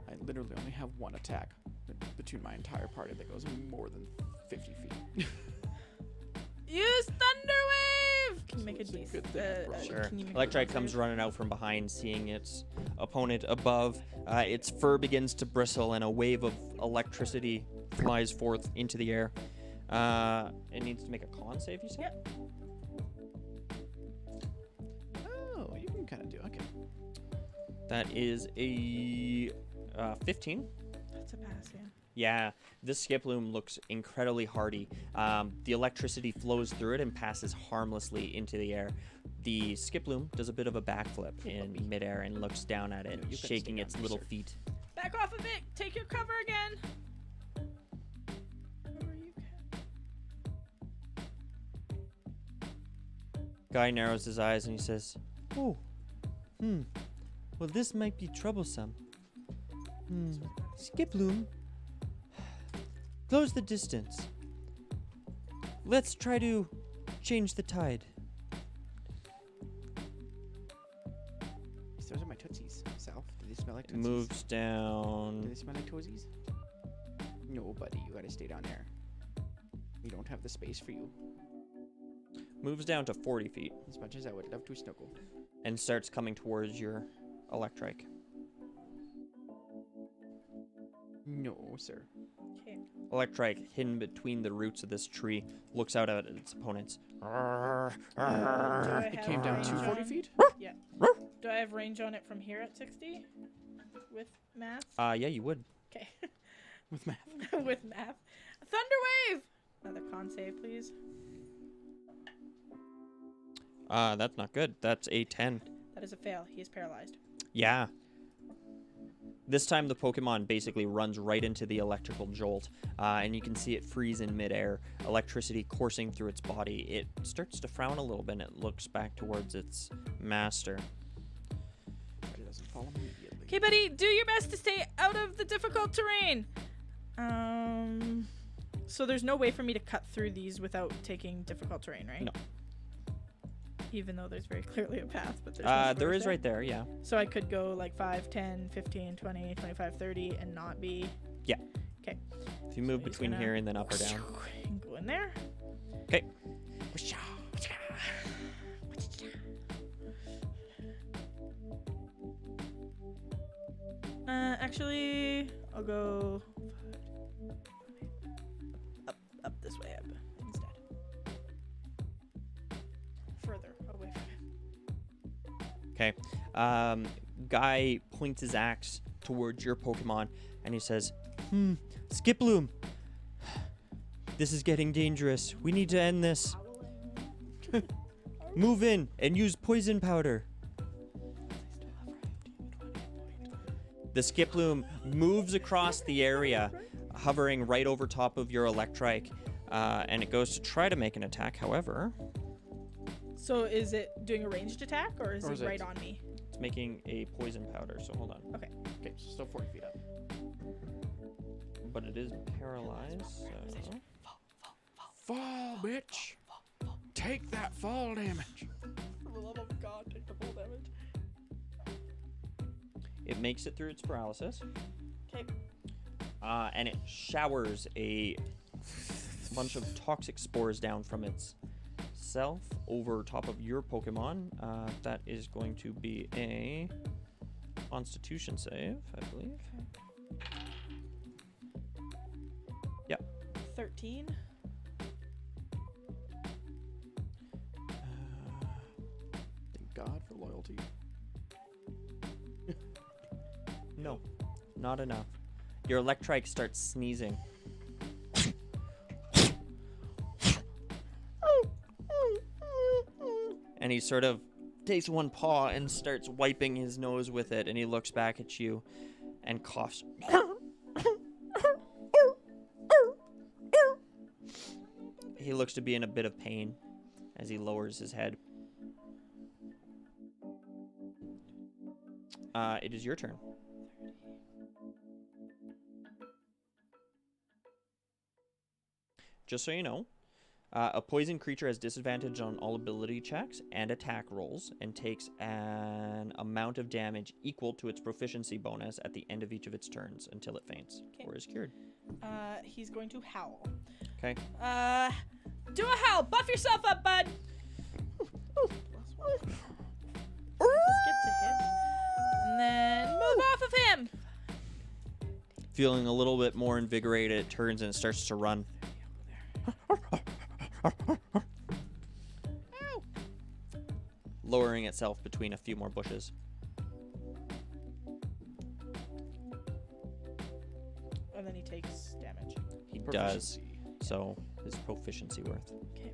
I literally only have one attack between my entire party that goes more than 50 feet. Use Thunderwave! Can you make a It's a decent? good thing I brought it. Sure. Can you make a Electrike wisdom comes save? running out from behind, seeing its opponent above. Its fur begins to bristle, and a wave of electricity flies forth into the air. It needs to make a con save, you said? Yep. Oh, you can kind of do okay. That is a 15. That's a pass, yeah. Yeah, this Skiploom looks incredibly hardy. The electricity flows through it and passes harmlessly into the air. The Skiploom does a bit of a backflip in midair and looks down at it, No, you couldn't shaking stay its down there, little sir. feet. Back off of it! Take your cover again! Cover you can. Guy narrows his eyes and he says, "Oh, well, this might be troublesome. Skiploom, close the distance. Let's try to change the tide." Those are my Tootsies. Self, do they smell like Tootsies? Moves Do down. they smell like Toesies? No, buddy, you gotta stay down there. We don't have the space for you. Moves down to 40 feet As much as I would love to snuggle. and starts coming towards your Electrike. No, sir. Okay. Electrike, hidden between the roots of this tree, looks out at its opponents. Do I It have came down range to 40 on- feet? Yeah. Do I have range on it from here at 60? With math? Yeah, you would. Okay. With math. With math. Thunderwave! Another con save, please. That's not good. That's a 10. That is a fail. He is paralyzed. Yeah. This time the Pokemon basically runs right into the electrical jolt, and you can see it freeze in midair, electricity coursing through its body. It starts to frown a little bit, and it looks back towards its master. It doesn't follow me immediately. Okay, buddy, do your best to stay out of the difficult terrain. So there's no way for me to cut through these without taking difficult terrain, right? No. Even though there's very clearly a path, but there's no There stores is right there, yeah. So I could go like 5, 10, 15, 20, 25, 30 and not be... Yeah. Okay. If you move So he's between gonna- here and then up or down. And go in there. Okay. Actually, I'll go up this way up instead. Further away from him. Okay. Guy points his axe towards your Pokemon, and he says, Skiploom, this is getting dangerous. We need to end this. Move in and use poison powder. The Skiploom moves across the area, hovering right over top of your Electrike, and it goes to try to make an attack. However, So is it doing a ranged attack or is Or it is it- right on me? it's making a poison powder, so hold on. Okay. Okay, so still 40 feet up. But it is paralyzed, so... Fall, bitch! Take that fall damage! For the love of God, take the full damage. It makes it through its paralysis, Okay. and it showers a bunch of toxic spores down from itself over top of your Pokemon. That is going to be a Constitution save, I believe. Yep. 13. Thank God for loyalty. No, not enough. Your Electrike starts sneezing. And he sort of takes one paw and starts wiping his nose with it, and he looks back at you and coughs. He looks to be in a bit of pain as he lowers his head. It is your turn. Just so you know, a poison creature has disadvantage on all ability checks and attack rolls and takes an amount of damage equal to its proficiency bonus at the end of each of its turns until it faints or is cured. He's going to howl. Okay. Do a howl. Buff yourself up, bud. Get to hit. And then move off of him. Feeling a little bit more invigorated, it turns and it starts to run. Lowering itself between a few more bushes. And then he takes damage. He does. Proficiency. So his proficiency worth. Okay.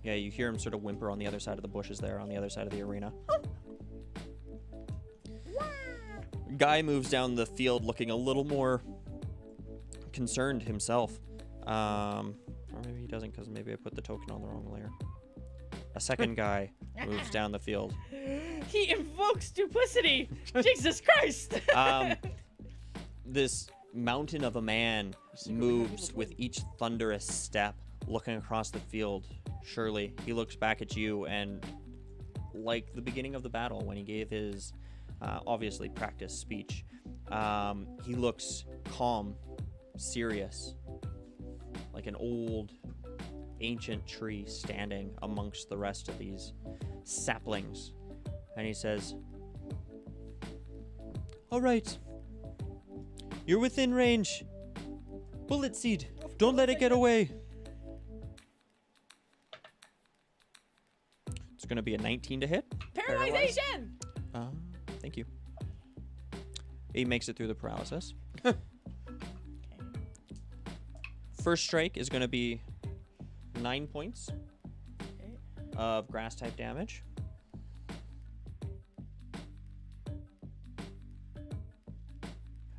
Yeah, you hear him sort of whimper on the other side of the bushes there, on the other side of the arena. Guy moves down the field looking a little more concerned himself. Or maybe he doesn't, because maybe I put the token on the wrong layer. A second guy moves down the field. He invokes duplicity. Jesus Christ. This mountain of a man moves with each thunderous step, looking across the field. Surely, he looks back at you, and like the beginning of the battle when he gave his obviously practiced speech, he looks calm, serious, like an old ancient tree standing amongst the rest of these saplings. And he says, "All right, you're within range. Bullet Seed, don't let it get away." It's going to be a 19 to hit. Paralyzation. Thank you. He makes it through the paralysis. Okay. First strike is going to be 9 points Okay. of grass type damage.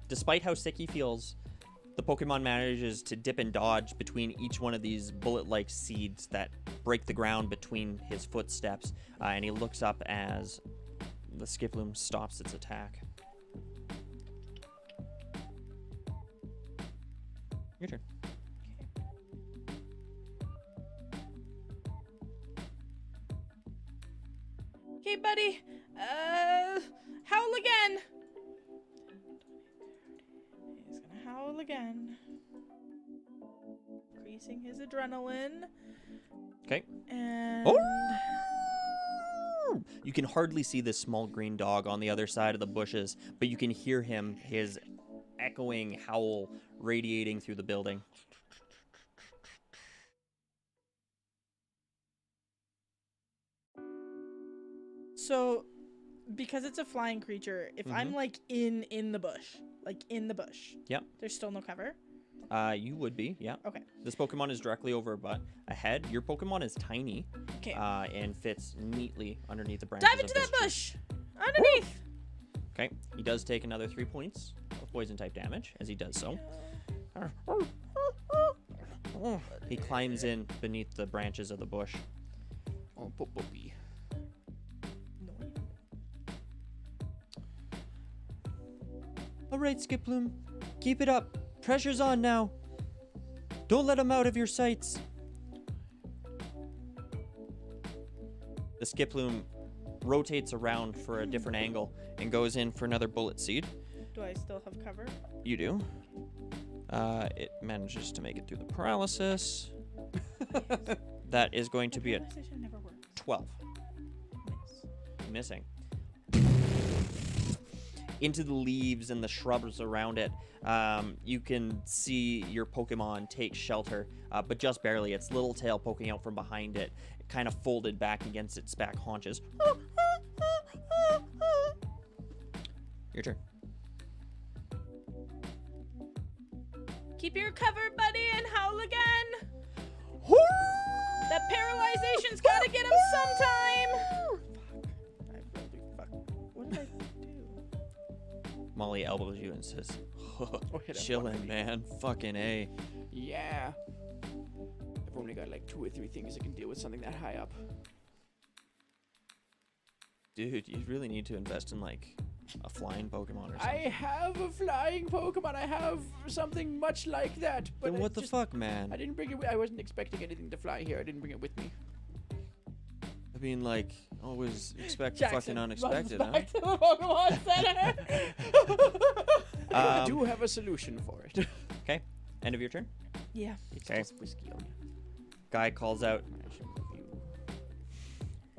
Despite how sick he feels, the Pokemon manages to dip and dodge between each one of these bullet-like seeds that break the ground between his footsteps, and he looks up as the Skiploom stops its attack. Your turn. Okay, buddy. Howl again. He's gonna howl again. Increasing his adrenaline. Okay. And You can hardly see this small green dog on the other side of the bushes, but you can hear him, his echoing howl radiating through the building. so, because it's a flying creature, if I'm like in the bush, Yep. there's still no cover. You would be, yeah. Okay. This Pokemon is directly over, but ahead. Your Pokemon is tiny, Okay. and fits neatly underneath the branches. Dive into of that this tree. bush. Underneath. Okay, he does take another 3 points of poison type damage as he does so. He climbs in beneath the branches of the bush. Oh, Poppy. All right, Skiploom, keep it up. Pressure's on now. Don't let him out of your sights. The Skiploom rotates around for a different angle and goes in for another bullet seed. Do I still have cover? You do. It manages to make it through the paralysis. That is going to be a Paralyzation never works. 12. Miss. Missing. Into the leaves and the shrubs around it, you can see your Pokemon take shelter, but just barely. Its little tail poking out from behind it, kind of folded back against its back haunches. Your turn. Keep your cover, buddy, and howl again. That paralyzation's gotta get him sometime. I really fuck. What did I do? Molly elbows you and says, hit chillin', man. Fucking A. Yeah. I've only got like 2 or 3 things that can deal with something that high up. Dude, you really need to invest in, like, a flying Pokemon or something. I have a flying Pokemon. I have something much like that. But Then what the fuck, man? I didn't bring it. I wasn't expecting anything to fly here. I didn't bring it with me. I mean, like, always expect Jackson fucking unexpected, runs huh? back to the Pokemon Center. I do have a solution for it. Okay, end of your turn. Yeah. It's Okay. just whiskey on you. Guy calls out, I should move you.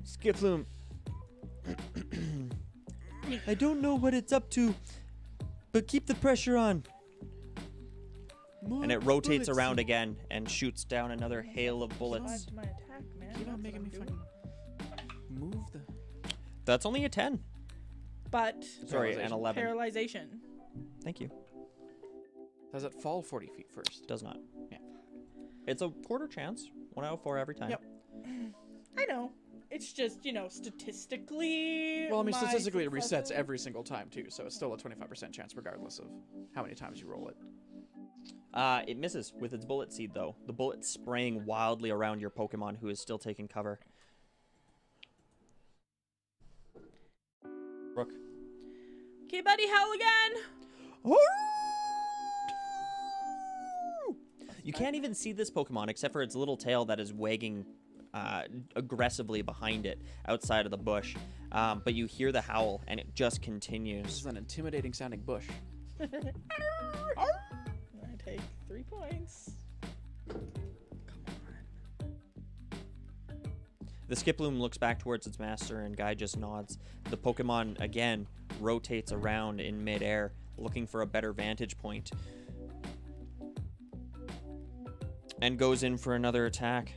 Skiploom. I don't know what it's up to, but keep the pressure on. And it rotates around again and shoots down another hail of bullets. Dodged my attack, man. Keep on That's making me what I'm fucking doing. move the. That's only a 10. But Sorry, an 11. paralyzation. Thank you. Does it fall 40 feet first? Does not. Yeah. It's a quarter chance. 1 out of 4 every time. Yep. I know. It's just, statistically. Well, I mean, my statistically, it resets success rate- every single time too, so it's still a 25% chance regardless of how many times you roll it. It misses with its bullet seed, though. The bullet spraying wildly around your Pokemon, who is still taking cover. Brooke. Okay, buddy, howl again. You can't even see this Pokemon except for its little tail that is wagging aggressively behind it outside of the bush. But you hear the howl, and it just This continues. is an intimidating sounding bush. I take 3 points. The Skiploom looks back towards its master, and Guy just nods. The Pokemon, again, rotates around in midair, looking for a better vantage point. And goes in for another attack.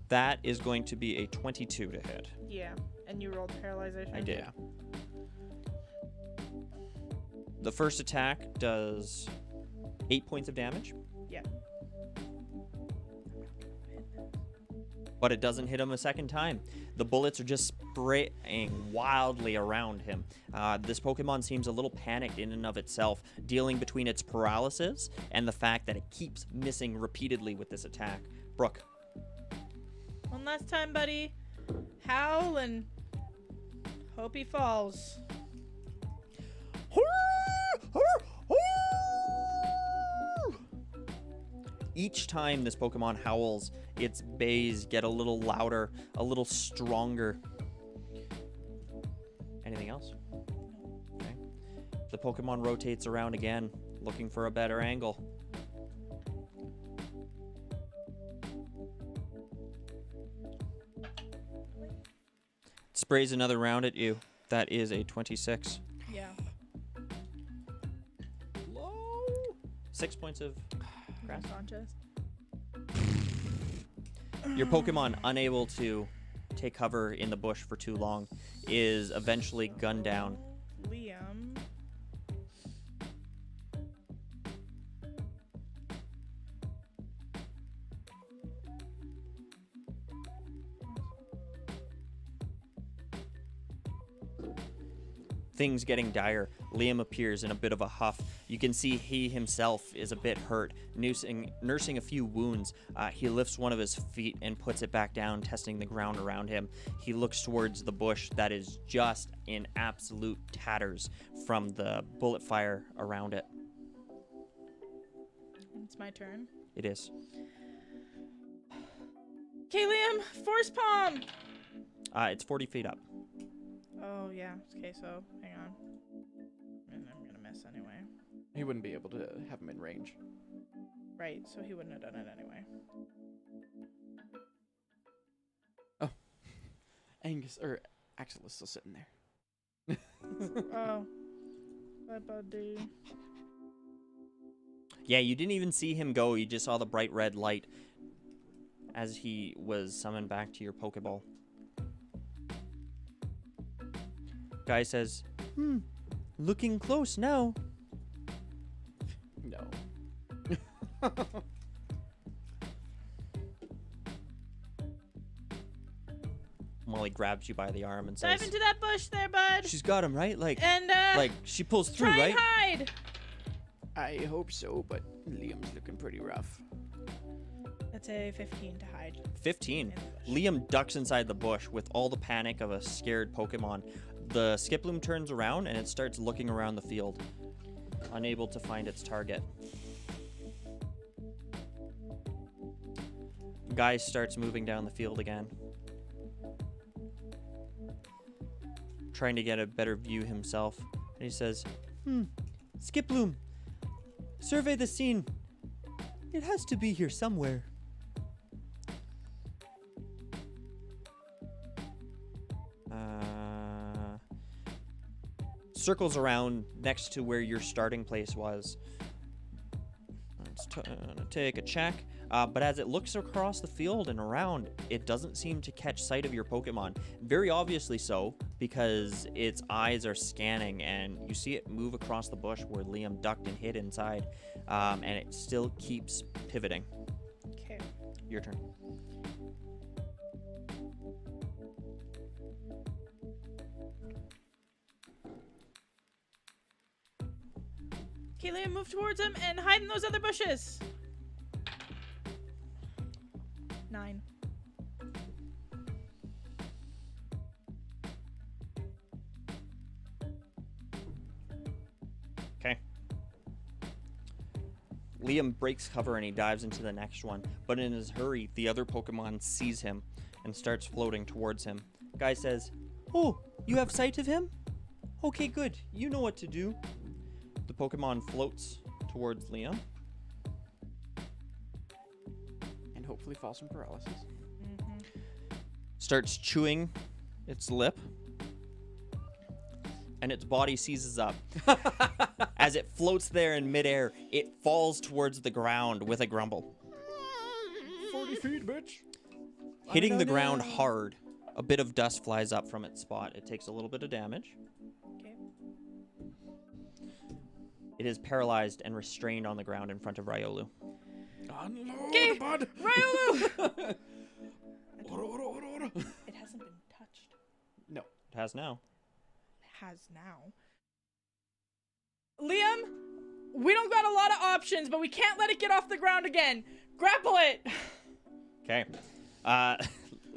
That is going to be a 22 to hit. Yeah, and you rolled paralyzation. I did. Yeah. The first attack does 8 points of damage, Yeah. but it doesn't hit him a second time. The bullets are just spraying wildly around him. This Pokemon seems a little panicked in and of itself, dealing between its paralysis and the fact that it keeps missing repeatedly with this attack. Brook. One last time, buddy. Howl and hope he falls. Each time this Pokemon howls, its bays get a little louder, a little stronger. Anything else? Okay. The Pokemon rotates around again, looking for a better angle. Sprays another round at you. That is a 26. Yeah. Low. 6 points of grass. Unconscious. Your Pokemon, unable to take cover in the bush for too long, is eventually gunned down. Liam. Things getting dire. Liam appears in a bit of a huff. You can see he himself is a bit hurt, nursing a few wounds. He lifts one of his feet and puts it back down, testing the ground around him. He looks towards the bush that is just in absolute tatters from the bullet fire around it. It's my turn. It is. Okay, Liam, force palm. It's 40 feet up. Oh yeah. Okay, so hang on. And I'm gonna miss anyway. He wouldn't be able to have him in range. Right, so he wouldn't have done it anyway. Oh. Angus, or Axel is still sitting there. Oh. Bye, buddy. Yeah, you didn't even see him go. You just saw the bright red light as he was summoned back to your Pokeball. Guy says, looking close now. No. Molly grabs you by the arm and Dive says, into that bush there, bud. she's got him, right? Like she pulls through, try right? and hide. I hope so, but Liam's looking pretty rough. That's a 15 to hide. 15. In the bush. Liam ducks inside the bush with all the panic of a scared Pokemon. The Skiploom turns around and it starts looking around the field, unable to find its target. Guy starts moving down the field again, trying to get a better view himself. And he says, Skiploom, survey the scene. It has to be here somewhere. Circles around next to where your starting place was. Let's take a check. But as it looks across the field and around, it doesn't seem to catch sight of your Pokemon. Very obviously so, because its eyes are scanning, and you see it move across the bush where Liam ducked and hid inside, and it still keeps pivoting. Okay. Your turn. Okay, Liam, move towards him and hide in those other bushes. 9. Okay. Liam breaks cover and he dives into the next one, but in his hurry, the other Pokemon sees him and starts floating towards him. Guy says, "Oh, you have sight of him? Okay, good. You know what to do." The Pokemon floats towards Liam. And hopefully falls from paralysis. Starts chewing its lip, and its body seizes up. As it floats there in midair, it falls towards the ground with a grumble, 40 feet, bitch. hitting the ground hard. A bit of dust flies up from its spot. It takes a little bit of damage. Okay. It is paralyzed and restrained on the ground in front of Riolu. Unload, bud. Riolu! Ora. It hasn't been touched. has now. Has now. Liam, we don't got a lot of options, but we can't let it get off the ground again. Grapple it. Okay.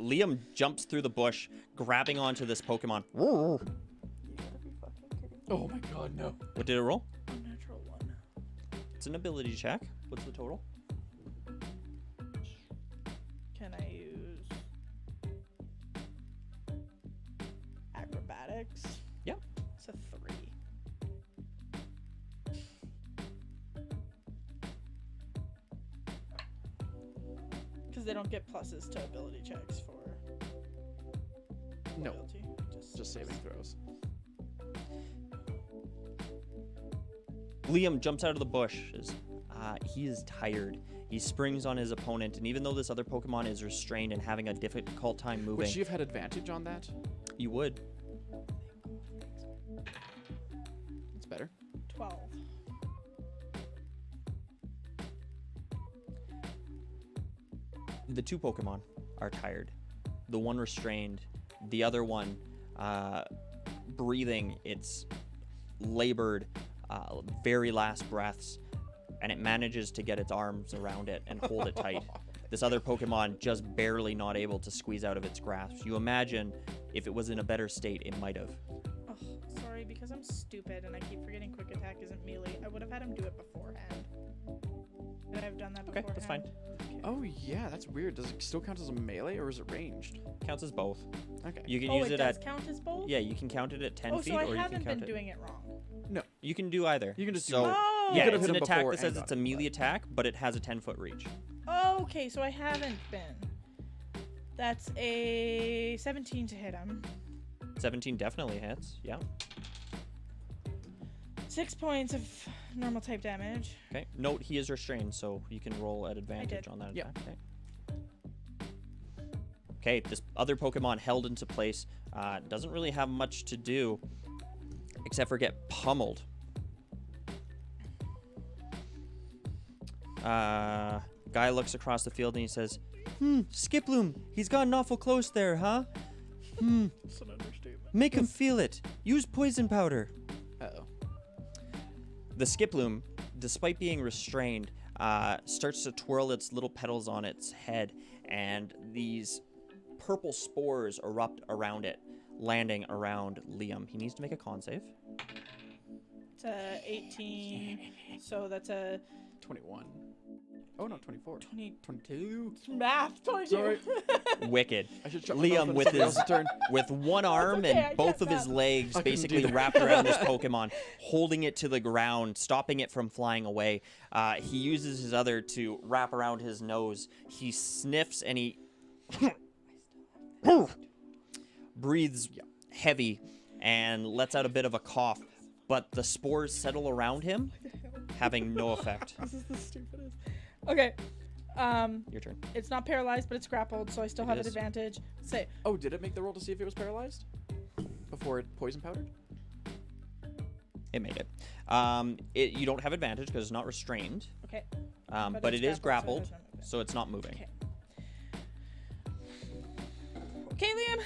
Liam jumps through the bush, grabbing onto this Pokemon. Oh my god, no. What did it roll? Unnatural 1. It's an ability check. What's the total? Can I use acrobatics? Yep. It's a 3. Because they don't get pluses to ability checks for No. loyalty. Just saving throws. Liam jumps out of the bush. He is tired. He springs on his opponent, and even though this other Pokemon is restrained and having a difficult time moving, Would she have had advantage on that? you would. It's better. 12. The two Pokemon are tired. The one restrained, the other one breathing its labored, very last breaths, and it manages to get its arms around it and hold it tight. This other Pokemon just barely not able to squeeze out of its grasp. You imagine if it was in a better state, it might have. Oh, sorry, because I'm stupid and I keep forgetting quick attack isn't melee. I would have had him do it beforehand. Would I have done that Okay, beforehand? that's fine. Okay. Oh yeah, that's weird. Does it still count as a melee or is it ranged? Counts as both. Okay. You can Oh, use it it does at count as both? yeah. You can count it at 10 Oh, feet, so I or you can haven't count been it. doing it wrong. You can do either. You can just do so, it. Oh. Yeah, could've it's hit an him attack before that says and it's a got it, melee attack, but it has a 10-foot reach. Oh, okay, so I haven't been. That's a 17 to hit him. 17 definitely hits. Yeah. 6 points of normal type damage. Okay. Note he is restrained, so you can roll at advantage on that Yep. attack. Okay. Okay, this other Pokemon held into place doesn't really have much to do except for get pummeled. Guy looks across the field and he says, Skiploom, he's gotten awful close there, huh? It's an understatement. Make him feel it. Use poison powder. Uh-oh. The Skiploom, despite being restrained, starts to twirl its little petals on its head, and these purple spores erupt around it, landing around Liam. He needs to make a con save. It's a 18, so that's a 21. Oh no, 24. 20. 22. Math, 22. Sorry. Wicked. I should shut my mouth Liam when with somebody his else's turn. with one arm okay, I and both can't of his math. legs I couldn't do basically that. wrapped around this Pokemon, holding it to the ground, stopping it from flying away. He uses his other to wrap around his nose. He sniffs and he breathes heavy and lets out a bit of a cough, but the spores settle around him, having no effect. This is the stupidest. Okay. Your turn. It's not paralyzed, but it's grappled, so I still have It an is. advantage. Say, Oh, did it make the roll to see if it was paralyzed? Before it poison powdered? It made it. You don't have advantage because it's not restrained, okay. but it's it is grappled, grappled, so it doesn't move. so it's not moving. Okay. Okay, Liam.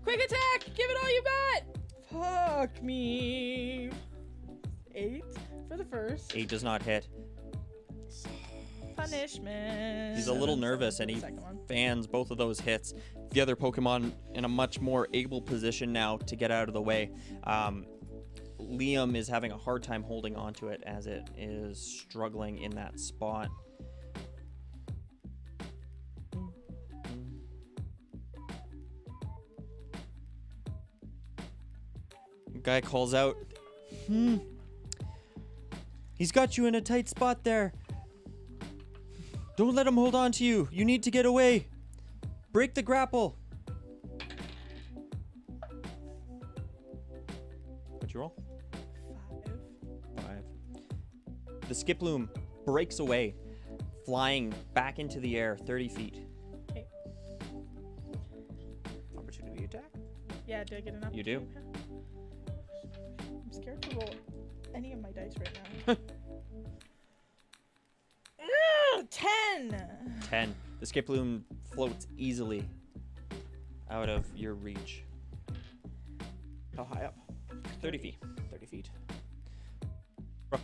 Quick attack. Give it all you got. Fuck me. 8 for the first. 8 does not hit. Punishment. He's a little nervous, and The he second one. fans both of those hits. The other Pokemon in a much more able position now to get out of the way. Liam is having a hard time holding on to it as it is struggling in that spot. Guy calls out, He's got you in a tight spot there. Don't let him hold on to you. You need to get away. Break the grapple. What'd you roll? 5. 5. The Skiploom breaks away, flying back into the air 30 feet. Okay. Opportunity attack? Yeah, do I get an You do. opportunity? I'm scared to roll any of my dice right now. 10! 10. The Skiploom floats easily out of your reach. How high up? 30 feet. 30 feet. Brook.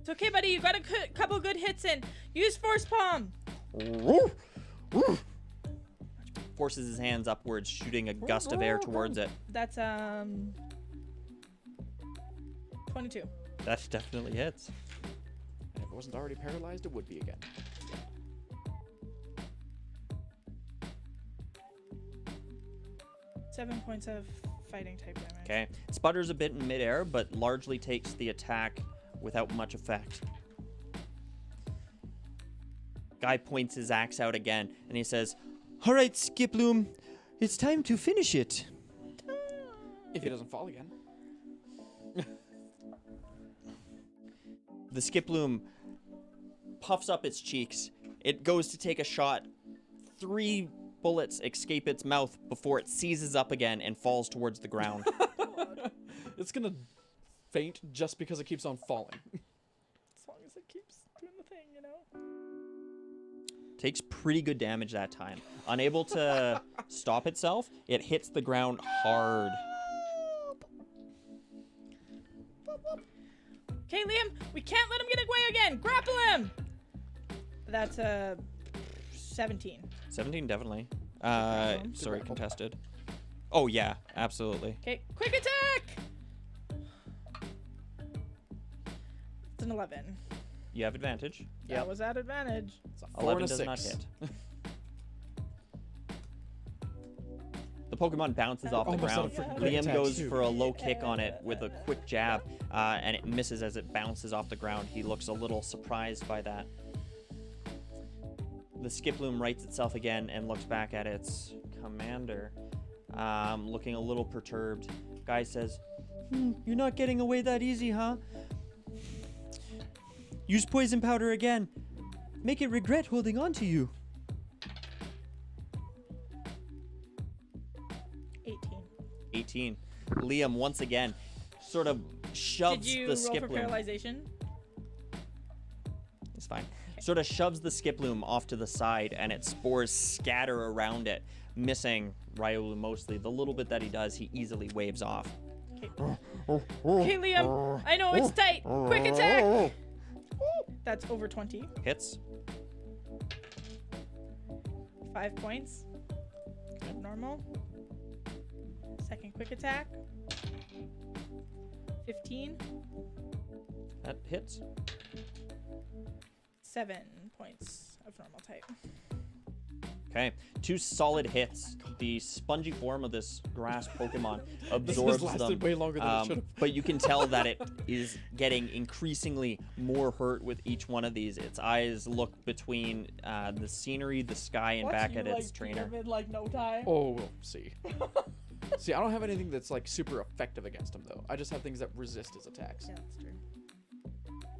It's okay, buddy. You got a couple good hits in. Use Force Palm. Forces his hands upwards, shooting a gust of air towards it. That's 22. That definitely hits. And if it wasn't already paralyzed, it would be again. 7 points of fighting type damage. Okay. Sputters a bit in midair, but largely takes the attack without much effect. Guy points his axe out again, and he says, "All right, Skiploom, it's time to finish it." If he doesn't fall again. The Skiploom puffs up its cheeks. It goes to take a shot. 3 bullets escape its mouth before it seizes up again and falls towards the ground. It's gonna faint just because it keeps on falling. As long as it keeps doing the thing, you know? Takes pretty good damage that time. Unable to stop itself, it hits the ground hard. Okay, Liam, we can't let him get away again. Grapple him. That's 17. 17, definitely. problem. Sorry, contested. Oh, yeah, absolutely. Okay, quick attack. It's an 11. You have advantage. That was at advantage. It's a 11 4 and a does 6. not hit. The Pokemon bounces off the Almost ground. said for quick Liam attacks, goes too. for a low kick on it with a quick jab, and it misses as it bounces off the ground. He looks a little surprised by that. The Skiploom rights itself again and looks back at its commander, looking a little perturbed. Guy says, "You're not getting away that easy, huh? Use poison powder again. Make it regret holding on to you." 18. 18. Liam once again sort of shoves Did you the roll for Skiploom. paralyzation? It's fine. Sort of shoves the Skiploom off to the side, and its spores scatter around it, missing Ryolu mostly. The little bit that he does, he easily waves off. Okay, Liam, I know it's tight. Quick attack. That's over 20. Hits. 5 points. Normal. Second quick attack. 15. That hits. 7 points of normal type. Okay. 2 solid hits. The spongy form of this grass Pokemon This absorbs has lasted them. way longer than it should have. But you can tell that it is getting increasingly more hurt with each one of these. Its eyes look between the scenery, the sky, and back at its trainer. In like no time. Oh, we'll see. See, I don't have anything that's like super effective against him though. I just have things that resist his attacks Yeah, that's true.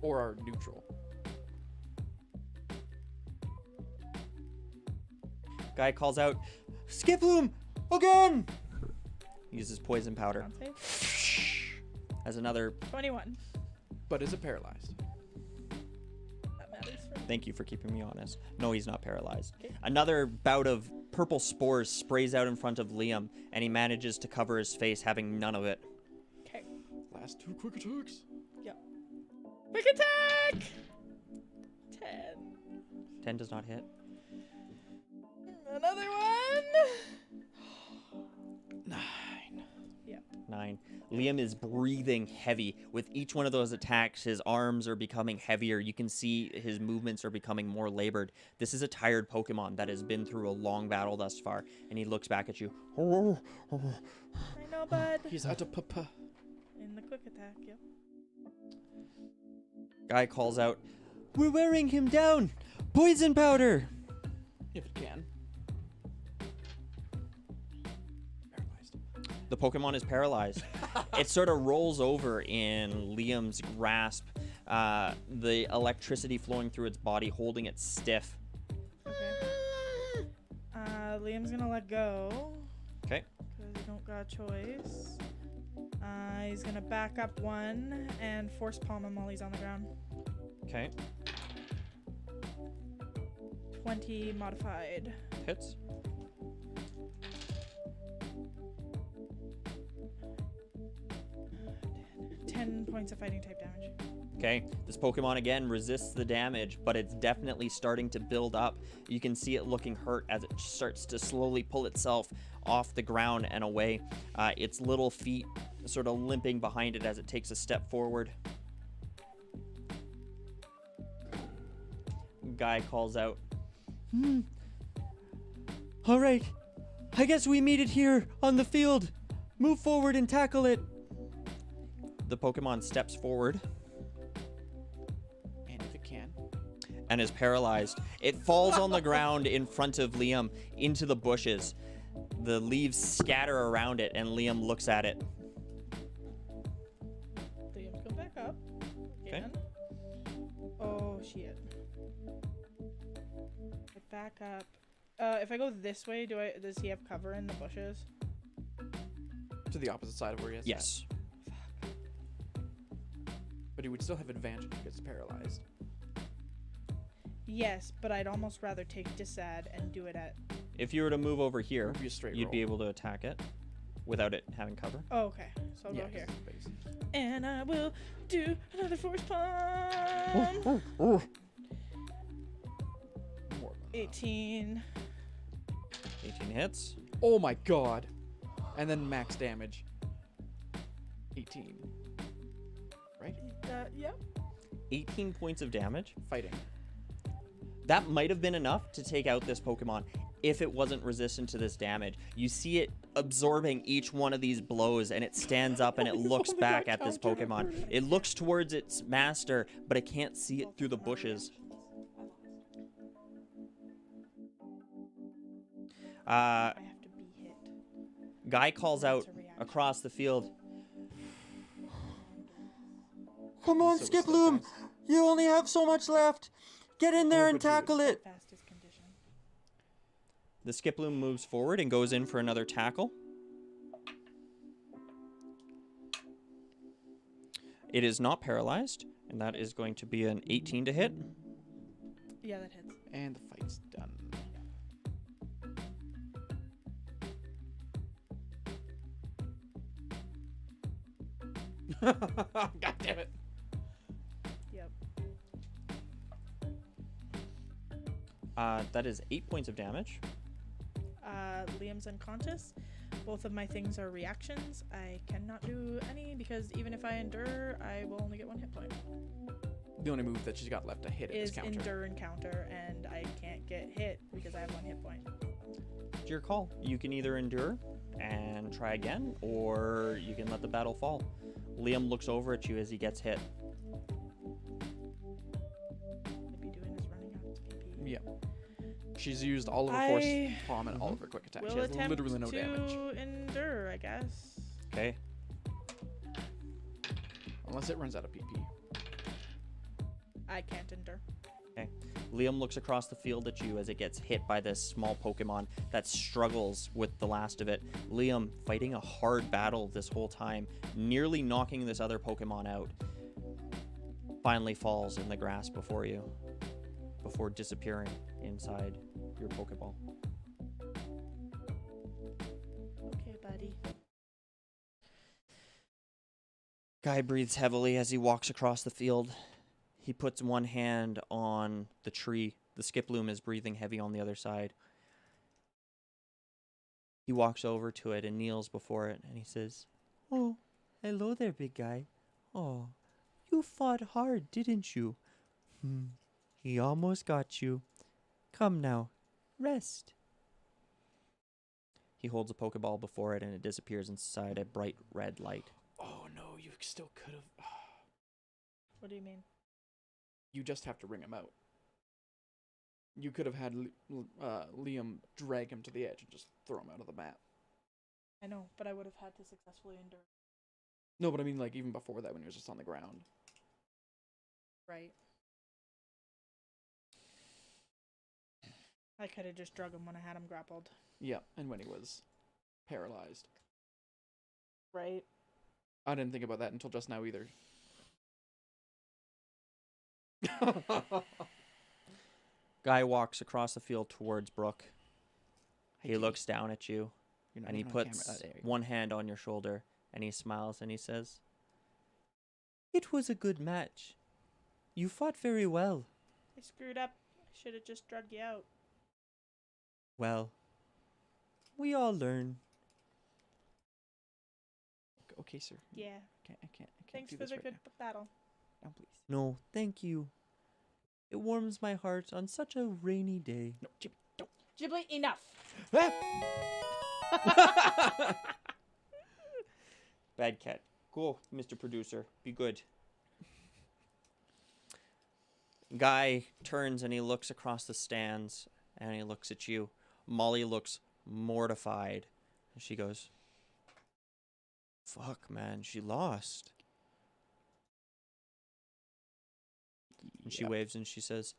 or are neutral. Guy calls out, "Skiploom, again!" Uses poison powder. Con save. As another, 21. But is it paralyzed? That matters for me. thank you for keeping me honest. No, he's not paralyzed. Okay. Another bout of purple spores sprays out in front of Liam, and he manages to cover his face, having none of it. Okay. Last 2 quick attacks. Yep. Quick attack! 10. 10 does not hit. Another one! 9. 9. Liam is breathing heavy. With each one of those attacks, his arms are becoming heavier. You can see his movements are becoming more labored. This is a tired Pokemon that has been through a long battle thus far, and he looks back at you. I know, bud. He's out of papa. In the quick attack, yep. Guy calls out, "We're wearing him down! Poison powder!" If it can. Paralyzed. The Pokemon is paralyzed. It sort of rolls over in Liam's grasp, the electricity flowing through its body, holding it stiff. Okay. Liam's gonna let go. Okay. Because he don't got a choice. He's gonna back up 1 and force palm him while he's on the ground. Okay. 20 modified. Hits. 10 points of fighting type damage. Okay, this Pokemon again resists the damage, but it's definitely starting to build up. You can see it looking hurt as it starts to slowly pull itself off the ground and away. Its little feet sort of limping behind it as it takes a step forward. Guy calls out, All right, I guess we meet it here on the field. Move forward and tackle it. The Pokemon steps forward and is paralyzed. It falls on the ground in front of Liam into the bushes. The leaves scatter around it, and Liam looks at it. Liam, come back up. Okay. Again. Oh, shit. Get back up. If I go this way, does he have cover in the bushes? To the opposite side of where he is. Yes. But he would still have advantage if he gets paralyzed. Yes, but I'd almost rather take Disad and do it at... If you were to move over here, It would be a straight you'd roll. be able to attack it without it having cover. Oh, okay. So I'll Yeah, go here. 'cause it's base. And I will do another force palm. More than 18. 18 hits. Oh my god. And then max damage. 18. Right? Yep. 18 points of damage. Fighting. That might have been enough to take out this Pokemon if it wasn't resistant to this damage. You see it absorbing each one of these blows, and it stands up and it looks back at this Pokemon. It looks towards its master, but it can't see it through the bushes. I have to be hit. Guy calls out That's a reaction. across the field. Come on, So Skiploom! You only have so much left! Get in there and but you would- tackle it! Fastest condition. The Skiploom moves forward and goes in for another tackle. It is not paralyzed, and that is going to be an 18 to hit. Yeah, that hits. And the fight's done. God damn it. Yep. That is 8 points of damage. Liam's unconscious. Both of my things are reactions. I cannot do any because even if I endure, I will only get 1 hit point. The only move that she's got left to hit it is Is counter. endure and counter, and I can't get hit because I have 1 hit point. It's your call. You can either endure and try again, or you can let the battle fall. Liam looks over at you as he gets hit. I'd be doing is running out of PP. Yeah. She's used all of her force palm and all of her quick attack. She Will has attempt literally no to damage. endure, I guess. Okay. Unless it runs out of PP. I can't endure. Liam looks across the field at you as it gets hit by this small Pokemon that struggles with the last of it. Liam, fighting a hard battle this whole time, nearly knocking this other Pokemon out, finally falls in the grass before you, before disappearing inside your Pokeball. Okay, buddy. Guy breathes heavily as he walks across the field. He puts one hand on the tree. The Skiploom is breathing heavy on the other side. He walks over to it and kneels before it, and he says, "Oh, hello there, big guy. Oh, you fought hard, didn't you? He almost got you. Come now, rest." He holds a Pokeball before it, and it disappears inside a bright red light. Oh no, you still could have. What do you mean? You just have to ring him out. You could have had Liam drag him to the edge and just throw him out of the map. I know, but I would have had to successfully endure. No, but I mean, like, even before that, when he was just on the ground. Right. I could have just drug him when I had him grappled. Yeah, and when he was paralyzed. Right. I didn't think about that until just now either. Guy walks across the field towards Brook. Hey, He Keith, looks down at you, you're not and he even on camera. puts There you go. one hand on your shoulder, and he smiles and he says, It was a good match. You fought very well. I screwed up. I should have just drug you out. Well, we all learn. Okay, sir. Yeah. I can't Thanks do for this the right good now. battle. No, please. No, thank you. It warms my heart on such a rainy day. No, Jimmy, don't. Ghibli, enough. Bad cat. Go, Mr. Producer. Be good. Guy turns and he looks across the stands and he looks at you. Molly looks mortified. And she goes, fuck, man, she lost. And she Yep. waves and she says,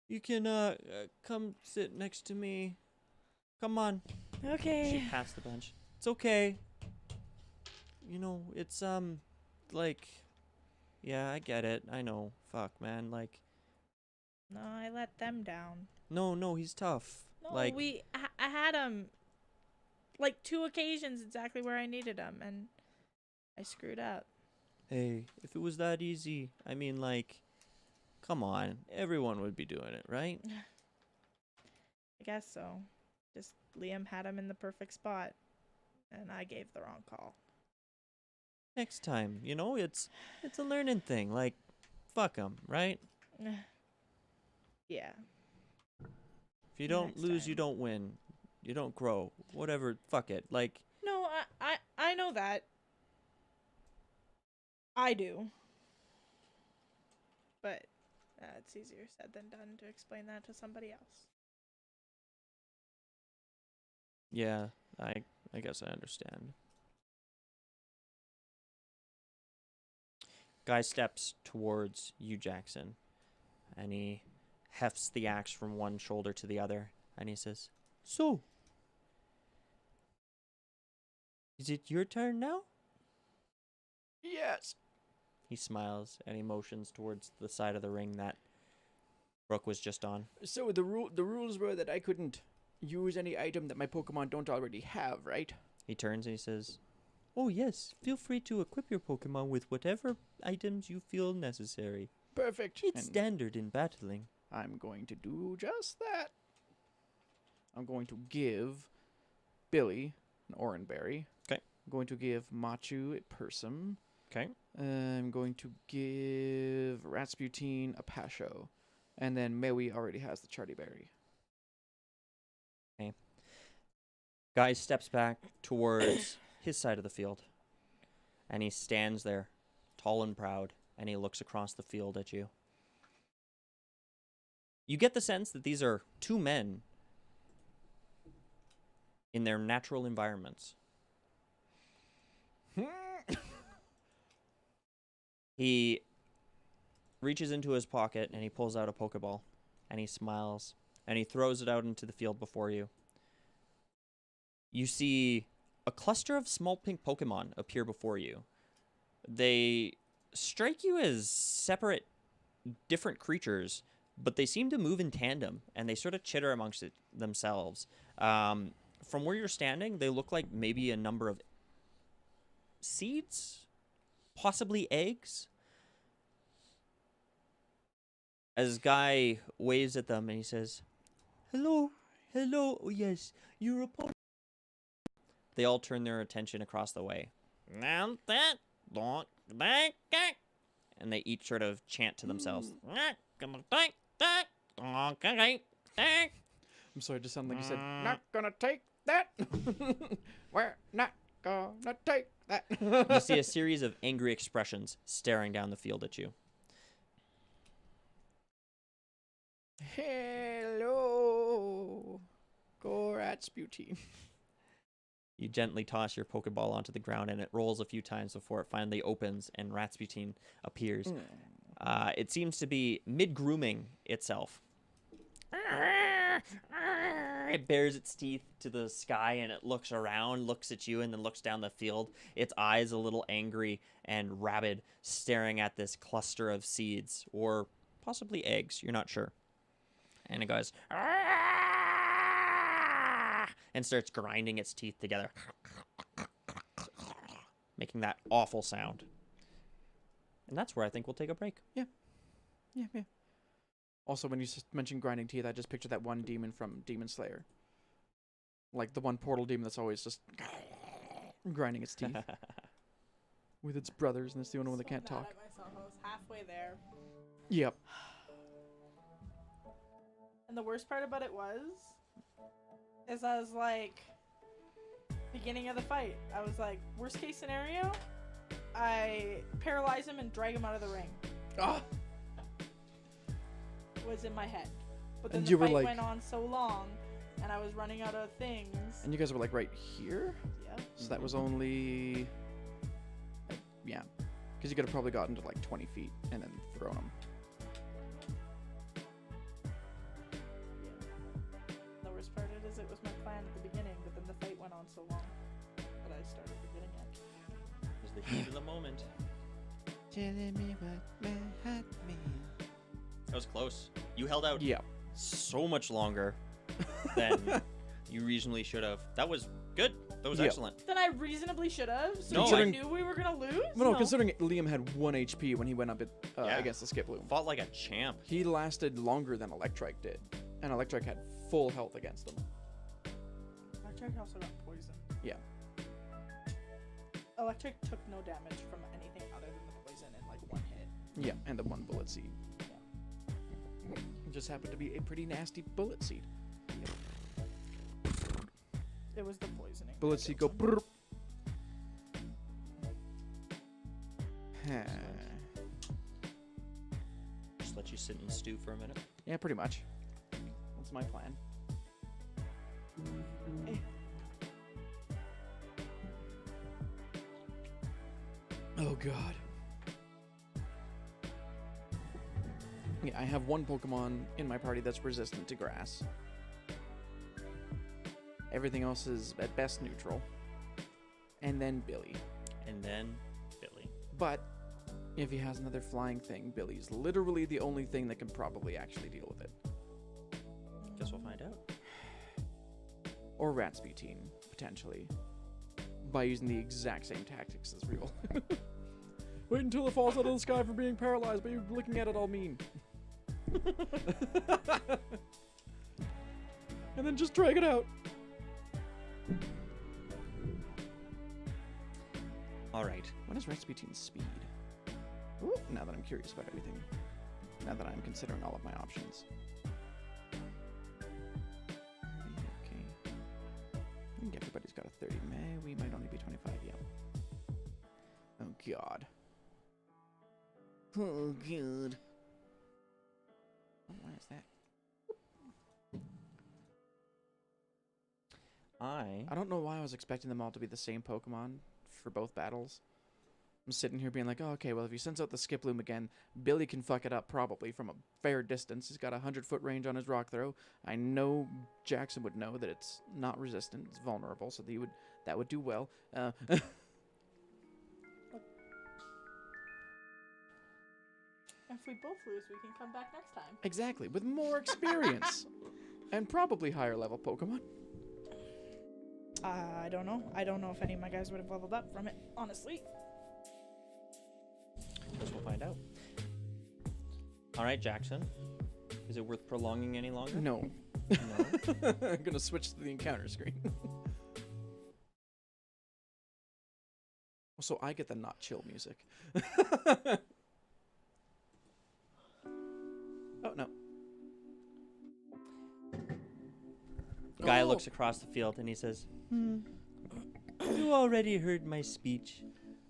you can come sit next to me. Come on. She Okay. pats the bench. It's okay. You know, it's like, yeah, I get it. I know. Fuck, man. Like, No, I let them down. no, he's tough. No, Like, I had him like 2 occasions exactly where I needed him, and I screwed up. hey, if it was that easy, I mean, like, come on, everyone would be doing it, right? I guess so. Just Liam had him in the perfect spot, and I gave the wrong call. Next time, you know, it's a learning thing. Like, fuck 'em, right? Yeah. If you don't Next lose, you time. don't win. You don't grow. Whatever, fuck it. Like, No, I know that. I do. But it's easier said than done to explain that to somebody else. yeah, I guess I understand. Guy steps towards you, Jackson, and he hefts the axe from one shoulder to the other, and he says, so, is it your turn now? Yes. He smiles, and he motions towards the side of the ring that Brooke was just on. So the rules were that I couldn't use any item that my Pokemon don't already have, right? He turns and he says, oh yes, feel free to equip your Pokemon with whatever items you feel necessary. Perfect. It's And standard in battling. I'm going to do just that. I'm going to give Billy an Oranberry. 'Kay. I'm going to give Machu a Persum. Okay. I'm going to give Rasputin a Pasho. And then Maui already has the Chartyberry. Guy steps back towards his side of the field, and he stands there, tall and proud, and he looks across the field at you. You get the sense that these are 2 men in their natural environments. He reaches into his pocket and he pulls out a Pokeball, and he smiles, and he throws it out into the field before you. You see a cluster of small pink Pokemon appear before you. They strike you as separate, different creatures, but they seem to move in tandem, and they sort of chitter amongst themselves. From where you're standing, they look like maybe a number of seeds, possibly eggs. As Guy waves at them and he says, hello, oh yes, your opponent. They all turn their attention across the way. And they each sort of chant to themselves. I'm sorry to sound like you said, not gonna take that. We're not gonna take that. You see a series of angry expressions staring down the field at you. Hello. Go Rasputin. You gently toss your Pokeball onto the ground, and it rolls a few times before it finally opens and Rasputin appears. It seems to be mid-grooming itself. It bares its teeth to the sky, and it looks around, looks at you, and then looks down the field. Its eyes a little angry and rabid, staring at this cluster of seeds, or possibly eggs, you're not sure. And it goes, and starts grinding its teeth together. making that awful sound. And that's where I think we'll take a break. Yeah. Also, when you mentioned grinding teeth, I just pictured that one demon from Demon Slayer. Like the one portal demon that's always just grinding its teeth with its brothers, and it's the only one that can't talk. At myself. I was halfway there. Yep. And the worst part about it is I was like, beginning of the fight, I was like, worst case scenario, I paralyze him and drag him out of the ring. Ah! Was in my head. But then And the you were fight like- went on so long, and I was running out of things. And you guys were like right here? Yeah. So that was only... yeah. Because you could have probably gotten to like 20 feet and then thrown them. The worst part of it is it was my plan at the beginning, but then the fight went on so long that I started forgetting it. It was the heat of the moment. Telling me what had me. That was close. You held out Yeah. so much longer than you reasonably should have. That was good. That was Yeah. excellent. Then I reasonably should have. So No, you I- knew we were gonna lose. Well, no, considering Liam had 1 HP when he went up Yeah. against the Skiploom. Fought like a champ. He lasted longer than Electrike did. And Electrike had full health against him. Electric also got poisoned. Yeah. Electric took no damage from anything other than the poison in like one hit. Yeah, and the 1 bullet seed. It just happened to be a pretty nasty bullet seed. It was the poisoning. Bullet that seed killed go him. brrr. Just let you sit and stew for a minute. Yeah, pretty much. That's my plan. Oh god. Yeah, I have 1 Pokemon in my party that's resistant to grass. Everything else is at best neutral. And then Billy. And then Billy. But if he has another flying thing, Billy's literally the only thing that can probably actually deal with it. Guess we'll find out. Or Ratsbutine, potentially. By using the exact same tactics as Real. Wait until it falls out of the sky from being paralyzed, but you're looking at it all mean. And then just drag it out. Alright. What is Ratsbutine's speed? Ooh, now that I'm curious about everything. Now that I'm considering all of my options. Okay. I think everybody's got a 30. We might only be 25, yeah. Oh, God. Oh, God. Oh, what is that? I don't know why I was expecting them all to be the same Pokemon for both battles. I'm sitting here being like, oh, okay, well, if he sends out the Skiploom again, Billy can fuck it up probably from a fair distance. He's got a 100-foot range on his rock throw. I know Jackson would know that it's not resistant, it's vulnerable, so that would do well. If we both lose, we can come back next time. Exactly, with more experience. And probably higher level Pokemon. I don't know. I don't know if any of my guys would have leveled up from it, honestly. Guess we'll find out. Alright, Jackson. Is it worth prolonging any longer? No. No. I'm gonna switch to the encounter screen. So I get the not chill music. Oh, no. Guy Oh. looks across the field and he says, You already heard my speech.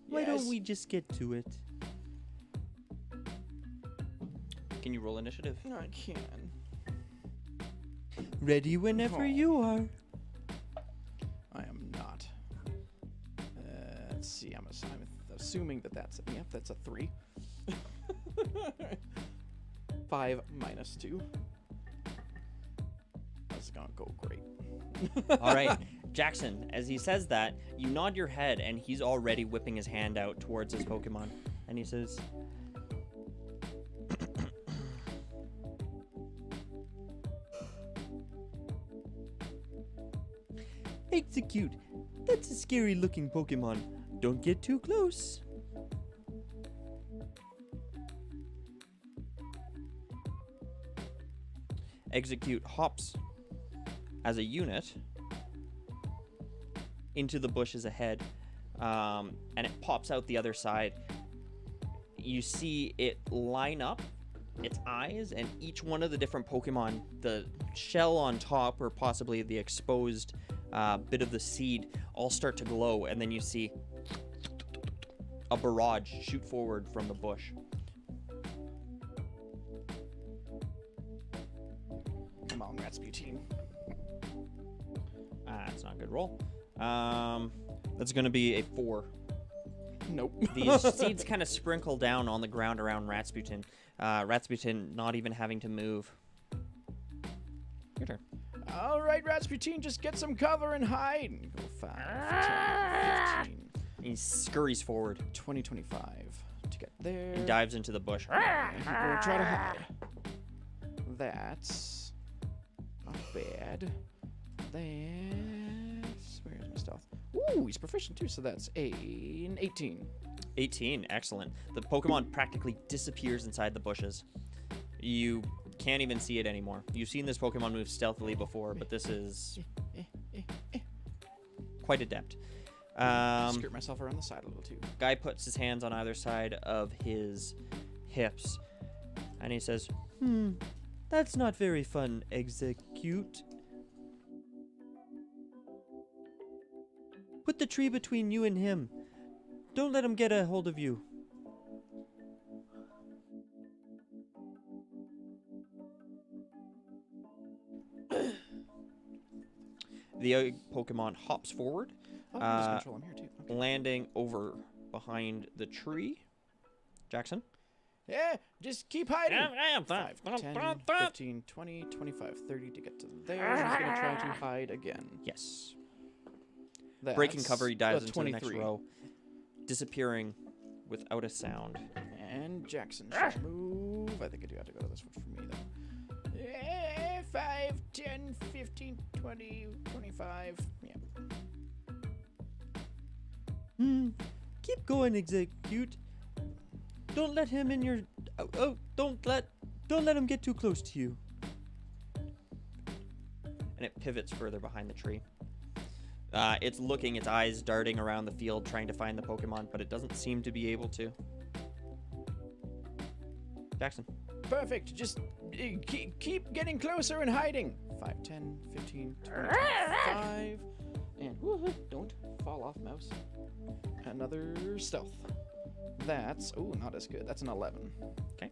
Why Yes. don't we just get to it? Can you roll initiative? I can. Ready whenever Oh. you are. I am not. Let's see. I'm assuming that's yep. That's a 3. 5 minus 2. That's gonna go great. All right, Jackson, as he says that, you nod your head and he's already whipping his hand out towards his Pokemon. And he says, Execute. That's a scary looking Pokemon. Don't get too close. Execute hops as a unit into the bushes ahead, and it pops out the other side. You see it line up its eyes, and each one of the different Pokemon, the shell on top or possibly the exposed bit of the seed, all start to glow, and then you see a barrage shoot forward from the bush. Come on, Rasputin. That's not a good roll. That's going to be a 4. Nope. These seeds kind of sprinkle down on the ground around Rasputin. Rasputin not even having to move. Your turn. All right, Rasputin, just get some cover and hide. Go 5, 10, 15, And he scurries forward 20, 25 to get there. and dives into the bush. And he will try to hide. That's not bad. That's... Where's my stealth? Ooh, he's proficient too, so that's an 18. 18, excellent. The Pokemon practically disappears inside the bushes. You can't even see it anymore. You've seen this Pokemon move stealthily before, but this is quite adept. Skirt myself around the side a little too. Guy puts his hands on either side of his hips, and he says, that's not very fun, Execute. Put the tree between you and him. Don't let him get a hold of you. The Pokemon hops forward, Oh, there's control. I'm here too. Okay. landing over behind the tree. Jackson? Yeah, just keep hiding. Yeah, 5, 10, 15, 20, 25, 30 to get to there. He's going to try to hide again. Yes. That's Breaking cover, he dives a into the next 23. row, disappearing without a sound. And Jackson should move. I think I do have to go to this one for me, though. 5, 10, 15, 20, 25. Yeah. Keep going, Execute. Don't let him in your... don't let him get too close to you. And it pivots further behind the tree. It's looking, its eyes darting around the field, trying to find the Pokemon, but it doesn't seem to be able to. Jackson. Perfect. Just keep getting closer and hiding. 5, 10, 15, 20, 25. And woohoo, don't fall off, mouse. Another stealth. That's, not as good. That's an 11. Okay.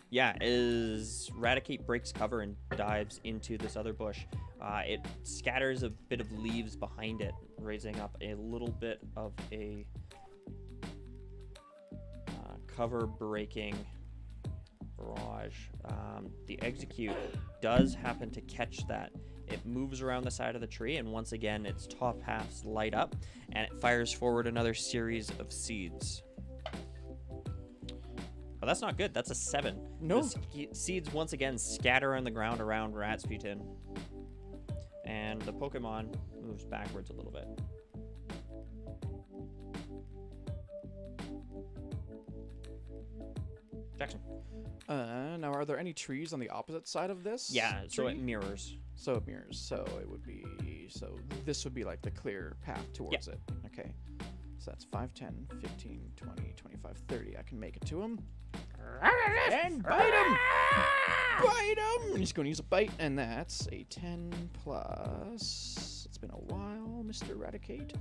Yeah, as Raticate breaks cover and dives into this other bush, it scatters a bit of leaves behind it, raising up a little bit of a cover-breaking barrage. The Execute does happen to catch that. It moves around the side of the tree, and once again, its top halves light up, and it fires forward another series of seeds. Oh, that's not good. That's a 7. No. The seeds once again scatter on the ground around Rasputin. And the Pokemon moves backwards a little bit. Jackson. Now, are there any trees on the opposite side of this? Yeah, so tree? it mirrors. So it mirrors. So it would be. So this would be like the clear path towards it. Okay. So that's 5, 10, 15, 20, 25, 30. I can make it to him. And bite him! Bite him! He's going to use a bite, and that's a 10 plus. It's been a while, Mr. Raticate.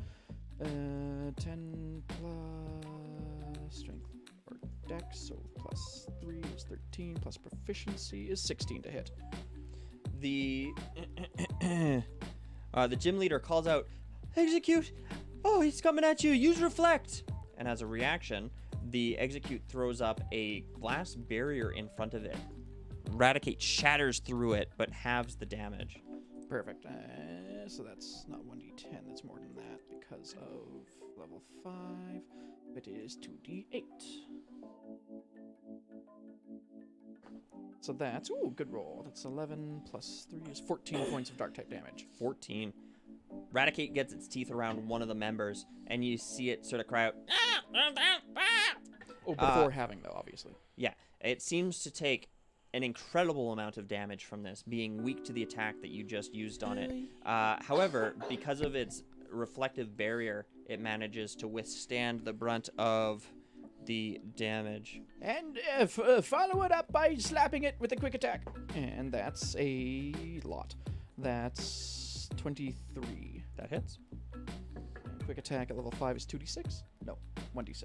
10 plus strength or dex, so plus 3 is 13, plus proficiency is 16 to hit. The gym leader calls out, Execute! Oh, he's coming at you! Use Reflect! And as a reaction, the Execute throws up a glass barrier in front of it. Raticate shatters through it, but halves the damage. Perfect. So that's not 1d10, that's more than that because of level 5. It is 2d8. So that's, good roll. That's 11 plus 3 is 14 points of dark type damage. 14. Raticate gets its teeth around one of the members, and you see it sort of cry out. Oh, before having, though, obviously. Yeah, it seems to take an incredible amount of damage from this, being weak to the attack that you just used on it. However, because of its reflective barrier, it manages to withstand the brunt of the damage. And follow it up by slapping it with a quick attack. And that's a lot. That's 23. That hits. And quick attack at level 5 is 2d6? No, 1d6.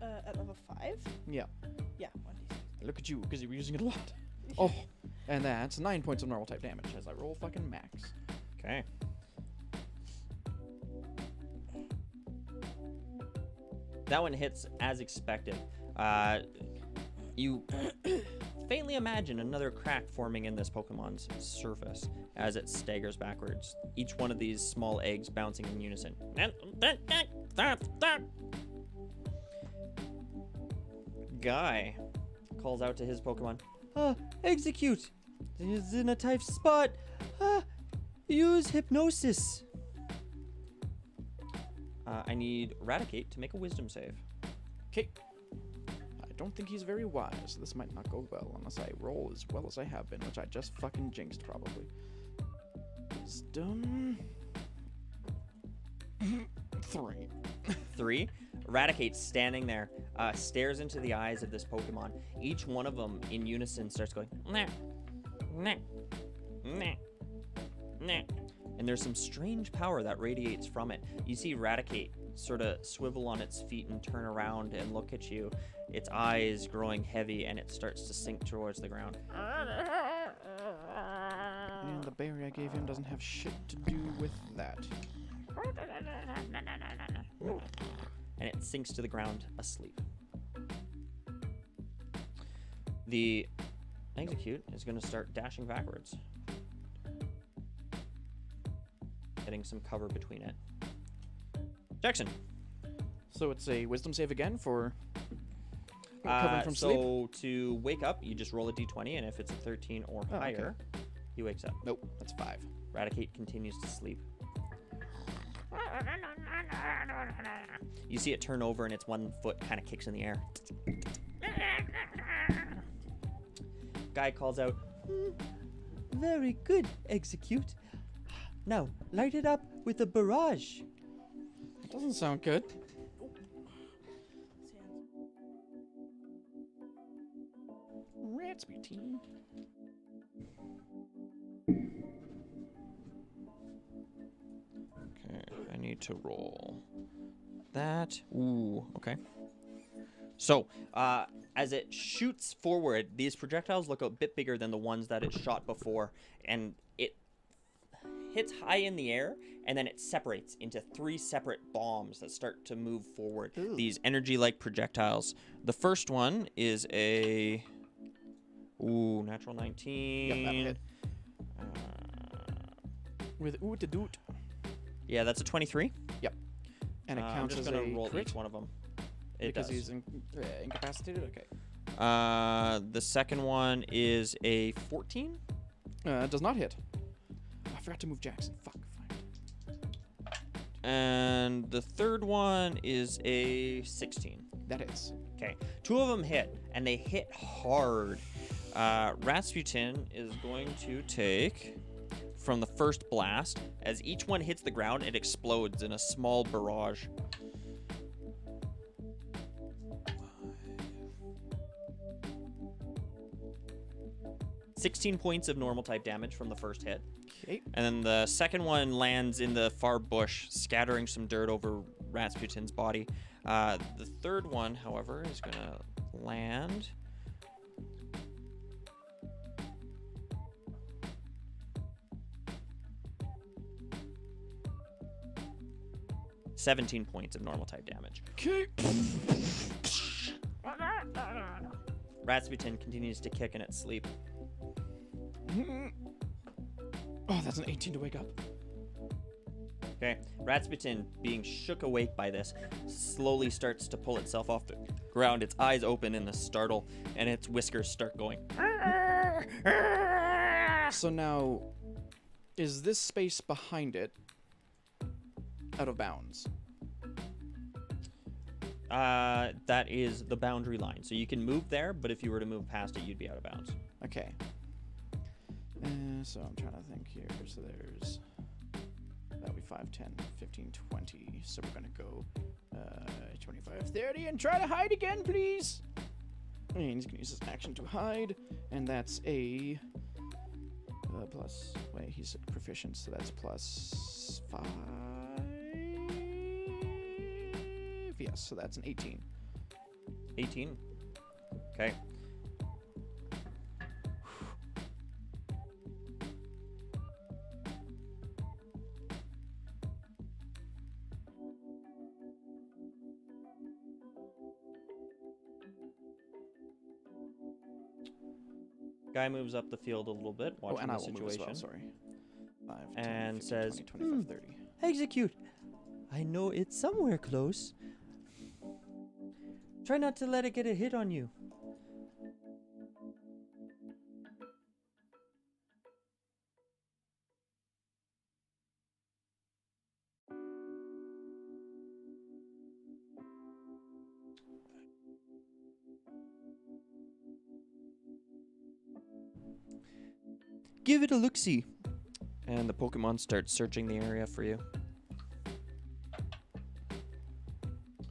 At level 5? Yeah. Yeah, 1d6. Look at you, because you were using it a lot. Oh, and that's 9 points of normal type damage as I roll fucking max. Okay. That one hits as expected. You faintly imagine another crack forming in this Pokemon's surface as it staggers backwards, each one of these small eggs bouncing in unison. Guy calls out to his Pokemon. Execute! Is in a tight spot. Use hypnosis. I need Raticate to make a wisdom save. Okay. I don't think he's very wise. This might not go well unless I roll as well as I have been, which I just fucking jinxed probably. Wisdom. 3. 3. Raticate, standing there, stares into the eyes of this Pokemon. Each one of them in unison starts going, nah, nah, nah, nah. And there's some strange power that radiates from it. You see Raticate sort of swivel on its feet and turn around and look at you. Its eyes growing heavy, and it starts to sink towards the ground. And the berry I gave him doesn't have shit to do with that. And it sinks to the ground asleep. The Execute is going to start dashing backwards, getting some cover between it. Jackson. So it's a wisdom save again for recovering from sleep? So to wake up, you just roll a d20, and if it's a 13 or higher, he wakes up. Nope, that's 5. Raticate continues to sleep. You see it turn over, and its one foot kind of kicks in the air. Guy calls out, very good, Execute. Now, light it up with a barrage. That doesn't sound good. Ratsby-teen. Okay, I need to roll that. Ooh, okay. So, as it shoots forward, these projectiles look a bit bigger than the ones that it shot before, and it hits high in the air, and then it separates into 3 separate bombs that start to move forward. Ooh. These energy-like projectiles. The first one is a... Ooh, natural 19. Yep, that'll hit. With oot to doot. Yeah, that's a 23. Yep. And it I'm counts just as gonna a roll crit each one of them. It because does. he's incapacitated? Okay. The second one is a 14. Does not hit. I forgot to move Jackson. Fuck. Fine. And the third one is a 16. That hits. Okay. 2 of them hit, and they hit hard. Rasputin is going to take from the first blast. As each one hits the ground, it explodes in a small barrage. 16 points of normal type damage from the first hit. Okay. And then the second one lands in the far bush, scattering some dirt over Rasputin's body. The third one, however, is going to land. $17 points of normal type damage. Okay. Rasputin continues to kick in its sleep. Oh, that's an 18 to wake up. Okay, Rasputin, being shook awake by this, slowly starts to pull itself off the ground. Its eyes open in a startle, and its whiskers start going. So now, Is this space behind it out of bounds? That is the boundary line. So you can move there, but if you were to move past it, you'd be out of bounds. Okay. So I'm trying to think here. So there's... That'll be 5, 10, 15, 20. So we're going to go 25, 30, and try to hide again, please. And he's going to use his action to hide. And that's a... plus... Wait, he's proficient, so that's plus 5... Yes, so that's an 18. 18. Okay. Guy moves up the field a little bit, watching and the I will move as situation, well, sorry. 5, 10, and 15, says, 20, 25, 30. "Execute. I know it's somewhere close. Try not to let it get a hit on you." Give it a look-see. And the Pokemon starts searching the area for you.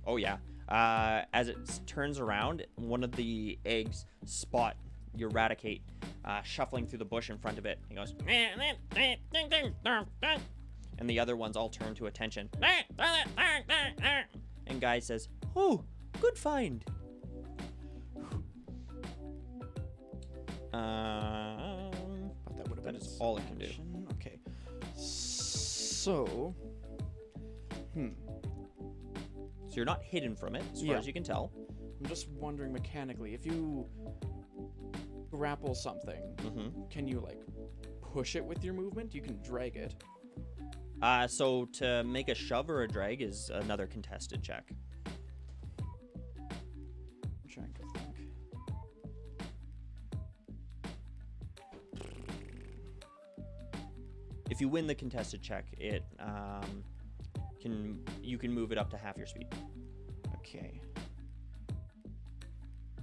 Oh yeah. As it turns around, one of the eggs spot your Raticate shuffling through the bush in front of it. He goes, and the other ones all turn to attention. And Guy says, "Oh, good find." But that would have That been is its all it can do. action. Okay. So... So you're not hidden from it, as far Yeah. as you can tell. I'm just wondering mechanically, if you grapple something, can you, like, push it with your movement? You can drag it. So to make a shove or a drag is another contested check. I'm trying to think. If you win the contested check, it you can move it up to half your speed. Okay.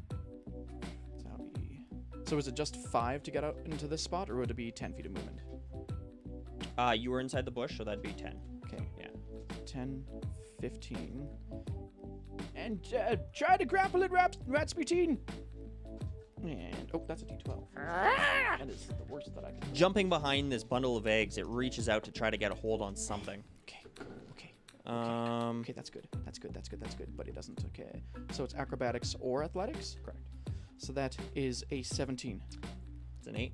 So that'll be... So is it just 5 to get out into this spot, or would it be 10 feet of movement? You were inside the bush, so that'd be 10. Okay. Yeah. 10, 15. And try to grapple it, Ratsputin! And, oh, that's a D12. That is the worst that I can do. Jumping behind this bundle of eggs, it reaches out to try to get a hold on something. Okay, okay. Okay, That's good. That's good. But it doesn't. Okay. So it's acrobatics or athletics? Correct. So that is a 17. It's an 8.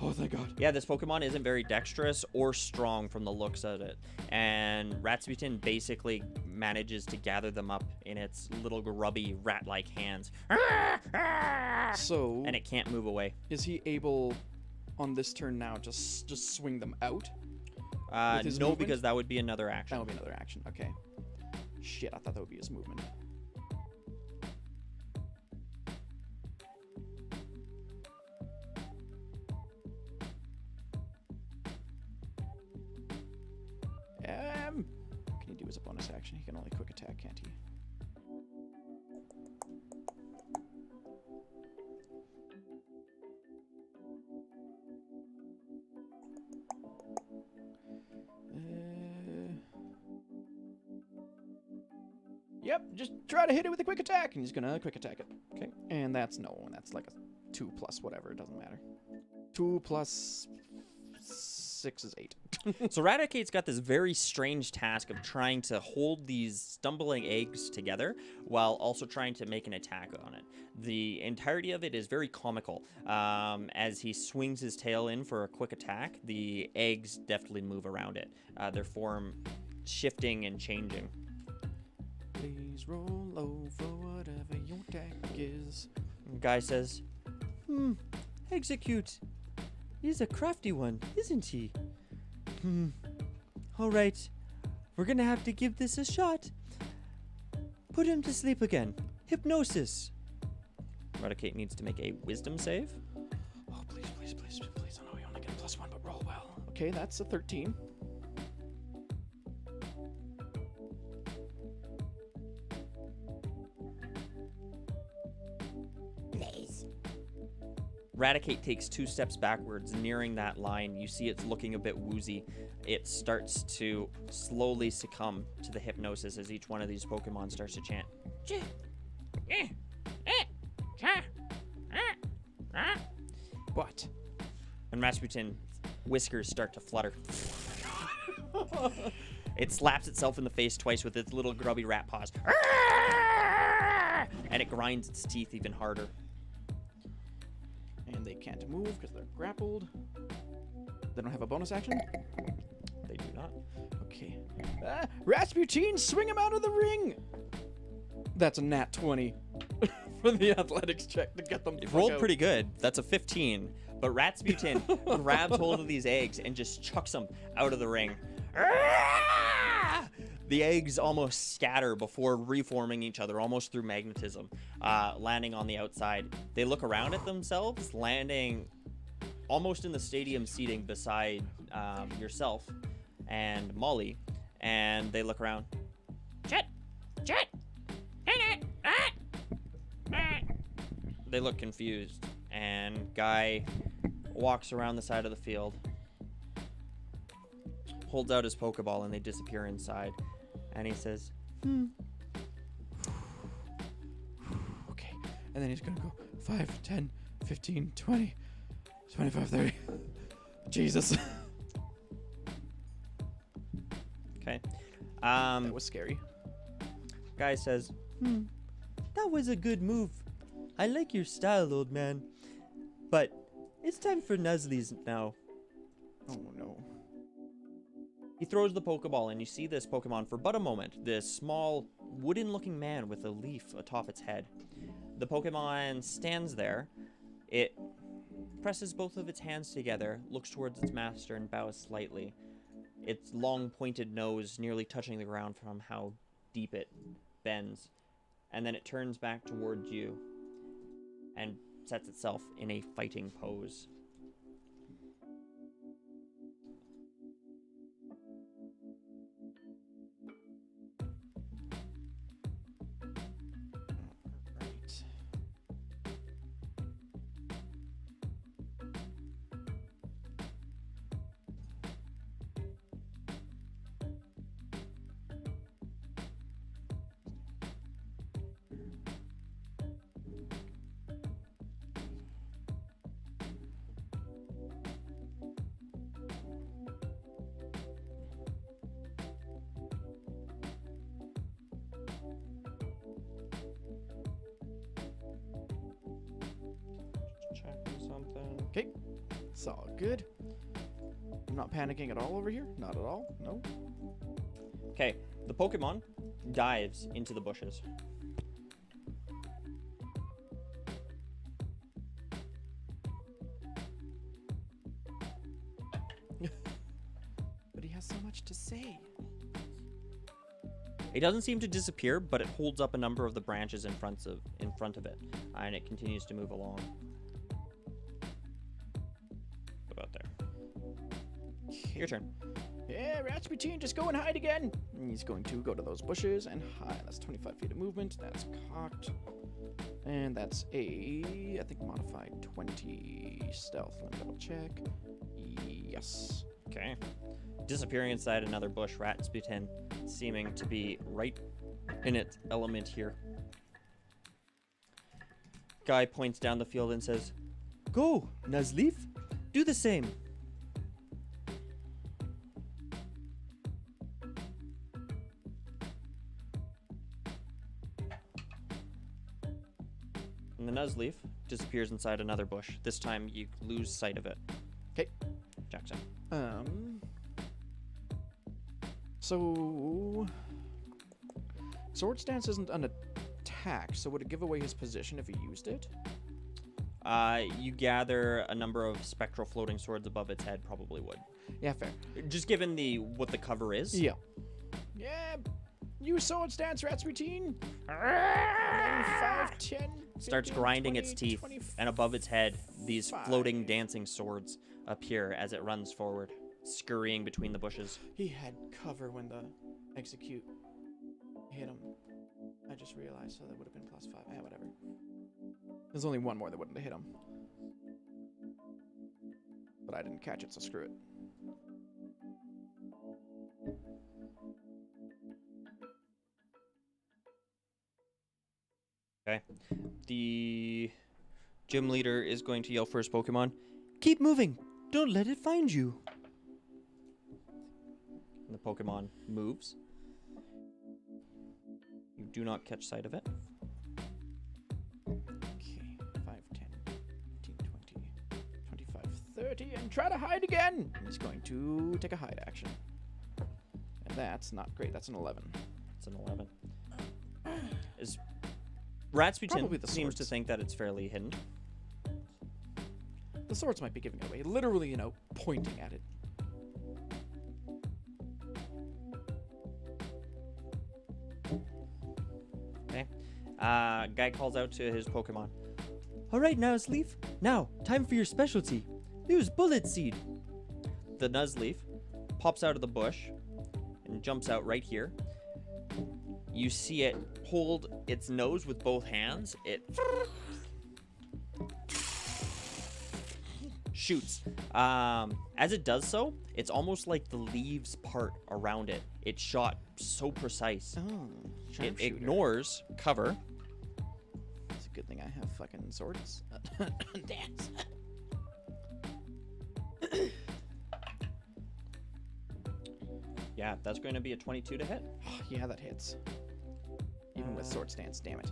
Oh, thank God. Yeah, this Pokemon isn't very dexterous or strong from the looks of it. And Ratsputin basically manages to gather them up in its little grubby rat-like hands. So... And it can't move away. Is he able, on this turn now, just swing them out? No, his movement? because that would be another action. That would be another action. Okay. Shit, I thought that would be his movement. What can he do as a bonus action? He can only quick attack, can't he? Yep, just try to hit it with a quick attack, and he's gonna quick attack it. Okay, and that's like a 2 plus whatever, it doesn't matter. 2 plus 6 is 8. So Raticate's got this very strange task of trying to hold these stumbling eggs together while also trying to make an attack on it. The entirety of it is very comical. As he swings his tail in for a quick attack, the eggs deftly move around it, their form shifting and changing. Please roll low for whatever your attack is. Guy says, Execute. He's a crafty one, isn't he? All right. We're gonna have to give this a shot. Put him to sleep again. Hypnosis. Raticate needs to make a wisdom save. Oh, please. I know you only get a +1, but roll well. Okay, that's a 13. Raticate takes 2 steps backwards, nearing that line. You see it's looking a bit woozy. It starts to slowly succumb to the hypnosis as each one of these Pokemon starts to chant. What? And Rasputin whiskers start to flutter. It slaps itself in the face twice with its little grubby rat paws. And it grinds its teeth even harder. And they can't move because they're grappled. They don't have a bonus action? They do not. Okay. Rasputin, swing him out of the ring! That's a nat 20 for the athletics check to get them to It fuck rolled out. pretty good. That's a 15. But Rasputin grabs hold of these eggs and just chucks them out of the ring. The eggs almost scatter before reforming each other, almost through magnetism, landing on the outside. They look around at themselves, landing almost in the stadium seating beside yourself and Molly, and they look around. Chet! They look confused, and Guy walks around the side of the field, holds out his Pokeball, and they disappear inside. And he says, Okay. And then he's going to go 5, 10, 15, 20, 25, 30. Jesus. okay. That was scary. Guy says, that was a good move. I like your style, old man. But it's time for Nuzleys now. Oh, no. He throws the Pokeball, and you see this Pokemon for but a moment. This small, wooden-looking man with a leaf atop its head. The Pokemon stands there. It presses both of its hands together, looks towards its master, and bows slightly. Its long, pointed nose nearly touching the ground from how deep it bends. And then it turns back towards you and sets itself in a fighting pose. Right. Checking something. Okay. It's all good. I'm not panicking at all over here. Not at all. No. Okay, the Pokemon dives into the bushes. But he has so much to say. It doesn't seem to disappear, but it holds up a number of the branches in front of it, and it continues to move along. About there. Your turn. Yeah, Rasputin, just go and hide again. And he's going to go to those bushes and hide. That's 25 feet of movement. That's cocked. And that's a, I think, modified 20 stealth. Let me double check. Yes. Okay. Disappearing inside another bush, Rasputin seeming to be right in its element here. Guy points down the field and says, "Go, Nuzleaf. Do the same." And the Nuzleaf disappears inside another bush. This time you lose sight of it. Okay. Jackson. So Sword Stance isn't an attack, so would it give away his position if he used it? You gather a number of spectral floating swords above its head, probably would. Yeah, fair. Just given what the cover is. Yeah. Yeah. Use Sword Stance, Rasputin. 5, 10. Starts 15, grinding 20, its teeth, 25. and above its head, these floating dancing swords appear as it runs forward. scurrying between the bushes. He had cover when the execute hit him. I just realized, so that would have been +5. Yeah, whatever. There's only one more that wouldn't have hit him. But I didn't catch it, so screw it. Okay. The gym leader is going to yell for his Pokemon, "Keep moving! Don't let it find you!" And the Pokemon moves. You do not catch sight of it. Okay, 5, 10, 15, 20, 25, 30, and try to hide again! And he's going to take a hide action. And that's not great. That's an 11. It's an 11. Ratsputin Probably the seems to swords. think that it's fairly hidden. The swords might be giving it away. Literally, pointing at it. Okay. Guy calls out to his Pokemon. "All right, Nuzleaf. Now, time for your specialty. Use Bullet Seed." The Nuzleaf pops out of the bush and jumps out right here. You see it hold its nose with both hands. It shoots. As it does so, it's almost like the leaves part around it. It shot so precise. Oh, It sharpshooter. ignores cover. It's a good thing I have fucking swords. Dance. Yeah, that's going to be a 22 to hit. Yeah, that hits. Even with sword stance, damn it.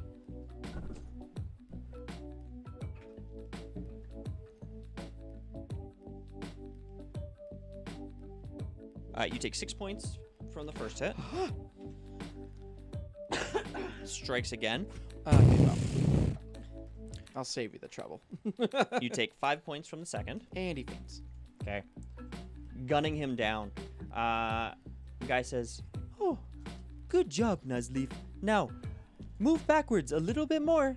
You take 6 points from the first hit. Strikes again. Okay, well. I'll save you the trouble. You take 5 points from the second. And he faints. Okay. Gunning him down. Guy says, "Oh, good job, Nuzleaf. Now, move backwards a little bit more."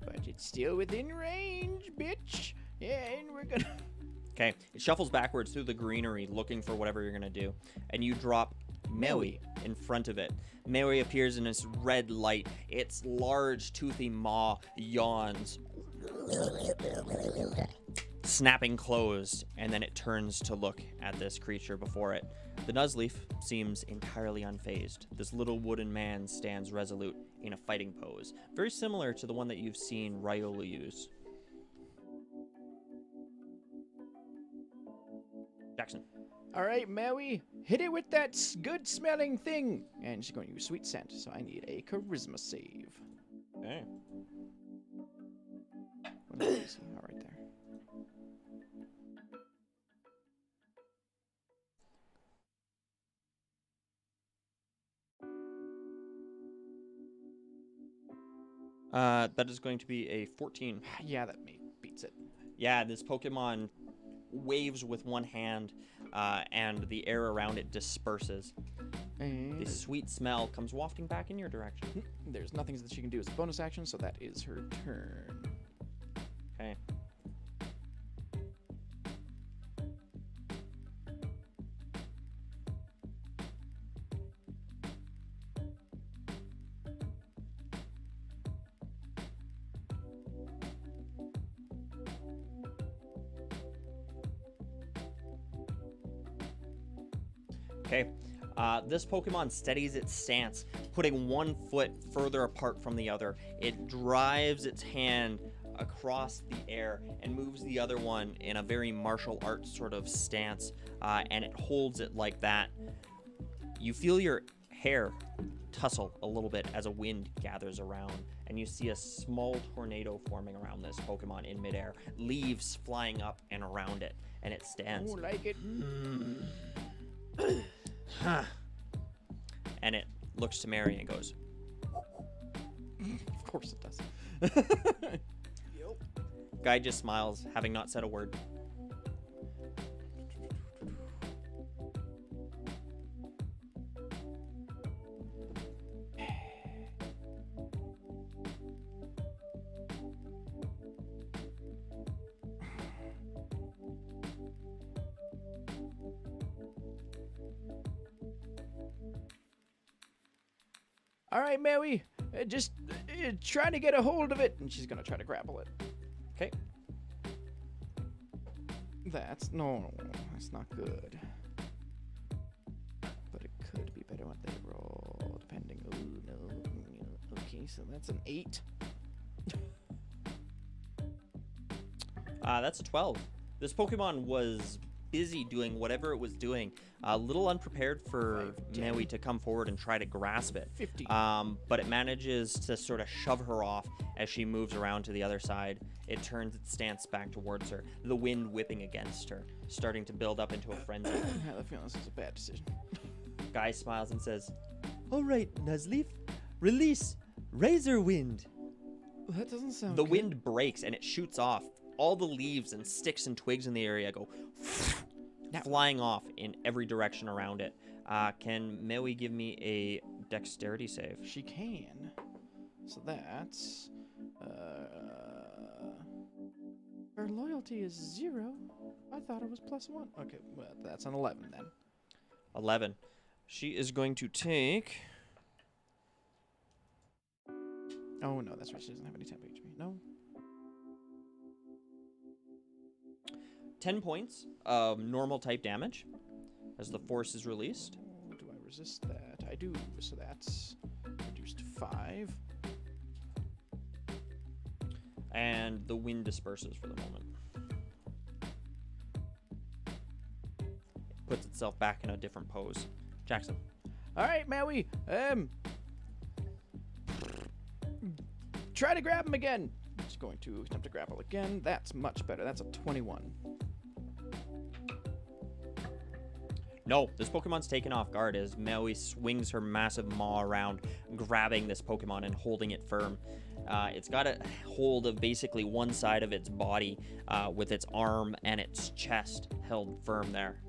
But it's still within range, bitch. Yeah, and we're gonna... Okay, it shuffles backwards through the greenery looking for whatever you're going to do. And you drop Maui in front of it. Maui appears in this red light. Its large, toothy maw yawns, snapping closed, and then it turns to look at this creature before it. The Nuzleaf seems entirely unfazed. This little wooden man stands resolute in a fighting pose, very similar to the one that you've seen Ryola use. Jackson. All right, Maui, hit it with that good-smelling thing. And she's going to use sweet scent, so I need a charisma save. Okay. What is it? Oh, right there. That is going to be a 14. Yeah, that beats it. Yeah, this Pokemon waves with one hand, and the air around it disperses. And The sweet smell comes wafting back in your direction. there's nothing that she can do as a bonus action, so that is her turn. Okay. Okay. This Pokemon steadies its stance, putting one foot further apart from the other. It drives its hand across the air and moves the other one in a very martial arts sort of stance, and it holds it like that. You feel your hair tussle a little bit as a wind gathers around, and you see a small tornado forming around this Pokemon in midair, leaves flying up and around it, and it stands. Oh, like it. And it looks to Mary and goes, Of course it does. Guy just smiles, having not said a word. All right, Maui, just trying to get a hold of it. And she's going to try to grapple it. Okay. That's not good. But it could be better what they roll, depending. Ooh, no. Okay, so that's an 8. That's a 12. This Pokemon was busy doing whatever it was doing. A little unprepared for 5, 10. Maui to come forward and try to grasp it. 50. But it manages to sort of shove her off as she moves around to the other side. It turns its stance back towards her, the wind whipping against her, starting to build up into a frenzy. I have a feeling this is a bad decision. Guy smiles and says, "All right, Nuzleaf, release Razor Wind." Well, that doesn't sound The good. wind breaks and it shoots off. All the leaves and sticks and twigs in the area go flying off in every direction around it. Can Maui give me a dexterity save? She can. So that's... her loyalty is 0. I thought it was +1. Okay, well, that's an 11 then. 11. She is going to take... Oh, no, that's right. She doesn't have any temp HP. No? 10 points of normal type damage as the force is released. Oh, do I resist that? I do. So that's reduced to 5. And the wind disperses for the moment. It puts itself back in a different pose. Jackson. All right, Maui. Try to grab him again. Just going to attempt to grapple again. That's much better. That's a 21. No, this Pokemon's taken off guard as Maui swings her massive maw around, grabbing this Pokemon and holding it firm. It's got a hold of basically one side of its body with its arm and its chest held firm there.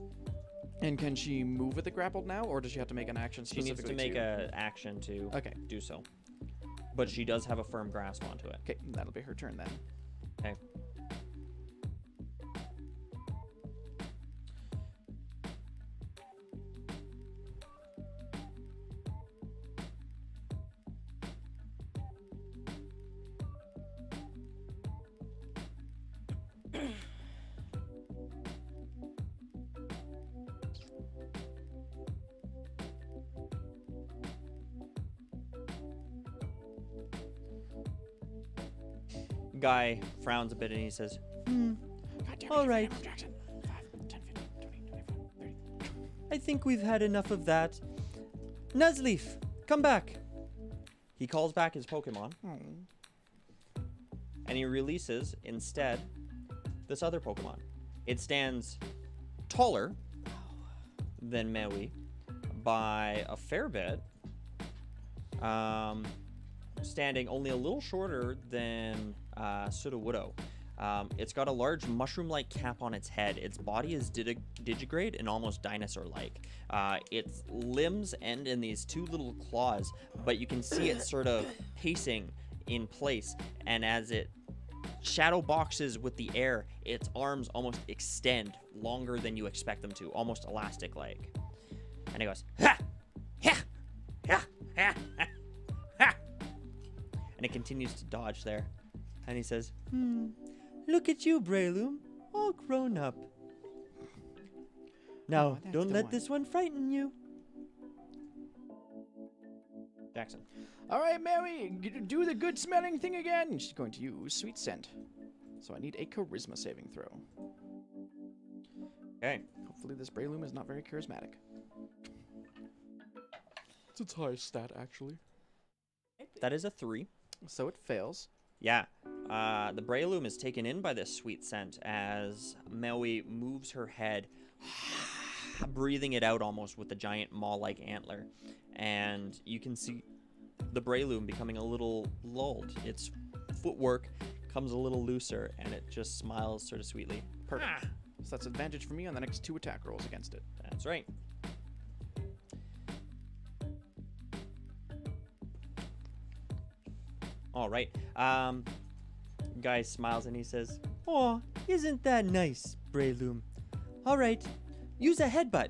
And can she move with the grappled now, or does she have to make an action She needs to specifically make an action to Okay. do so. But she does have a firm grasp onto it. Okay, that'll be her turn then. Okay. Guy frowns a bit and he says, God damn it, All you right. Animal Jackson. 5, 10, 15, 20, 25, 30. I think we've had enough of that. Nuzleaf, come back. He calls back his Pokemon, and he releases, instead, this other Pokemon. It stands taller than Maui by a fair bit, standing only a little shorter than Sudowoodo. It's got a large mushroom-like cap on its head. Its body is digigrade and almost dinosaur-like. Its limbs end in these 2 little claws, but you can see it sort of pacing in place, and as it shadow boxes with the air, its arms almost extend longer than you expect them to, almost elastic-like. And he goes, ha! Ha! Ha! Ha! Ha! Ha! And it continues to dodge there. And he says, look at you, Breloom, all grown up. Now, Oh, that's don't the let one. this one frighten you. Jackson. All right, Mary, do the good smelling thing again. She's going to use Sweet Scent. So I need a Charisma saving throw. Okay. Hopefully this Breloom is not very charismatic. It's its highest stat, actually. That is a 3. So it fails. Yeah. The Breloom is taken in by this sweet scent as Maui moves her head, breathing it out almost with the giant maw-like antler. And you can see the Breloom becoming a little lulled. Its footwork comes a little looser, and it just smiles sort of sweetly. Perfect. So that's advantage for me on the next 2 attack rolls against it. That's right. All right. Guy smiles and he says, "Aw, isn't that nice, Breloom? All right, use a headbutt."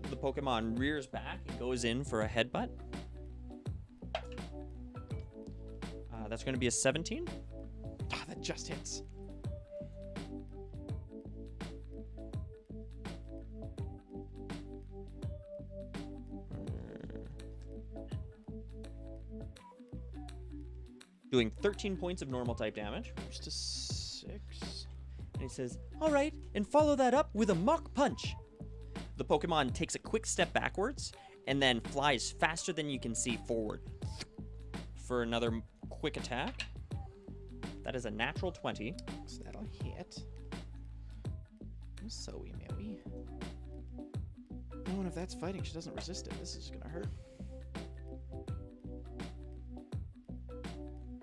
The Pokemon rears back and goes in for a headbutt. That's going to be a 17. Ah, that just hits. Doing 13 points of normal type damage. Moves to 6. And he says, all right, and follow that up with a Mach Punch. The Pokemon takes a quick step backwards and then flies faster than you can see forward for another quick attack. That is a natural 20. So that'll hit. So we maybe. Oh, and if that's fighting, she doesn't resist it. This is gonna hurt.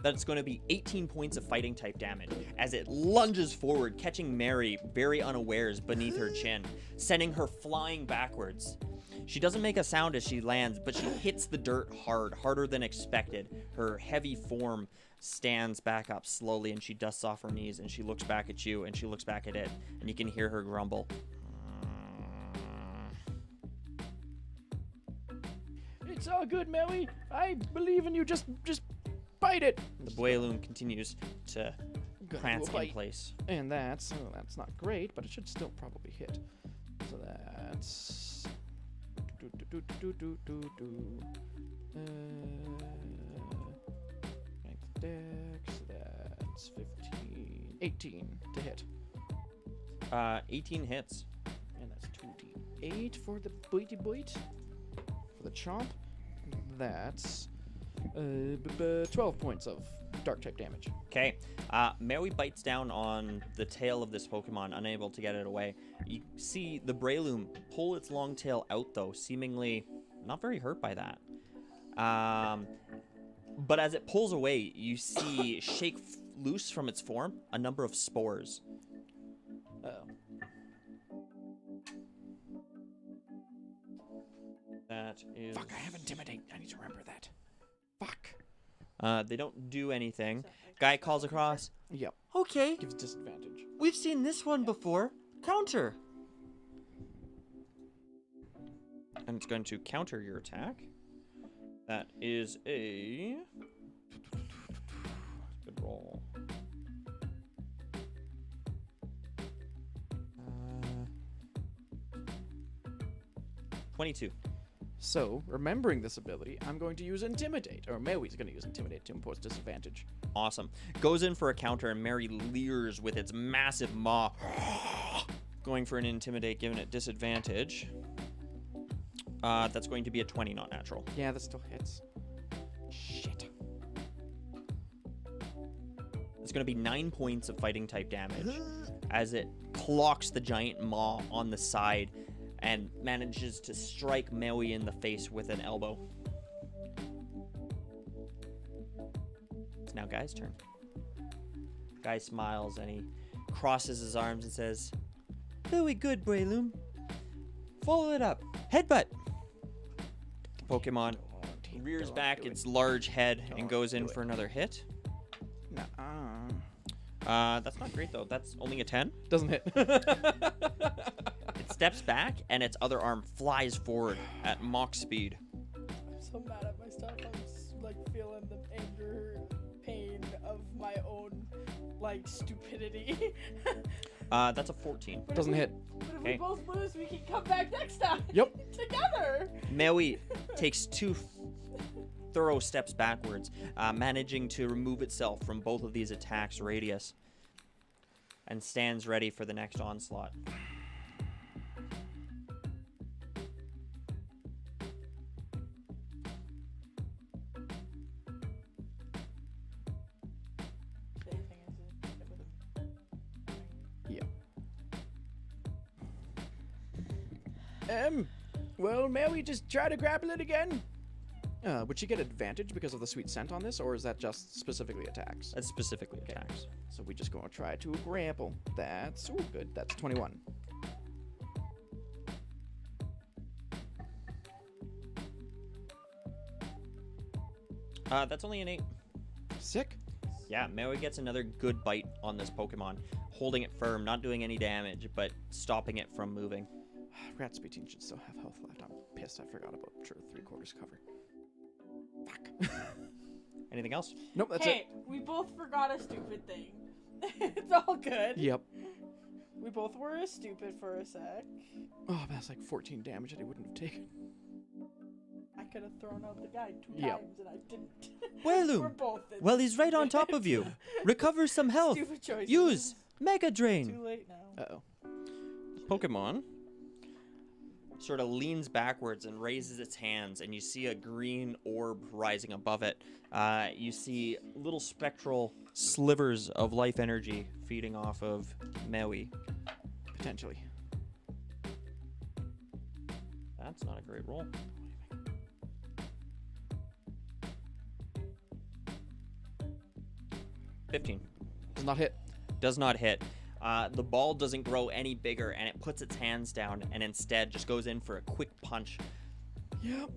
That's going to be 18 points of fighting type damage as it lunges forward, catching Mary very unawares beneath her chin, sending her flying backwards. She doesn't make a sound as she lands, but she hits the dirt hard, harder than expected. Her heavy form stands back up slowly, and she dusts off her knees, and she looks back at you, and she looks back at it, and you can hear her grumble. It's all good, Melly. I believe in you. Just bite it. The Boyloom continues to Gonna prance do a in bite. place. And that's not great, but it should still probably hit. So that's Strength Dex. That's 15, 18 to hit, 18 hits. and that's 2d8 for the boity boit for the chomp. That's 12 points of dark type damage. Okay, Mary bites down on the tail of this Pokemon, unable to get it away. You see the Breloom pull its long tail out, though, seemingly not very hurt by that. But as it pulls away, you see shake loose from its form a number of spores. Uh-oh. That is... Fuck, I have Intimidate. I need to remember that. Fuck. They don't do anything. Guy calls across. Yep. Okay, Gives disadvantage. we've seen this one before. Counter. And it's going to counter your attack. That is a... Good roll. 22. So, remembering this ability, I'm going to use Intimidate. Or Mary's going to use Intimidate to impose disadvantage. Awesome. Goes in for a counter, and Mary leers with its massive maw. Going for an Intimidate, giving it disadvantage. That's going to be a 20, not natural. Yeah, that still hits. Shit. It's going to be 9 points of fighting type damage as it clocks the giant maw on the side and manages to strike Maui in the face with an elbow. It's now Guy's turn. Guy smiles and he crosses his arms and says, "Very good, Breloom. Follow it up. Headbutt." The Pokemon rears back its large head and goes in for another hit. Nuh-uh. That's not great though. That's only a 10. Doesn't hit. It steps back and its other arm flies forward at Mach speed. I'm so mad at myself. I'm like feeling the anger, pain of my own like stupidity. That's a 14. But Doesn't if we- hit. But if Okay. we both lose, we can come back next time. Yep. Together. Maui takes 2 thorough steps backwards, managing to remove itself from both of these attacks' radius, and stands ready for the next onslaught. Yep. Well, may we just try to grapple it again? Would she get advantage because of the sweet scent on this, or is that just specifically attacks? That's specifically attacks. So we just gonna try to grapple. That's good. That's 21. That's only an 8. Sick. Yeah, Maui gets another good bite on this Pokemon, holding it firm, not doing any damage, but stopping it from moving. Ratspeed should still have health left. I'm pissed I forgot about 3/4 cover. Fuck. Anything else? Nope, that's Hey, we both forgot a stupid thing. It's all good. it. Yep. We both were stupid for a sec. Oh, that's like 14 damage that he wouldn't have taken. I could have thrown out the guy 2 Yep. times and I didn't. Well, We're Loom. both in Well, he's right on top of you. Recover some health. stupid choices. Use Mega Too Drain. late now. Uh-oh. Pokemon sort of leans backwards and raises its hands, and you see a green orb rising above it. You see little spectral slivers of life energy feeding off of Maui. Potentially. That's not a great roll. $15. Does not hit. Does not hit. The ball doesn't grow any bigger, and it puts its hands down and instead just goes in for a quick punch. Yep.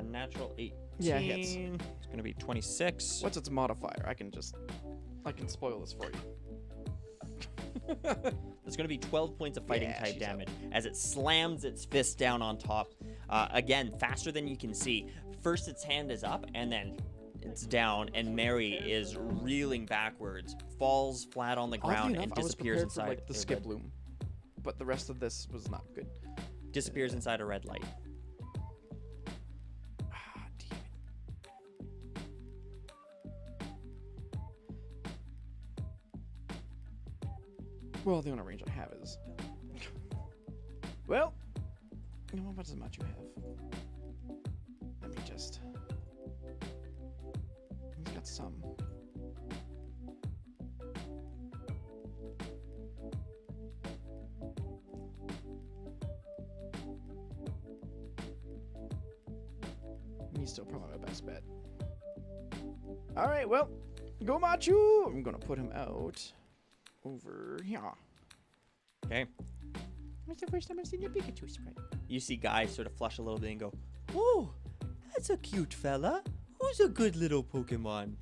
Natural 18. Yeah, it hits. It's going to be 26. What's its modifier? I can spoil this for you. It's going to be 12 points of fighting Yeah, type she's damage as it slams its fist down on top. Again, faster than you can see. First, its hand is up, and then it's down, and Mary is reeling backwards, falls flat on the ground, Oddly enough, and I was disappears prepared for inside. like the a skip red- loom, but the rest of this was not good. Disappears inside a red light. Ah, damn it. Well, the only range I have is. Well, you know, what much you have? Let me just. He's got some. He's still probably my best bet. All right, well, go Machu. I'm gonna put him out over here. Okay. That's the first time I've seen your Pikachu spread. You see Guy sort of flush a little bit and go, "Oh, that's a cute fella. Who's a good little Pokemon?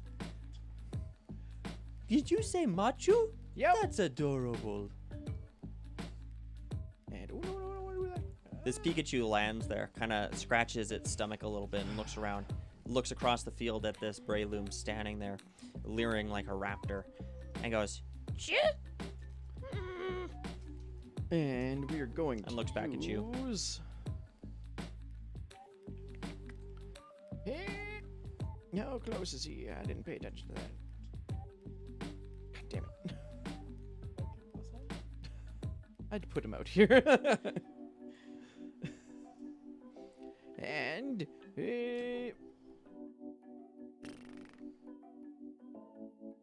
Did you say Machu? Yep. That's adorable." And oh no, I don't want to do that. This Pikachu lands there, kind of scratches its stomach a little bit and looks around. Looks across the field at this Breloom standing there, leering like a raptor, and goes, "Choo!" And we are going to And looks back at you. use... Hey. How close is he? I didn't pay attention to that. God damn it. I'd put him out here. And...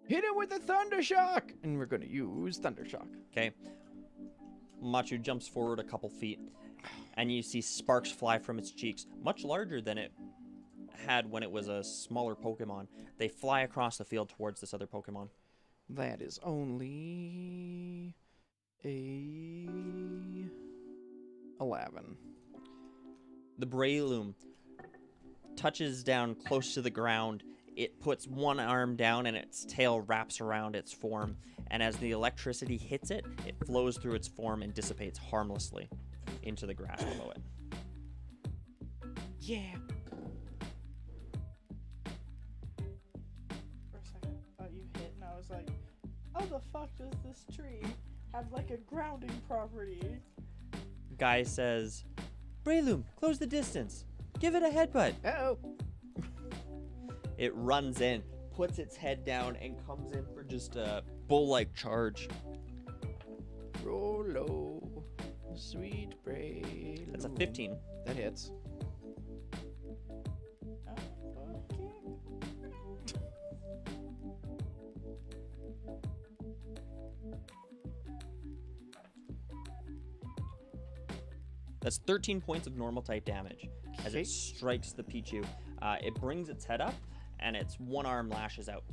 hit him with the Thunder Shock! And we're going to use Thunder Shock. Okay. Machu jumps forward a couple feet, and you see sparks fly from its cheeks, much larger than it had when it was a smaller Pokemon. They fly across the field towards this other Pokemon. That is only a 11. The Breloom touches down close to the ground. It puts one arm down and its tail wraps around its form. And as the electricity hits it, it flows through its form and dissipates harmlessly into the grass below it. Yeah. For a second, I thought you hit, and I was like, how the fuck does this tree have like a grounding property? Guy says, "Breloom, close the distance. Give it a headbutt." Uh-oh. It runs in, puts its head down, and comes in for just a bull-like charge. Roll low. Sweet Bray. That's a 15. That hits. Oh, okay. That's 13 points of normal type damage as Okay. it strikes the Pichu. It brings its head up, and its one arm lashes out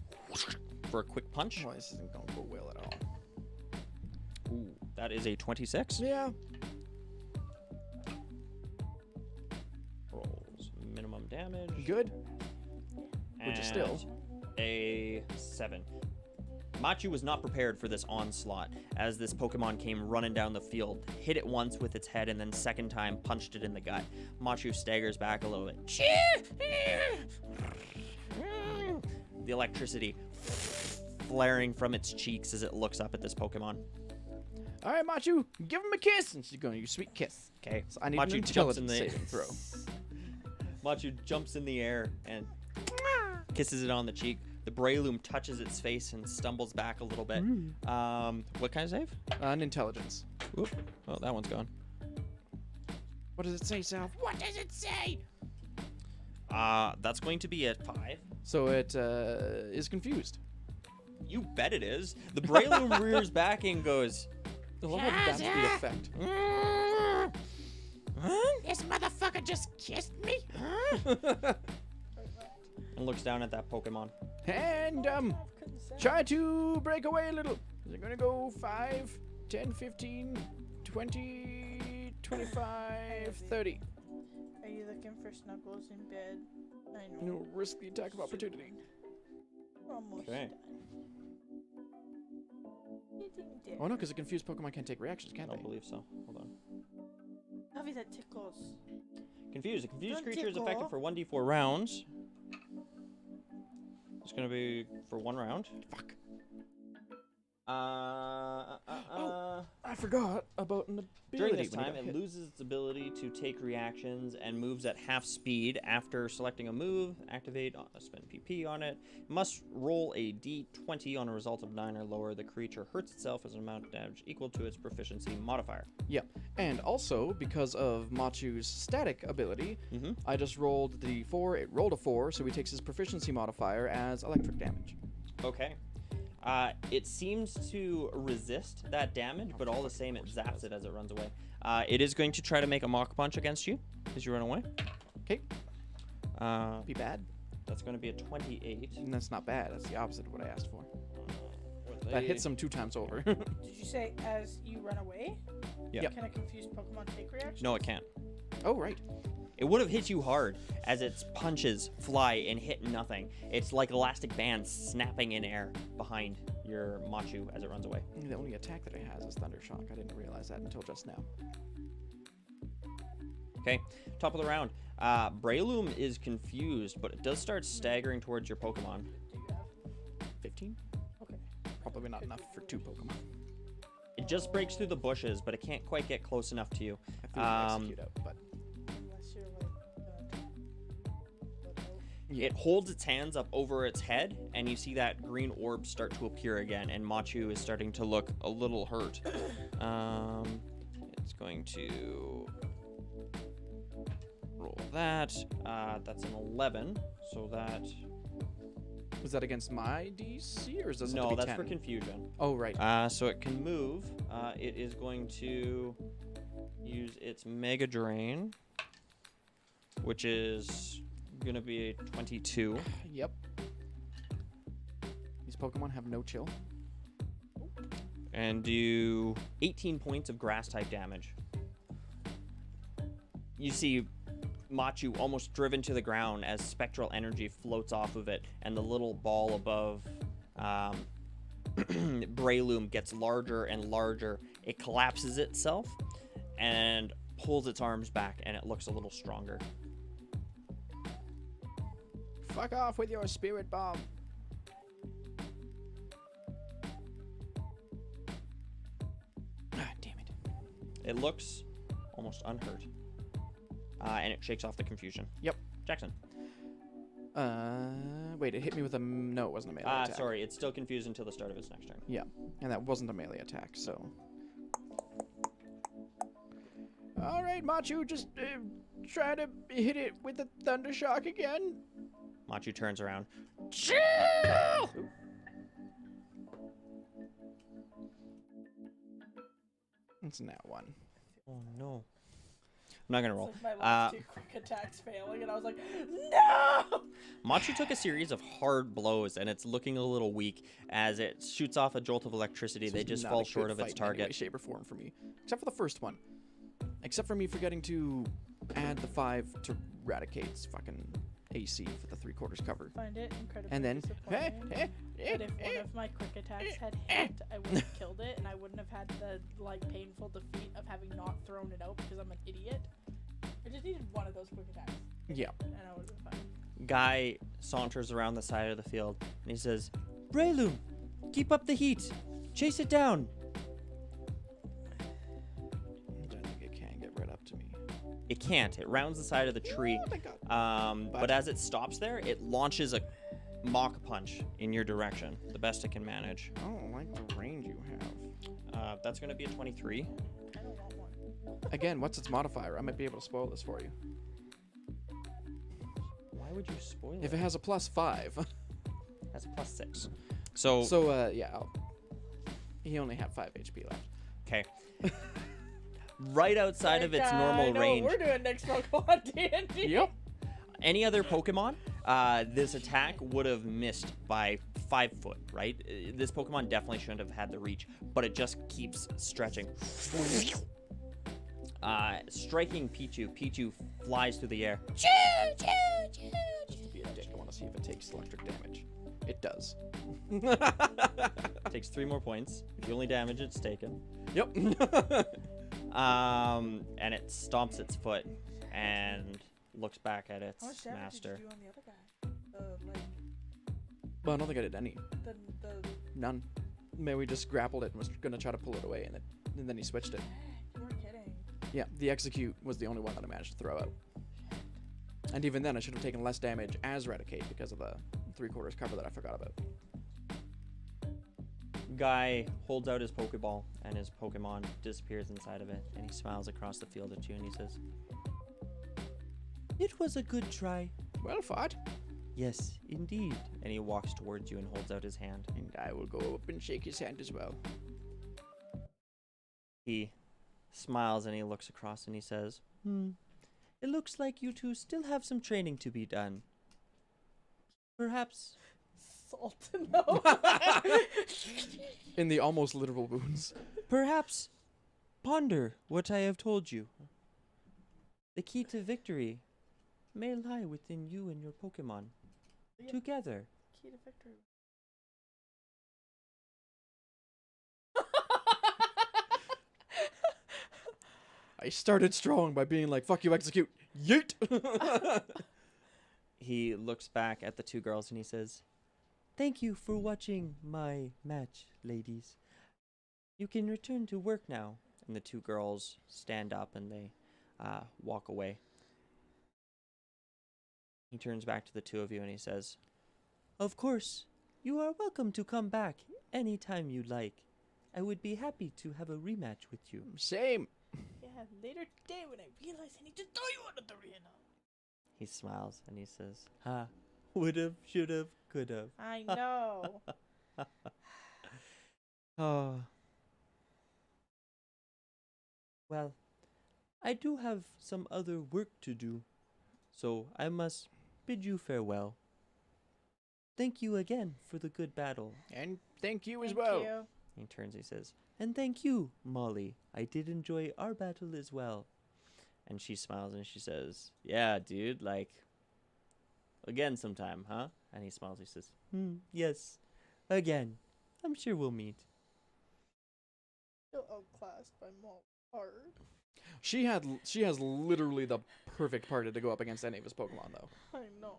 for a quick punch. Well, this isn't going to go well at all. Ooh, that is a 26. Yeah. Rolls minimum damage. Good. Which is still. and a 7. Machu was not prepared for this onslaught, as this Pokemon came running down the field, hit it once with its head, and then second time punched it in the gut. Machu staggers back a little bit. The electricity flaring from its cheeks as it looks up at this Pokemon. All right, Machu, give him a kiss. And she's going, you sweet kiss. Okay, So I need Machu an jumps in intelligence the saving throw. Machu jumps in the air and kisses it on the cheek. The Breloom touches its face and stumbles back a little bit. What kind of save? An intelligence. Whoop. Oh, that one's gone. What does it say, Sal? What does it say? That's going to be a 5. So it is confused. You bet it is. The Breloom rears back and goes, I love how that's the effect. This motherfucker just kissed me? And looks down at that Pokemon. And try to break away a little. Is it gonna go 5, 10, 15, 20, 25, 30? Are you looking for snuggles in bed? I know. No, risk the attack of opportunity. Almost Okay. done. Getting Oh no, because a confused Pokemon can't take reactions, I can't don't they? believe so. Hold on. Lovey, that tickles. Confused. A confused Don't creature is tickle. effective for 1d4 rounds. It's gonna be for 1 round. Fuck. I I forgot about an ability. During this when it time, got it hit. loses its ability to take reactions and moves at half speed. After selecting a move, activate, spend PP on it. Must roll a d20 on a result of 9 or lower. The creature hurts itself as an amount of damage equal to its proficiency modifier. Yep. And also, because of Machu's static ability, I just rolled the 4. It rolled a 4, so he takes his proficiency modifier as electric damage. Okay. It seems to resist that damage, but all the same, it zaps it as it runs away. It is going to try to make a Mach Punch against you as you run away. Okay. Be bad. That's going to be a 28. And that's not bad. That's the opposite of what I asked for. With That a- hits him 2 times over. Did you say as you run away? Yeah. Yep. Can a confused Pokemon take reaction? No, it can't. Oh, right. It would have hit you hard as its punches fly and hit nothing. It's like elastic bands snapping in air behind your Machu as it runs away. The only attack that it has is Thunder Shock. I didn't realize that until just now. Okay, top of the round. Breloom is confused, but it does start staggering towards your Pokemon. Do you have? 15? Okay. Probably not enough for 2 Pokemon. It just breaks through the bushes, but it can't quite get close enough to you. I feel like execute out, but Unless you're like. It holds its hands up over its head, and you see that green orb start to appear again, and Machu is starting to look a little hurt. It's going to roll that. That's an 11, so that... was that against my DC or is this No, that's 10? for confusion. Oh, right. So it can move. It is going to use its Mega Drain, which is going to be a 22. Yep. These Pokemon have no chill. And do 18 points of grass-type damage. You see Machu almost driven to the ground as spectral energy floats off of it, and the little ball above Breloom gets larger and larger. It collapses itself and pulls its arms back, and it looks a little stronger. Fuck off with your Spirit Bomb. Ah, damn it. It looks almost unhurt. And it shakes off the confusion. Yep. Jackson. Wait, it hit me with a... No, it wasn't a melee attack. Sorry, it's still confused until the start of its next turn. Yeah, and that wasn't a melee attack, so... Alright, Machu, just try to hit it with the Thunder Shock again. Machu turns around. It's now 1. Oh no. I'm not gonna roll. It's like my last 2 quick attacks failing, and I was like, no! Machu took a series of hard blows, and it's looking a little weak as it shoots off a jolt of electricity. This They was just not fall a short good of its fight in any way, target. shape, or form for me. Except for the first one. Except for me forgetting to add the 5 to Raticate's fucking AC for the 3/4 cover. Find it incredibly And then, disappointing that if one of my quick attacks had hit, I would have killed it, and I wouldn't have had the painful defeat of having not thrown it out because I'm an idiot. I just needed one of those quick attacks. Yeah. And I would have been fine. Guy saunters around the side of the field and he says, Breloom, keep up the heat. Chase it down. I don't think it can get right up to me. It can't. It rounds the side of the tree. Oh my god. But as it stops there, it launches a mock punch in your direction, the best it can manage. I don't like the range you have. That's going to be a 23. I don't want one. Again, what's its modifier? I might be able to spoil this for you. Why would you spoil If it has a +5. That's a +6. So, yeah. He only had 5 HP left. okay. Right outside of its normal I know range. what we're doing next Pokemon D&D. Yep. Any other Pokemon, this attack would have missed by 5 foot, right? This Pokemon definitely shouldn't have had the reach, but it just keeps stretching. Striking Pichu. Pichu flies through the air. Just to be a dick, I want to see if it takes electric damage. It does. Takes 3 more points. If you only damage, it's taken. Yep. And it stomps its foot and looks back at its How much damage master. did you do on the other guy? Well, I don't think I did any. The None. Maybe we just grappled it and was going to try to pull it away, and then he switched it. you weren't kidding. Yeah, the execute was the only one that I managed to throw out. And even then, I should have taken less damage as Eradicate because of the 3/4 cover that I forgot about. Guy holds out his Pokeball, and his Pokemon disappears inside of it, and he smiles across the field at you, and he says, "It was a good try." Well fought. Yes, indeed. And he walks towards you and holds out his hand. And I will go up and shake his hand as well. He smiles and he looks across and he says, It looks like you two still have some training to be done. Perhaps Salt no. In the almost literal wounds. Perhaps ponder what I have told you. The key to victory may lie within you and your Pokemon. Yeah. Together. Key to victory. I started strong by being like, fuck you, execute. Yeet! He looks back at the 2 girls and he says, Thank you for watching my match, ladies. You can return to work now. And the 2 girls stand up and they walk away. He turns back to the 2 of you and he says, Of course, you are welcome to come back anytime you like. I would be happy to have a rematch with you. Same. Yeah, later today when I realize I need to throw you out of the arena. He smiles and he says, Would've, should've, could've. I know. Oh. Well, I do have some other work to do, so I must bid you farewell. Thank you again for the good battle. And thank you as Thank well. you. He turns, he says, And thank you, Molly. I did enjoy our battle as well. And she smiles and she says, Yeah, dude, like, again sometime, huh? And he smiles, he says, Yes, again. I'm sure we'll meet. Still outclassed by Malt hard. She has literally the perfect party to go up against any of his Pokemon, though. I know.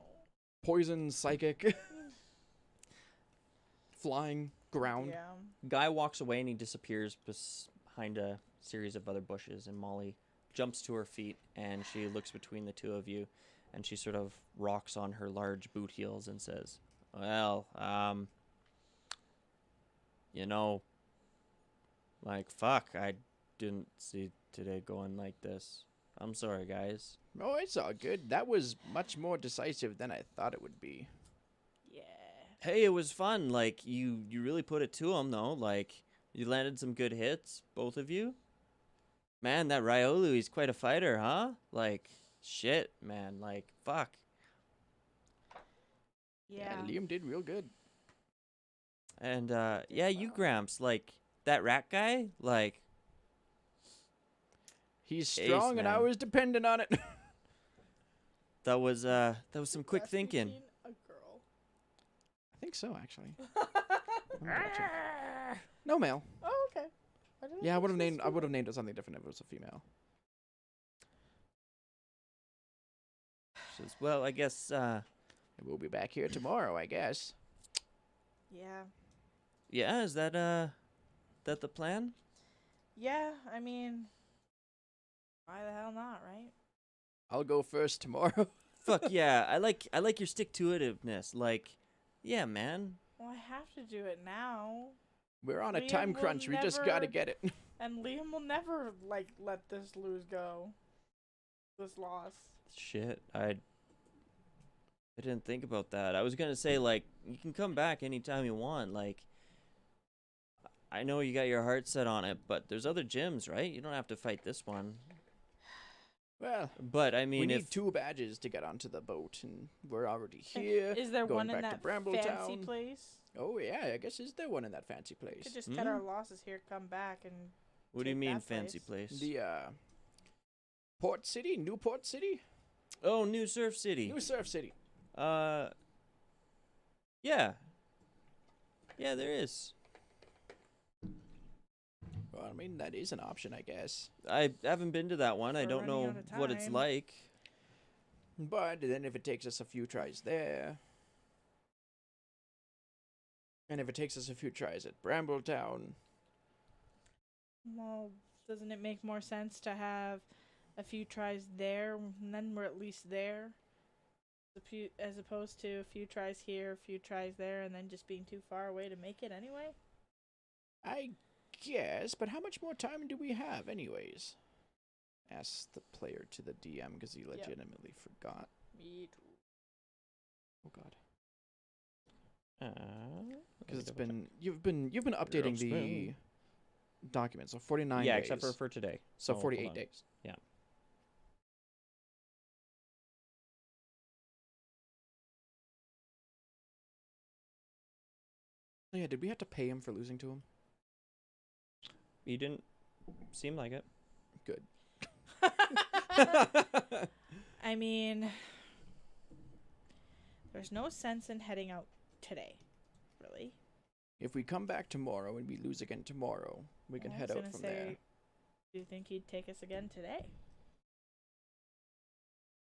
Poison, Psychic, Flying, Ground. Yeah. Guy walks away and he disappears behind a series of other bushes, and Molly jumps to her feet and she looks between the 2 of you and she sort of rocks on her large boot heels and says, Well, you know, like, fuck, I didn't see today going like this. I'm sorry, guys. Oh, it's all good. That was much more decisive than I thought it would be. Yeah. Hey, it was fun. Like, you really put it to him, though. Like, you landed some good hits, both of you. Man, that Riolu, he's quite a fighter, huh? Like, shit, man. Like, fuck. Yeah. Liam did real good. And, yeah, you, Gramps, like, that rat guy, like, He's Ace, strong, and I man. was dependent on it. That was some quick thinking. Rasputin a girl? I think so, actually. Let me double check. No male. Oh, okay. I didn't Yeah, I think would have she was named. I would have female. named it something different if it was a female. Says, well, I guess. We'll be back here tomorrow, I guess. Yeah. Yeah, is that the plan? Yeah, I mean, why the hell not, right? I'll go first tomorrow. Fuck yeah, I like your stick-to-itiveness. Like, yeah, man. Well, I have to do it now. We're on a Liam time will crunch. We just gotta never- get it. And Liam will never, like, let this lose go. This loss. Shit, I didn't think about that. I was gonna say, like, you can come back anytime you want. Like, I know you got your heart set on it, but there's other gyms, right? You don't have to fight this one. Well, But I mean, we if need 2 badges to get onto the boat, and we're already here. Is there going one in back to that fancy Brambletown. place? Oh yeah, I guess is there one in that fancy place? Could just cut our losses here, come back, and what do you take mean that fancy place. place? The Port City, Newport City, Oh, New Surf City. New Surf City. Yeah. Yeah, there is. Well, I mean that is an option, I guess. I haven't been to that one. I We're don't running know out of what it's time. like. But then if it takes us a few tries there, and if it takes us a few tries at Brambletown, well, doesn't it make more sense to have a few tries there, and then we're at least there, as opposed to a few tries here, a few tries there, and then just being too far away to make it anyway? I guess. But how much more time do we have, anyways? Asked the player to the DM because he legitimately forgot. Me too. Oh God. Let Because me it's double check. been you've been updating the spin. documents. So 49 Yeah, days. except for today. So hold 48 on. days. Yeah. Oh yeah, did we have to pay him for losing to him? You didn't seem like it. Good. I mean, there's no sense in heading out today, really. If we come back tomorrow and we lose again tomorrow, we can I was head out gonna from say, there. Do you think he'd take us again today?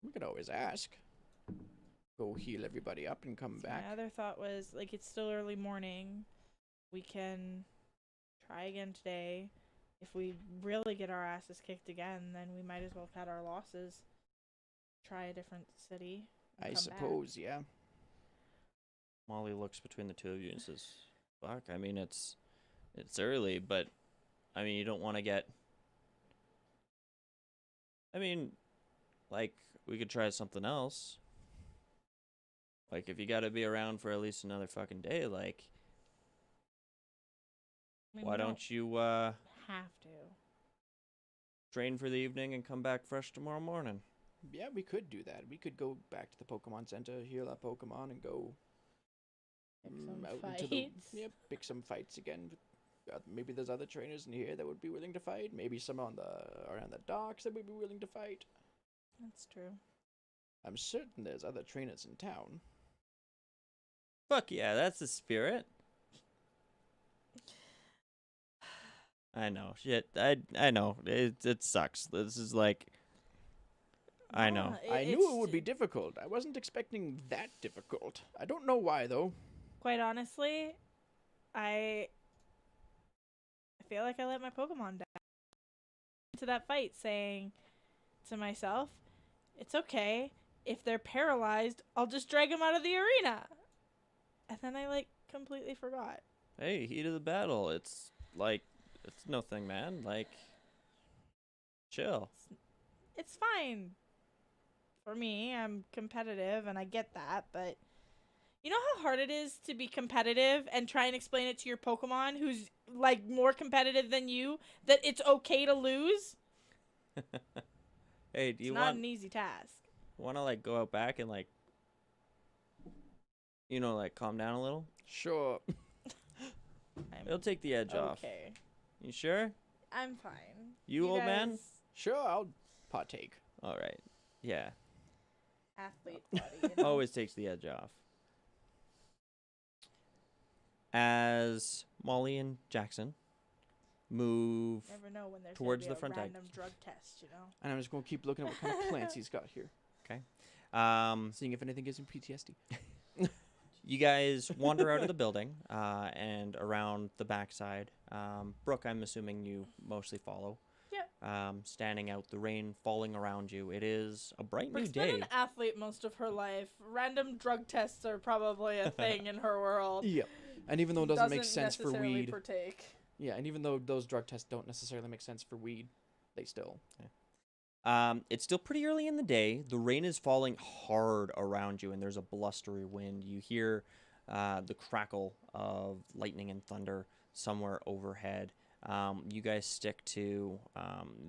We could always ask. Go heal everybody up and come back. My other thought was, like, it's still early morning. We can try again today. If we really get our asses kicked again, then we might as well cut our losses. Try a different city. and I come back. suppose, yeah. Molly looks between the two of you and says, fuck, I mean, it's early, but, I mean, you don't want to get... I mean, like, we could try something else. Like, if you gotta be around for at least another fucking day, like, I mean, why we don't you, have to? train for the evening and come back fresh tomorrow morning? Yeah, we could do that. We could go back to the Pokemon Center, heal our Pokemon, and go Pick some out fights. into the pick some fights again. Maybe there's other trainers in here that would be willing to fight. Maybe some on around the docks that would be willing to fight. That's true. I'm certain there's other trainers in town. Fuck yeah, that's the spirit. I know, shit. I know. It sucks. This is like... I know. I knew it would be difficult. I wasn't expecting that difficult. I don't know why, though. Quite honestly, I feel like I let my Pokemon down. Into that fight, saying to myself, "It's okay. If they're paralyzed, I'll just drag them out of the arena." And then I completely forgot. Hey, heat of the battle. It's like, it's no thing, man. Like, chill. It's fine. For me, I'm competitive, and I get that, but you know how hard it is to be competitive and try and explain it to your Pokemon who's, more competitive than you, that it's okay to lose? Hey, do It's you not want an easy task. to go out back and calm down a little? Sure. It'll take the edge off. Okay. You sure? I'm fine. You old man? guys- Sure, I'll partake. All right. Yeah. Athlete body. You know? Always takes the edge off. As Molly and Jackson move Never know when there's towards gonna the be front a end. random drug test, you know. And I'm just going to keep looking at what kind of plants he's got here. Seeing if anything gives him PTSD. You guys wander out of the building and around the backside. Brooke, I'm assuming you mostly follow. Yeah. Standing out, the rain falling around you. It is a bright Brooke's new been day. an athlete most of her life. Random drug tests are probably a thing in her world. Yeah. And even though it doesn't make sense for necessarily weed. partake. Yeah, and even though those drug tests don't necessarily make sense for weed, they still. It's still pretty early in the day. The rain is falling hard around you, and there's a blustery wind. You hear the crackle of lightning and thunder somewhere overhead. You guys stick to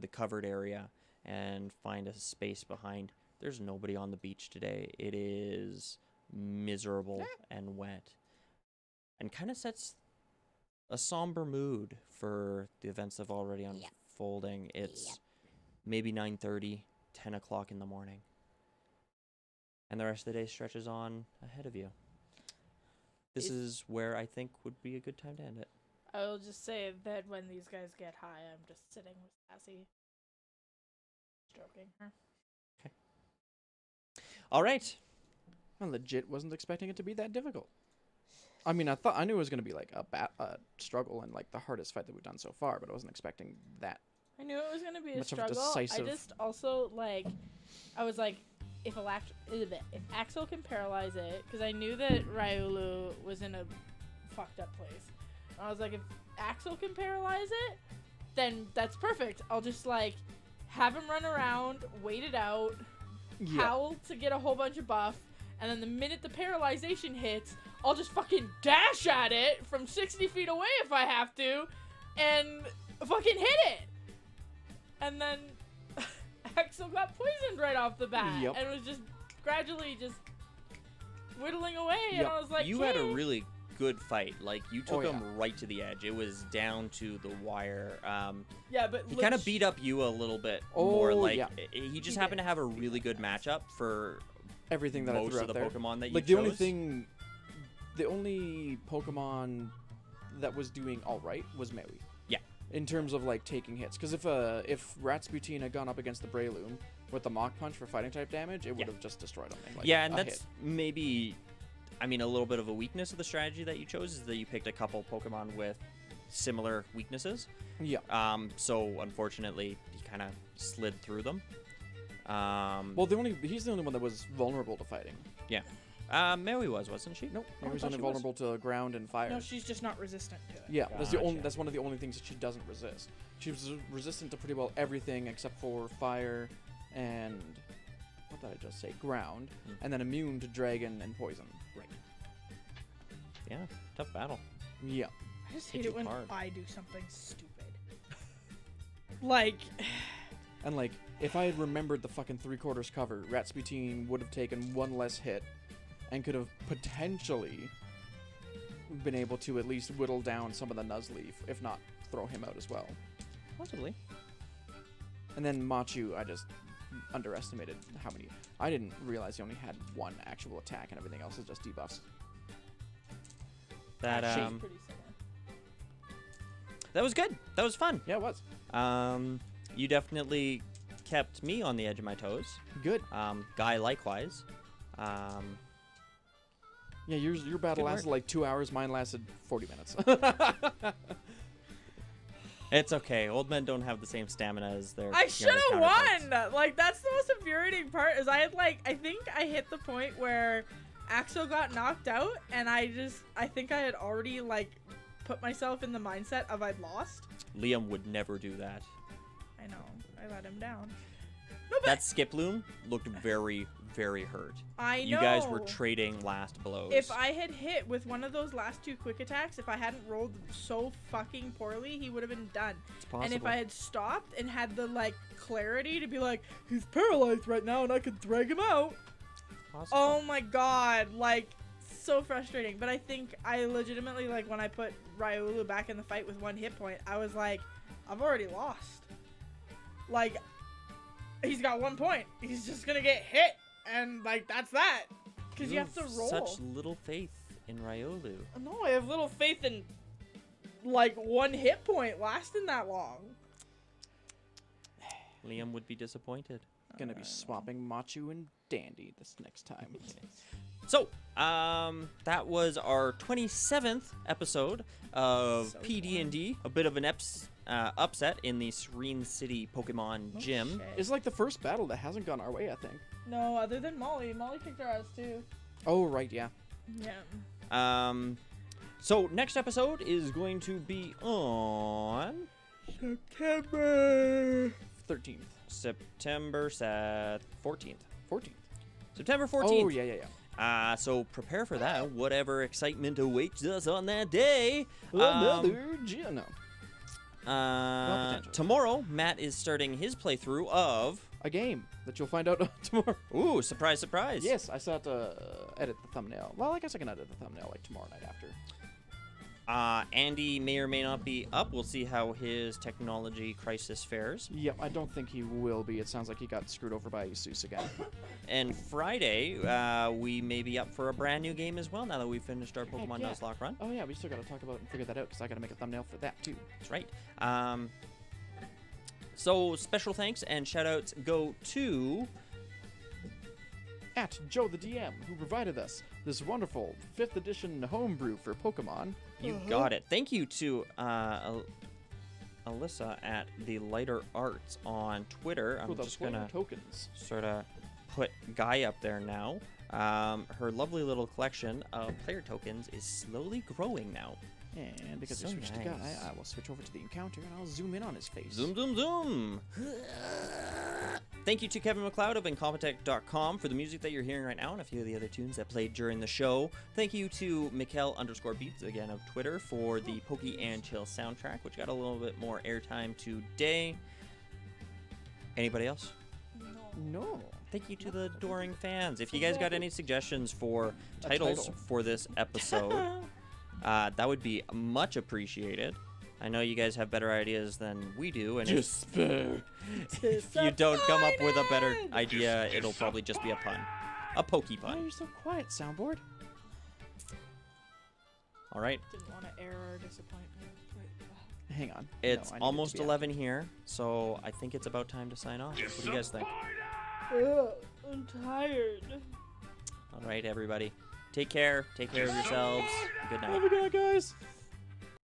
the covered area and find a space behind. There's nobody on the beach today. It is miserable and wet, and kind of sets a somber mood for the events that have already unfolding. It's maybe 9:30, 10 o'clock in the morning. And the rest of the day stretches on ahead of you. This is where I think would be a good time to end it. I will just say that when these guys get high, I'm just sitting with Sassy, stroking her. All right. I legit wasn't expecting it to be that difficult. I mean, I knew it was going to be like a struggle and like the hardest fight that we've done so far, but I wasn't expecting that. I knew it was going to be a Much of a struggle. decisive- I just also, like, I was like, if Axel can paralyze it, because I knew that Ryulu was in a fucked up place. And I was like, if Axel can paralyze it, then that's perfect. I'll just, like, have him run around, wait it out, howl to get a whole bunch of buff, and then the minute the paralyzation hits, I'll just fucking dash at it from 60 feet away if I have to, and fucking hit it. And then Axel got poisoned right off the bat, and was just gradually just whittling away, and I was like, you had a really good fight. Like, you took him right to the edge. It was down to the wire. but he kind of beat up you a little bit more. Like, he just happened did. to have a really good matchup for everything that most I threw of the out there. Pokemon that you like chose. The only Pokemon that was doing all right was Maui. Yeah. In terms of like taking hits, because if Rasputin had gone up against the Breloom with the Mach Punch for fighting type damage, it would have just destroyed him. In, like, and a that's hit. maybe, I mean, a little bit of a weakness of the strategy that you chose is that you picked a couple Pokemon with similar weaknesses. Yeah. So unfortunately, he kind of slid through them. Well, he's the only one that was vulnerable to fighting. Yeah. Maui wasn't she? Nope. Oh, I He was thought only she vulnerable to ground and fire. No, she's just not resistant to it. Yeah, that's Gotcha. that's one of the only things that she doesn't resist. She was resistant to pretty well everything except for fire and what did I just say? Ground, and then immune to dragon and poison. Right. Yeah, tough battle. Yeah. I just Hit hate it you when hard. I do something stupid. Like, And like, if I had remembered the fucking 3/4 cover, Rasputin would have taken one less hit and could have potentially been able to at least whittle down some of the Nuzleaf, if not throw him out as well. Possibly. And then Machu, I just underestimated how many. I didn't realize he only had one actual attack and everything else is just debuffs. That she's pretty similar. that was good. That was fun. Yeah, it was. You definitely kept me on the edge of my toes. Good. Guy likewise. Yeah, your battle Good lasted work. like 2 hours. Mine lasted 40 minutes. It's okay. Old men don't have the same stamina as their I younger should have counterparts. won. Like, that's the most infuriating part. Is I think I hit the point where Axel got knocked out, and I think I had already like put myself in the mindset of I'd lost. Liam would never do that. I know. I let him down. No, but That Skiploom looked very, very hurt. I know. You guys were trading last blows. If I had hit with one of those last two quick attacks, if I hadn't rolled so fucking poorly, he would have been done. It's possible. And if I had stopped and had the like clarity to be like, he's paralyzed right now and I could drag him out. Possible. Oh my god, like so frustrating. But I think I legitimately, like, when I put Ryulu back in the fight with 1 hit point, I was like, I've already lost. Like, he's got 1 point. He's just gonna get hit. and like that's that. Because you have to roll. Such little faith in Riolu. No, I have little faith in like 1 hit point lasting that long. Liam would be disappointed. Gonna be swapping Machu and Dandy this next time. So, that was our 27th episode of So PD&D. A bit of an upset in the Serene City Pokemon gym. Shit. It's like the first battle that hasn't gone our way, I think. No, other than Molly. Molly kicked our ass too. Oh, right, yeah. Yeah. So next episode is going to be on September 13th. September 14th. 14th. September 14th. Oh, yeah. So prepare for that. Whatever excitement awaits us on that day. Another Gino. potential. Tomorrow, Matt is starting his playthrough of A game that you'll find out tomorrow. Ooh, surprise, surprise. Yes, I still have to edit the thumbnail. Well, I guess I can edit the thumbnail like tomorrow night after. Andy may or may not be up. We'll see how his technology crisis fares. Yep, I don't think he will be. It sounds like he got screwed over by Asus again. And Friday, we may be up for a brand new game as well now that we've finished our Pokemon yeah. Nuzlocke run. Oh yeah, we still got to talk about it and figure that out because I got to make a thumbnail for that too. That's right. So special thanks and shout outs go to At Joe the DM, who provided us this wonderful 5th edition homebrew for Pokemon. You got it. Thank you to Alyssa at the Lighter Arts on Twitter. For I'm the just gonna tokens. sort of put Guy up there now. Her lovely little collection of player tokens is slowly growing now. And because So I switched to Guy, nice. I will switch over to the encounter and I'll zoom in on his face. Zoom, zoom, zoom. Thank you to Kevin McLeod of Incompetech.com for the music that you're hearing right now and a few of the other tunes that played during the show. Thank you to Mikkel_Beats, again, of Twitter for the Pokey and Chill soundtrack, which got a little bit more airtime today. Anybody else? No. Thank you to the adoring fans. If you guys got any suggestions for titles title. for this episode, that would be much appreciated. I know you guys have better ideas than we do, and if you don't come up with a better idea, it'll probably just be a pun. A pokey Why are pun. you so quiet, soundboard? All right. Didn't want to air our disappointment. Hang on. It's No, I need it to almost be 11 here, so I think it's about time to sign off. What do you guys think? Ugh, I'm tired. All right, everybody. Take care. Take care of yourselves. Good night. Have a good night, guys.